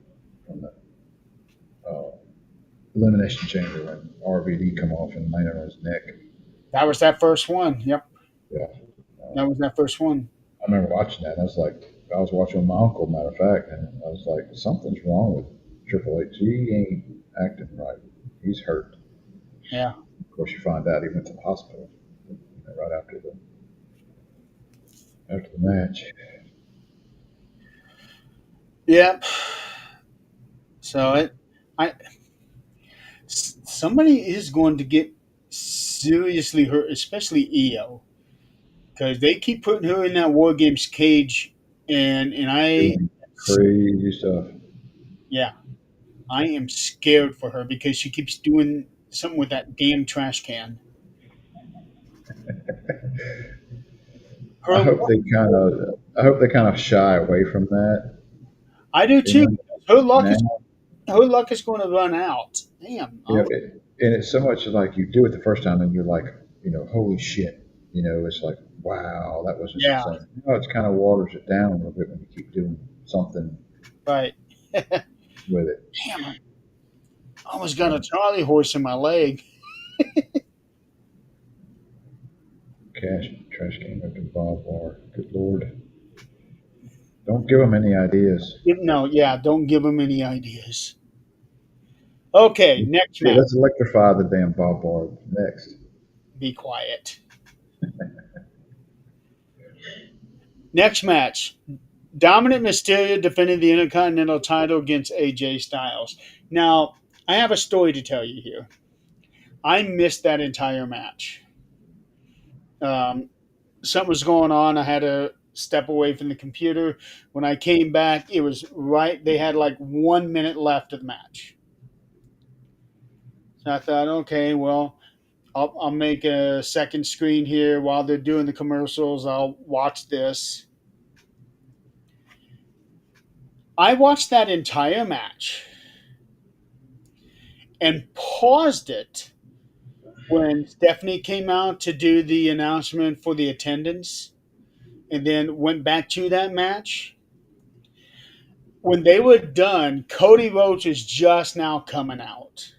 uh, Elimination Chamber when RVD come off and landed on his neck. That was that first one. Yep, Yeah. that was that first one. I remember watching that. And I was like, I was watching with my uncle, matter of fact, and I was like, something's wrong with Triple H. He ain't acting right. He's hurt. Yeah. Of course, you find out he went to the hospital right after the match. Yep. So I, somebody is going to get seriously hurt, especially EO, because they keep putting her in that War Games cage, and Doing crazy stuff. yeah, I am scared for her because she keeps doing something with that damn trash can. I Her, hope they kind of, I hope they kind of shy away from that. I do You too. know, Her luck is now, her luck is going to run out. Damn. and it's so much like you do it the first time and you're like, holy shit. It's like, wow, that was just Yeah. insane. It's kind of waters it down a little bit when you keep doing something Right. with it. Damn. I almost got a Charlie horse in my leg. Trash can open barbed wire. Good lord. Don't give them any ideas. No. Yeah. Don't give him any ideas. Okay. Next Yeah, match. let's electrify the damn barbed wire next. Be quiet. Next match. Dominant Mysterio defending the Intercontinental title against AJ Styles. Now, I have a story to tell you here. I missed that entire match. Um, Something was going on. I had to step away from the computer. When I came back, it was right. They had like 1 minute left of the match. So I thought, okay, well, I'll make a second screen here while they're doing the commercials. I'll watch this. I watched that entire match and paused it when Stephanie came out to do the announcement for the attendance and then went back to that match. When they were done, Cody Rhodes was just now coming out.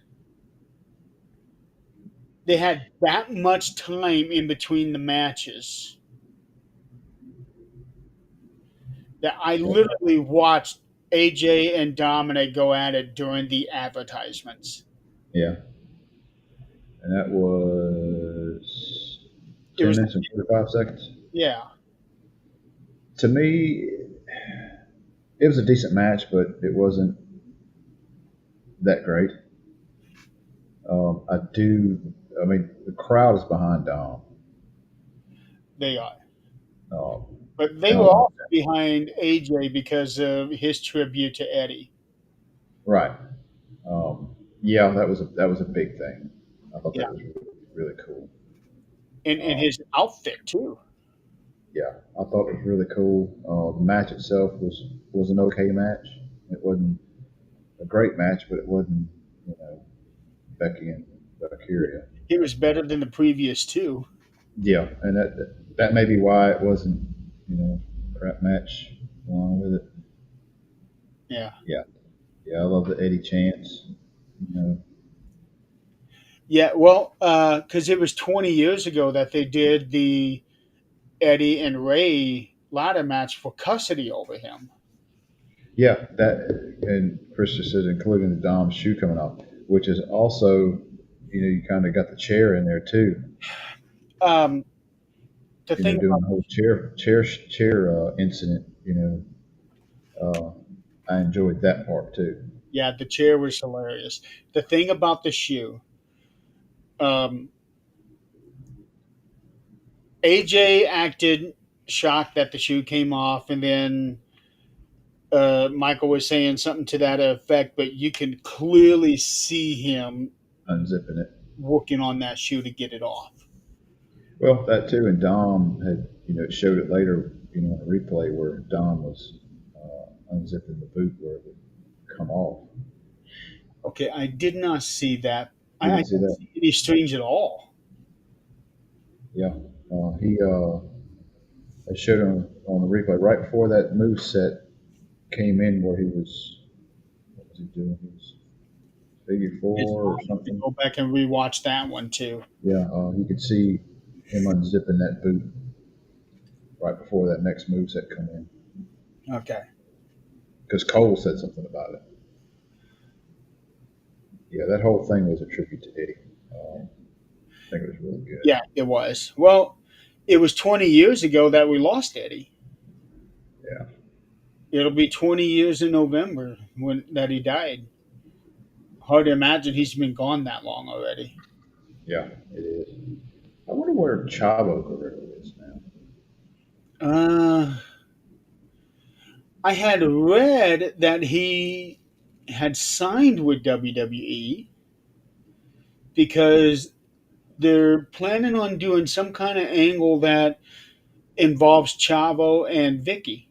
they had that much time in between the matches that I literally watched AJ and Dominic go at it during the advertisements. Yeah, and that was It 10 was, minutes and 45 seconds. yeah, To me, it was a decent match, but it wasn't that great. I do. I mean, the crowd is behind Dom, they are. um, But they and I were love also behind AJ because of his tribute to Eddie. right. Yeah, that was a big thing. I thought Yeah. that was really, really cool. And Um, his outfit too. yeah, I thought it was really cool. The match itself was an okay match. It wasn't a great match, but it wasn't you know Becky and Valkyria. He was better than the previous two. Yeah, and that may be why it wasn't a crap match along with it. Yeah. Yeah, yeah, I love the Eddie chants. You know, Yeah, well, because it was 20 years ago that they did the Eddie and Ray ladder match for custody over him. yeah, that and Chris just says including the Dom shoe coming off, which is also you kind of got the chair in there too. Um, the thing Doing about the whole chair incident. I enjoyed that part too. yeah, the chair was hilarious. The thing about the shoe, um, AJ acted shocked that the shoe came off, and then Michael was saying something to that effect, but you can clearly see him Unzipping it. working on that shoe to get it off. Well, that too, and Dom had it showed it later in a replay where Dom was unzipping the boot where it would come off. Okay, I did not see that. You I didn't see didn't that? see any strings at all. Yeah. He I showed him on the replay right before that move set came in where he was what was he doing? He was figure It's four or I'll have to something. go back and rewatch that one too. Yeah, you could see him unzipping that boot right before that next move set come in Okay. because Cole said something about it. Yeah, that whole thing was a tribute to Eddie. I think it was really good. Yeah, it was. Well, it was 20 years ago that we lost Eddie. Yeah, It'll be 20 years in November when that he died. Hard to imagine he's been gone that long already. yeah, it is. I wonder where Chavo Guerrero is now. Uh, I had read that he had signed with WWE because they're planning on doing some kind of angle that involves Chavo and Vicky.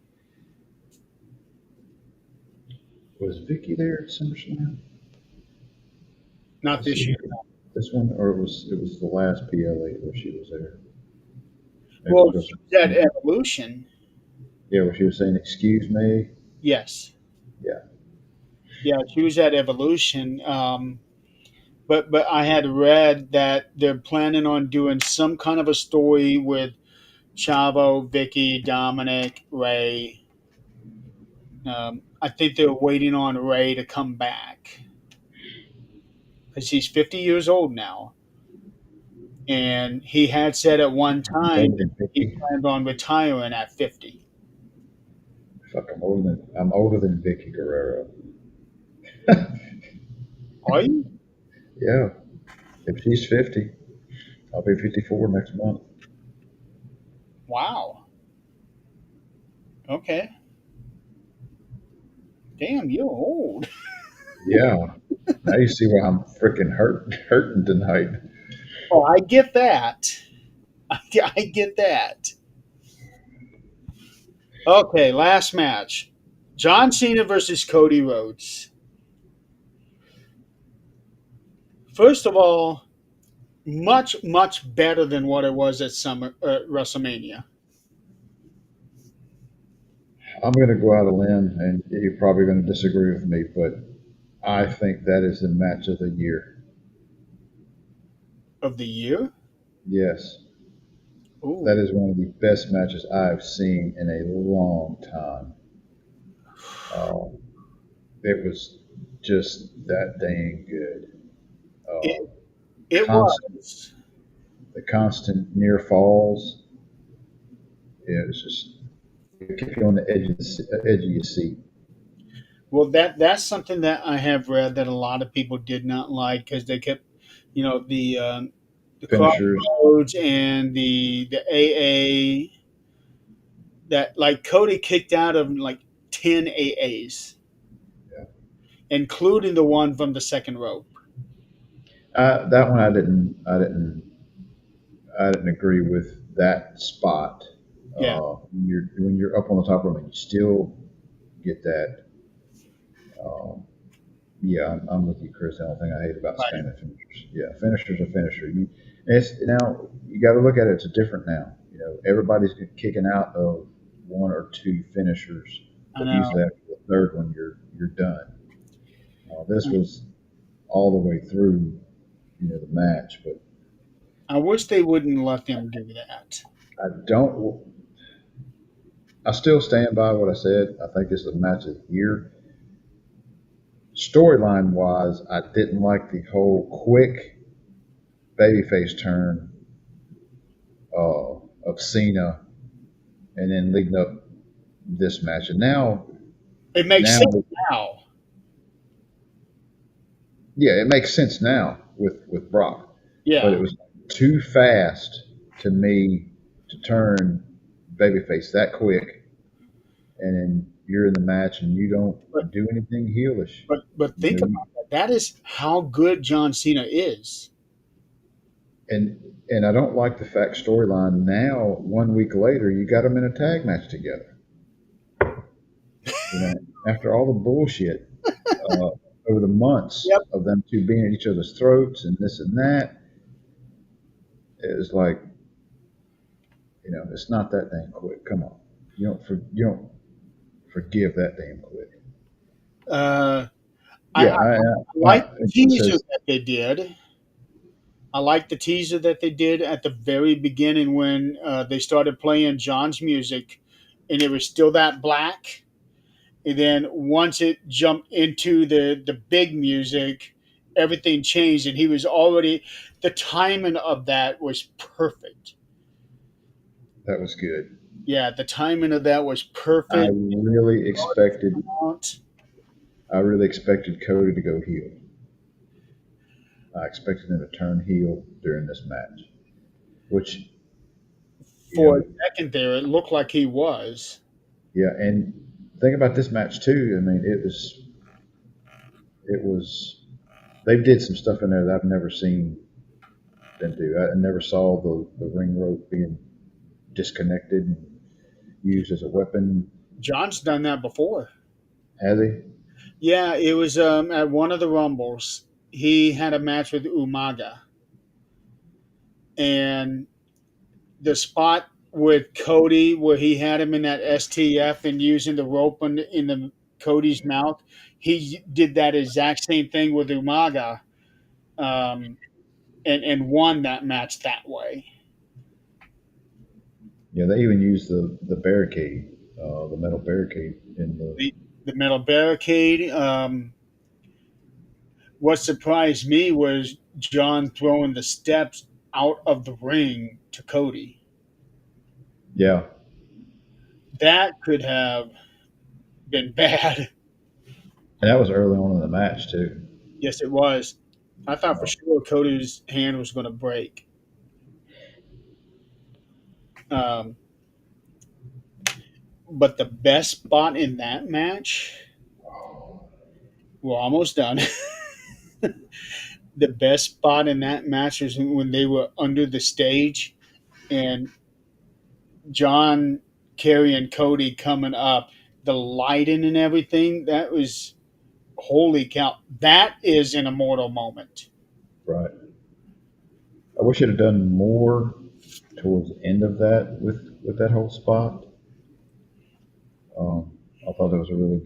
Was Vicky there at SummerSlam? Did I Not see this year. her this one, or it was the last PLA where she was there? Maybe Well, it was she was at WrestleMania. Evolution. Yeah, where she was saying "Excuse me." Yes. Yeah, Yeah, she was at Evolution. But I had read that they're planning on doing some kind of a story with Chavo, Vicky, Dominic, Ray. I think they're waiting on Ray to come back because he's 50 years old now, and he had said at one he's time older that than he Vicky. planned on retiring at 50. Fuck, I'm older than Vicky Guerrero. Are you? Yeah, if she's 50, I'll be 54 next month. Wow. Okay. Damn, you're old. Yeah, now you see why I'm freaking hurting tonight. Oh, I get that. I get that. Okay, last match. John Cena versus Cody Rhodes. First of all, much, much better than what it was at Summer WrestleMania. I'm going to go out on a limb, and you're probably going to disagree with me, but I think that is the match of the year. of the year. Yes, that Ooh, is one of the best matches I've seen in a long time. Uh, it was just that dang good. it Uh, it constant, was. the constant near falls. It was just it kept you on the edge of your seat. Well, that's something that I have read that a lot of people did not like because they kept, the Finishers, crossroads and the AA that like Cody kicked out of like 10 AAs, yeah. including the one from the second rope. That one I didn't agree with that spot. Yeah, When you're up on the top rope and you still get that. Um, yeah, I'm with you, Chris. The only thing I hate about right. spamming finishers. Yeah, finishers a finisher. It's now you got to look at it. It's different now. You know, everybody's kicking out of one or two finishers, I but know. usually after the third one, you're done. This was all the way through, the match. But I wish they wouldn't let them do that. I don't. I still stand by what I said. I think this is a match of the year. Storyline wise, I didn't like the whole quick babyface turn of Cena, and then leading up this match. And It makes now, sense now. yeah, it makes sense now with Brock, but it Yeah, was too fast to me to turn babyface that quick, and then you're in the match and you but don't do anything heelish. You think know, about that. That is how good John Cena is. and and I don't like the fact storyline now. 1 week later, you got them in a tag match together. You know, after all the bullshit over the months Yep. of them two being at each other's throats and this and that, it was like, it's not that damn quick. Come on, you don't forgive that damn quick. Uh, I Yeah, like the it teaser says that they did. I like the teaser that they did at the very beginning when they started playing John's music, and it was still that black. And then once it jumped into the big music, everything changed, and he was already. The timing of that was perfect. that was good. Yeah, the timing of that was I perfect. really expected Out I really expected Cody to go heel. I expected him to turn heel during this match, which you for a know, second there, it looked like he was. yeah. And think about this match too. I mean, it was they did some stuff in there that I've never seen them do. I never saw the ring rope being disconnected and used as a weapon. John's done that before. Has he? Yeah, it was at one of the Rumbles. He had a match with Umaga, and the spot with Cody where he had him in that STF and using the rope in the Cody's mouth, he did that exact same thing with Umaga, um, and won that match that way. Yeah, they even used the barricade, the metal barricade in the. The metal barricade. What surprised me was John throwing the steps out of the ring to Cody. Yeah, That could have been bad. and that was early on in the match too. Yes, it was. I thought for Uh, sure Cody's hand was going to break. Um, but the best spot in that match, we're almost done. The best spot in that match was when they were under the stage and John, Kerry, and Cody coming up. The lighting and everything, that was holy cow. That is an immortal moment. right. I wish it had done more towards the end of that with that whole spot. I thought that was a really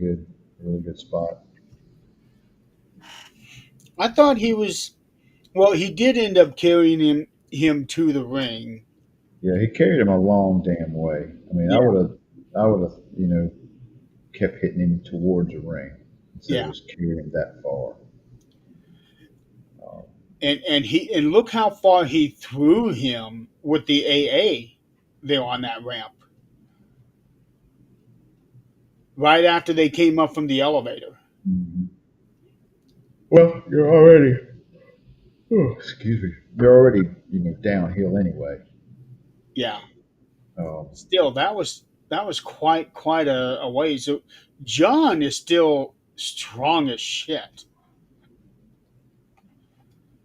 good spot. I thought he was. Well, he did end up carrying him to the ring. Yeah, he carried him a long damn way. I mean, Yeah, I would have, kept hitting him towards the ring instead yeah, of just carrying him that far. Um, and look how far he threw him with the AA there on that ramp right after they came up from the elevator. mhm. Well, you're already, oh, excuse me, you're already, downhill anyway. Yeah, Um, still that was quite a way. So John is still strong as shit.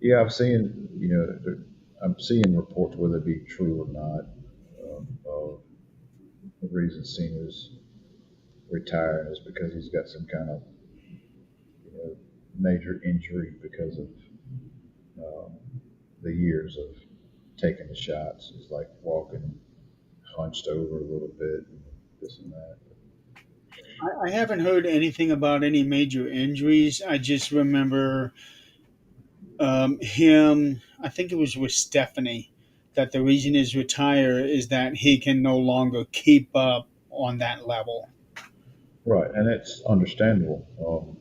yeah, I'm seeing reports whether it be true or not of the reason Cena's retiring is because he's got some kind of major injury because of um, the years of taking the shots. It's like walking hunched over a little bit, and this and that. I haven't heard anything about any major injuries. I just remember him. I think it was with Stephanie that the reason he's retire is that he can no longer keep up on that level. Right, and it's understandable.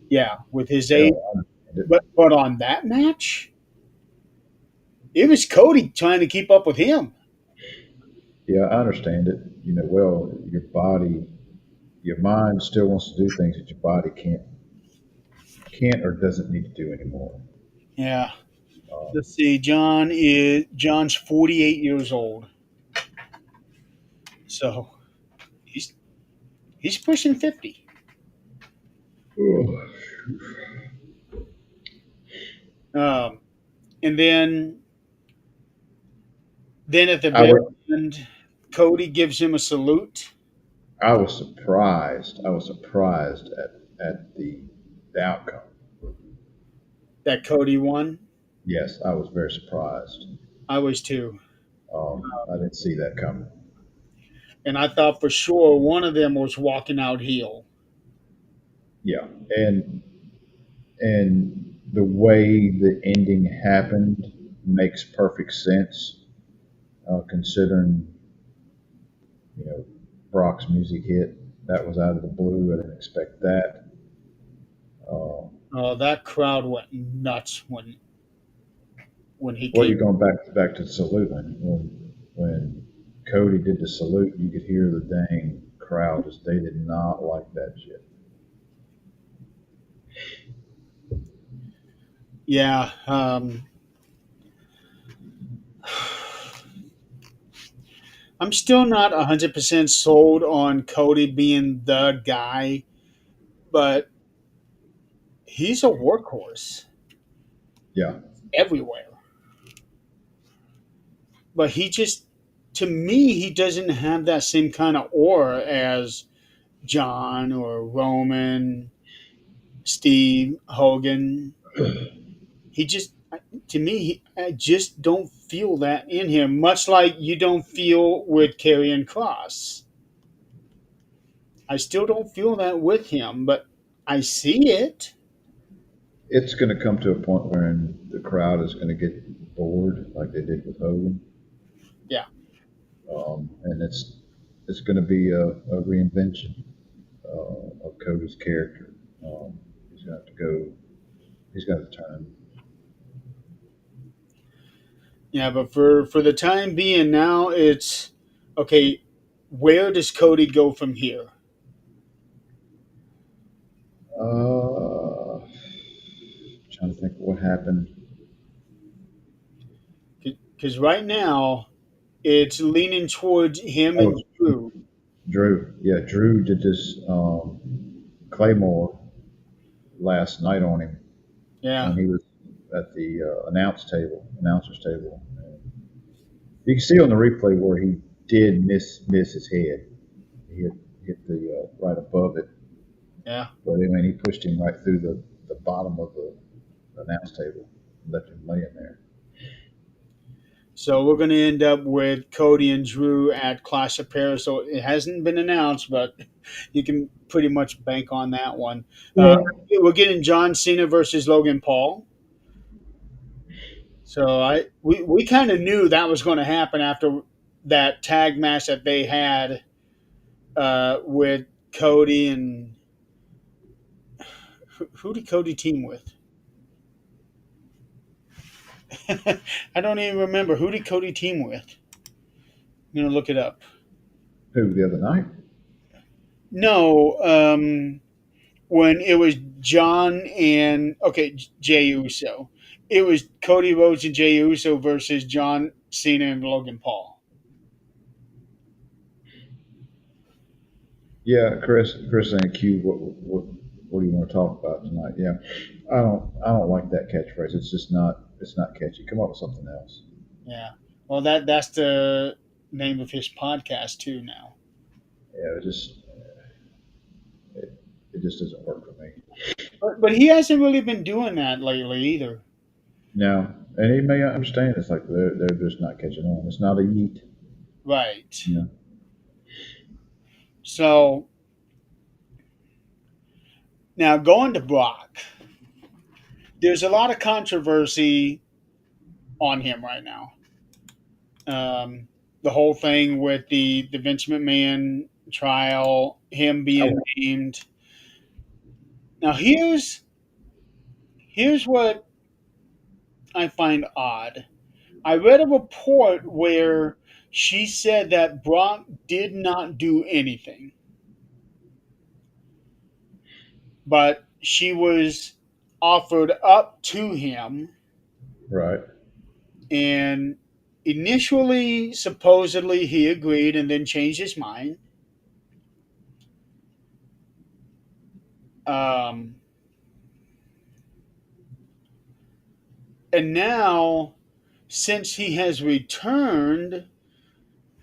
Yeah, with his Yeah, age, I understand it. but on that match, it was Cody trying to keep up with him. Yeah, I understand it. Well, your mind still wants to do things that your body can't or doesn't need to do anymore. Yeah. Um, Let's see. John's 48 years old, so he's he's pushing 50. Um, and then at the I very was end, Cody gives him a salute. I was surprised. I was surprised at the outcome. That Cody won. Yes, I was very surprised. I was too, I didn't see that coming. and I thought for sure one of them was walking out heel. Yeah, and the way the ending happened makes perfect sense, considering Brock's music hit. That was out of the blue. I didn't expect that. Uh, That crowd went nuts when he well, came. you're going back to the salute when Cody did the salute, you could hear the dang crowd just they did not like that shit. Yeah. I'm still not 100% sold on Cody being the guy, but he's a workhorse Yeah, everywhere. But to me, he doesn't have that same kind of aura as John or Roman, Steve, Hogan. He just, to me, I just don't feel that in him, much like you don't feel with Karrion Cross. I still don't feel that with him, but I see it. it's going to come to a point where the crowd is going to get bored, like they did with Hogan, Yeah. and it's going to be a reinvention of Cody's character. He's going to have to go. He's got to turn. Yeah, but for the time being now, it's okay. Where does Cody go from here? Trying to think of what happened. Because right now it's leaning towards him Oh, and Drew. Drew. Yeah, Drew did this Claymore last night on him Yeah, when he was at the announcers table. And you can see on the replay where he did miss his head. He hit the right above it, yeah. but I mean he pushed him right through the bottom of the announce table, and left him laying there. So we're going to end up with Cody and Drew at Clash of Paris. So it hasn't been announced, but you can pretty much bank on that one. Uh, Yeah. we're getting John Cena versus Logan Paul. So we kind of knew that was going to happen after that tag match that they had with Cody and who did Cody team with? I don't even remember who did Cody team with. I'm gonna look it up. Who the other night? No, when it was John and okay Jay Uso, it was Cody Rhodes and Jay Uso versus John Cena and Logan Paul. Yeah, Chris and Q. What do you want to talk about tonight? Yeah, I don't like that catchphrase. It's not catchy. Come up with something else. Yeah, well that's the name of his podcast too now. Yeah, it, it just doesn't work for me. But he hasn't really been doing that lately either. Now, and he may understand. It's like they're just not catching on. It's not a yeet. Right. You know, So now going to Brock, there's a lot of controversy on him right now. Um, the whole thing with the Vince McMahon trial, him being I, named. Now here's what I find odd. I read a report where she said that Brock did not do anything, but she was offered up to him, right. and initially, supposedly, he agreed and then changed his mind. Um, and now, since he has returned,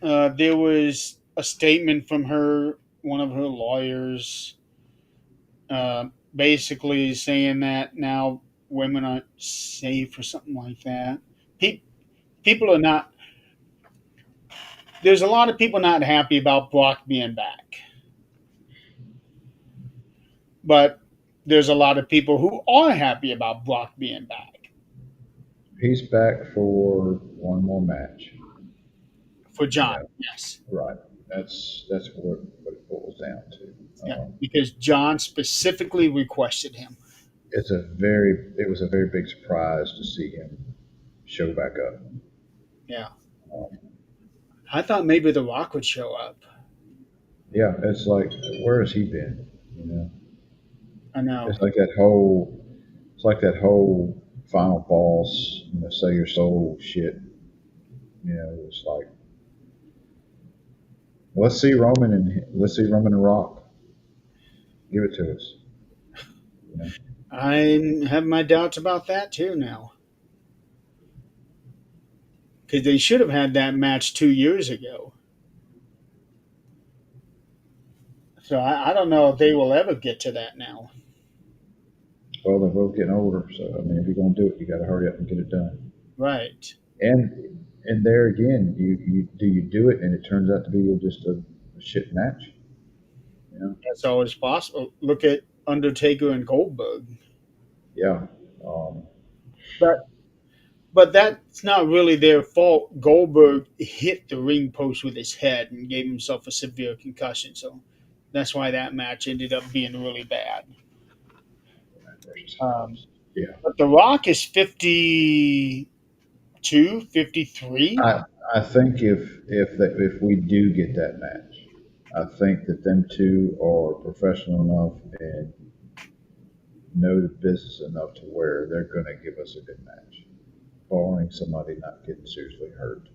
there was a statement from her, one of her lawyers, basically saying that now women aren't safe or something like that. Pe- People are not. There's a lot of people not happy about Brock being back, but there's a lot of people who are happy about Brock being back. He's back for one more match. For You John, know, yes, right. That's what it boils down to. yeah, because John specifically requested him. It was a very big surprise to see him show back up. Yeah, Um, I thought maybe The Rock would show up. yeah, it's like where has he been? You know, I know. it's like that whole it's like that whole final boss, sell your soul shit. You know, it's like let's see Roman and Rock. Give it to us. You know, I have my doubts about that too now, because they should have had that match 2 years ago. So I don't know if they will ever get to that now. well they're both getting older, so I mean if you're gonna do it, you got to hurry up and get it done. Right. And there again, you do it, and it turns out to be just a shit match. You know, That's always possible. Look at Undertaker and Goldberg. yeah. Um, But but that's not really their fault. Goldberg hit the ring post with his head and gave himself a severe concussion. So that's why that match ended up being really bad. versus Um, Hobbs. Yeah, but The Rock is 52, 53. I I think if we do get that match, I think that them two are professional enough and know the business enough to where they're going to give us a good match, barring somebody not getting seriously hurt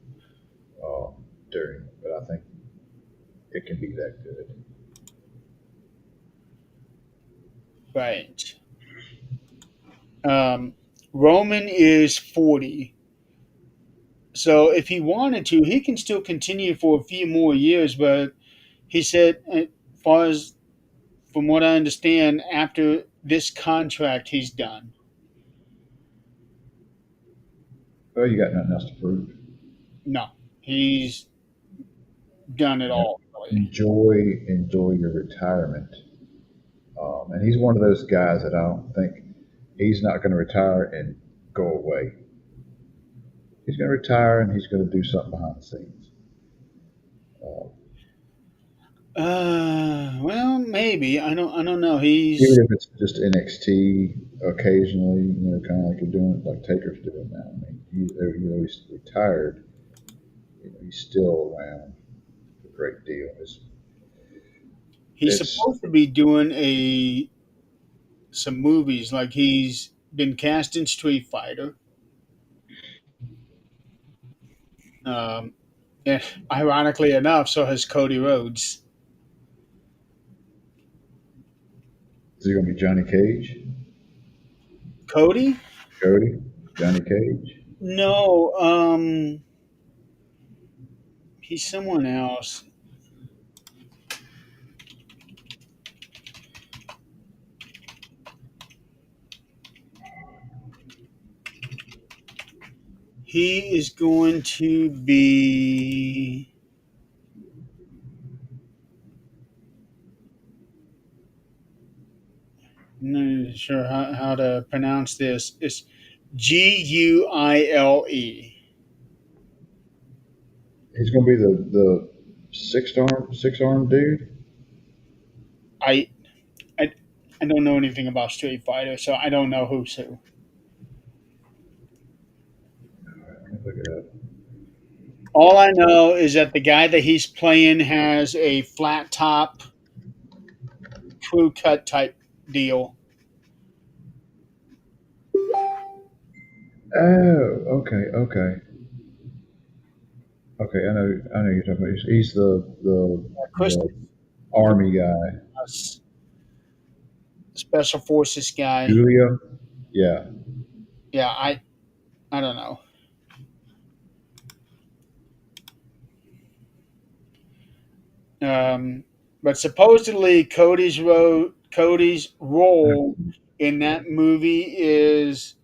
during. But I think it can be that good. Right. Um, Roman is 40. So if he wanted to, he can still continue for a few more years. But he said, as far as from what I understand, after this contract, he's done. Well, you got nothing else to prove. No, he's done it You know, all, really. enjoy your retirement. And he's one of those guys that I don't think he's not going to retire and go away. He's going to retire and he's going to do something behind the scenes. Uh, Well, maybe I don't know. Even He's if it's just NXT occasionally, kind of like you're doing, like Taker's doing now. I mean, he's retired, he's still around a great deal. he's It's supposed to be doing a some movies. Like he's been cast in Street Fighter. Um, and ironically enough, so has Cody Rhodes. is he going to be Johnny Cage? Cody? Cody? Johnny Cage? No, he's someone else. He is going to be. I'm not sure how to pronounce this. It's Guile. He's going to be the six arm dude. I, I I don't know anything about Street Fighter, so I don't know who's who. Let me look it up. All I know is that the guy that he's playing has a flat top, crew cut type deal. Oh, okay, okay, okay. I know you're talking about. He's Chris, the army guy. special forces guy. Julia. Yeah, Yeah, I don't know. Um, but supposedly Cody's role in that movie is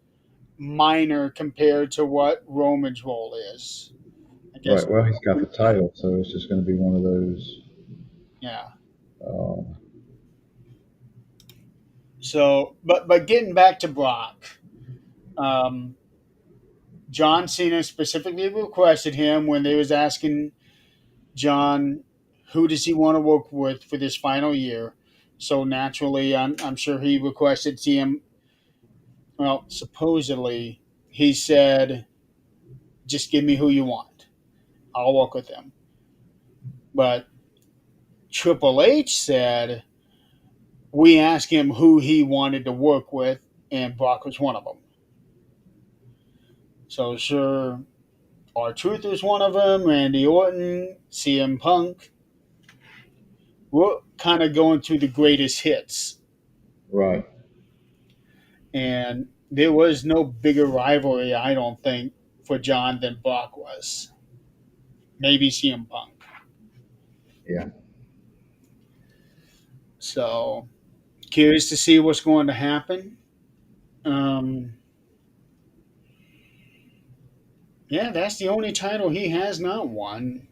minor compared to what Roman's role is. I guess. right. Well, he's got the title, so it's just going to be one of those. Yeah. Um, So, but getting back to Brock, um, John Cena specifically requested him when they was asking John who does he want to work with for this final year. So naturally, I'm sure he requested CM. Well, supposedly he said, "Just give me who you want. I'll work with them." But Triple H said we asked him who he wanted to work with, and Brock was one of them. So sure, R-Truth was one of them. Randy Orton, CM Punk. We're kind of going through the greatest hits, right. and there was no bigger rivalry, I don't think, for John than Brock was. Maybe CM Punk. Yeah. So curious to see what's going to happen. Um, yeah, that's the only title he has not won.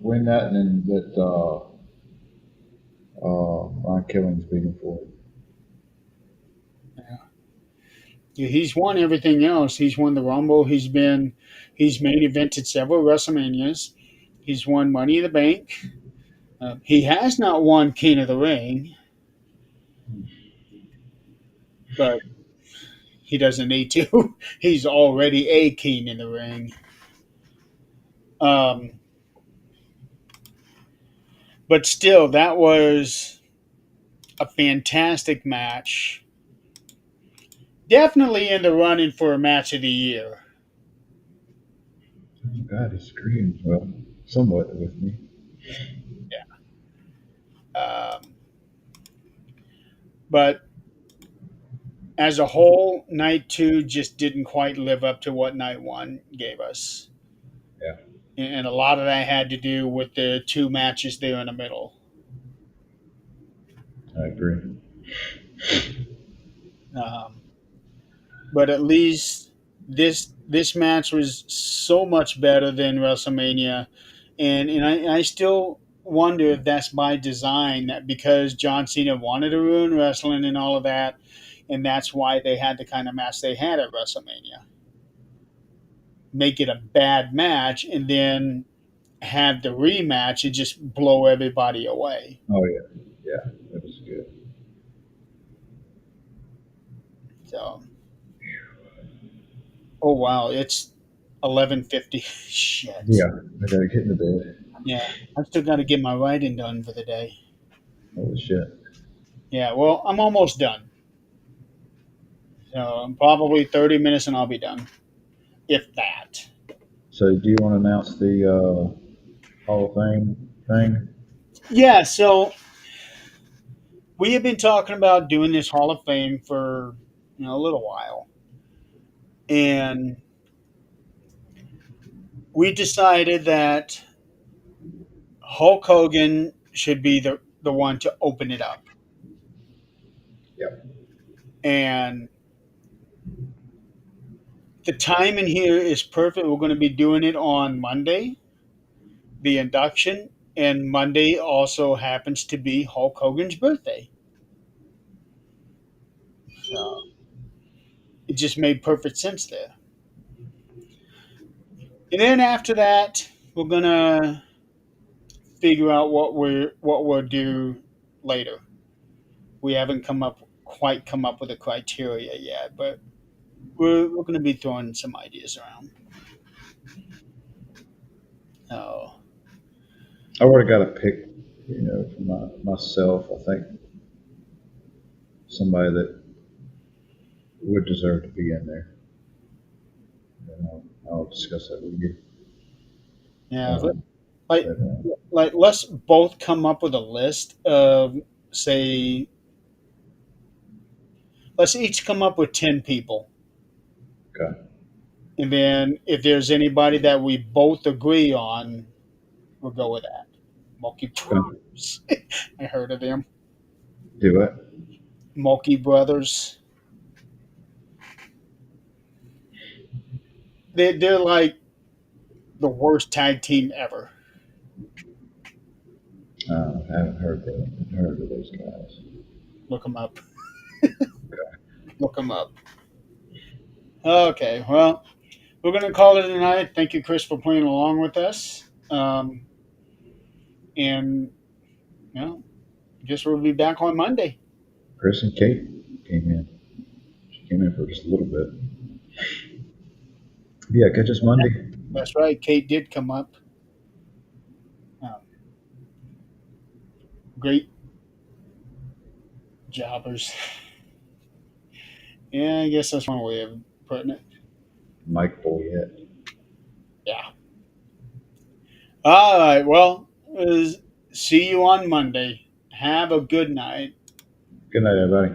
Win that, and then let Ron Killings beat him for it. Yeah, he's won everything else. He's won the Rumble. He's main evented several WrestleManias. He's won Money in the Bank. He has not won King of the Ring, but he doesn't need to. He's already a King in the Ring. Um, but still, that was a fantastic match. Definitely in the running for a match of the year. Oh, God, he screams well, somewhat with me. Um, but as a whole, night two just didn't quite live up to what night one gave us. Yeah, And a lot of that had to do with the two matches there in the middle. I agree. Um, but at least this match was so much better than WrestleMania, and I still wonder if that's by design, that because John Cena wanted to ruin wrestling and all of that, and that's why they had the kind of match they had at WrestleMania. make it a bad match, and then have the rematch and just blow everybody away. Oh yeah, yeah, it was good. So, oh wow, it's 11:50. Shit. Yeah, I gotta get into bed. Yeah, I've still got to get my writing done for the day. Holy shit. Yeah, well, I'm almost done. So probably 30 minutes and I'll be done, if that. So, do you want to announce the Hall of Fame thing? Yeah, so we have been talking about doing this Hall of Fame for a little while, and we decided that Hulk Hogan should be the one to open it up. Yep. And the time in here is perfect. We're going to be doing it on Monday, the induction, and Monday also happens to be Hulk Hogan's birthday. So it just made perfect sense there. And then after that, we're gonna figure out what we'll do later. We haven't come up with a criteria yet, but we're gonna be throwing some ideas around. Oh, I would have got a pick, for myself. I think somebody that would deserve to be in there. And I'll discuss that with you. yeah. Um, Like but like let's both come up with a list of, say, let's each come up with 10 people, okay, and then if there's anybody that we both agree on, we'll go with that. Mulkey okay, Brothers. I heard of them. do it. Mulkey Brothers. They're like the worst tag team ever. I haven't heard of those guys. Look them up. Look them up. Okay, well, we're going to call it a night. Thank you, Chris, for playing along with us. And, I guess we'll be back on Monday. Chris and Kate came in. She came in for just a little bit. Yeah, catch us Monday. That's right. Kate did come up. Um, great jobbers. Yeah, I guess that's one way of putting it. Mike Boyette. Yeah. All right. Well, see you on Monday. Have a good night. Good night, everybody.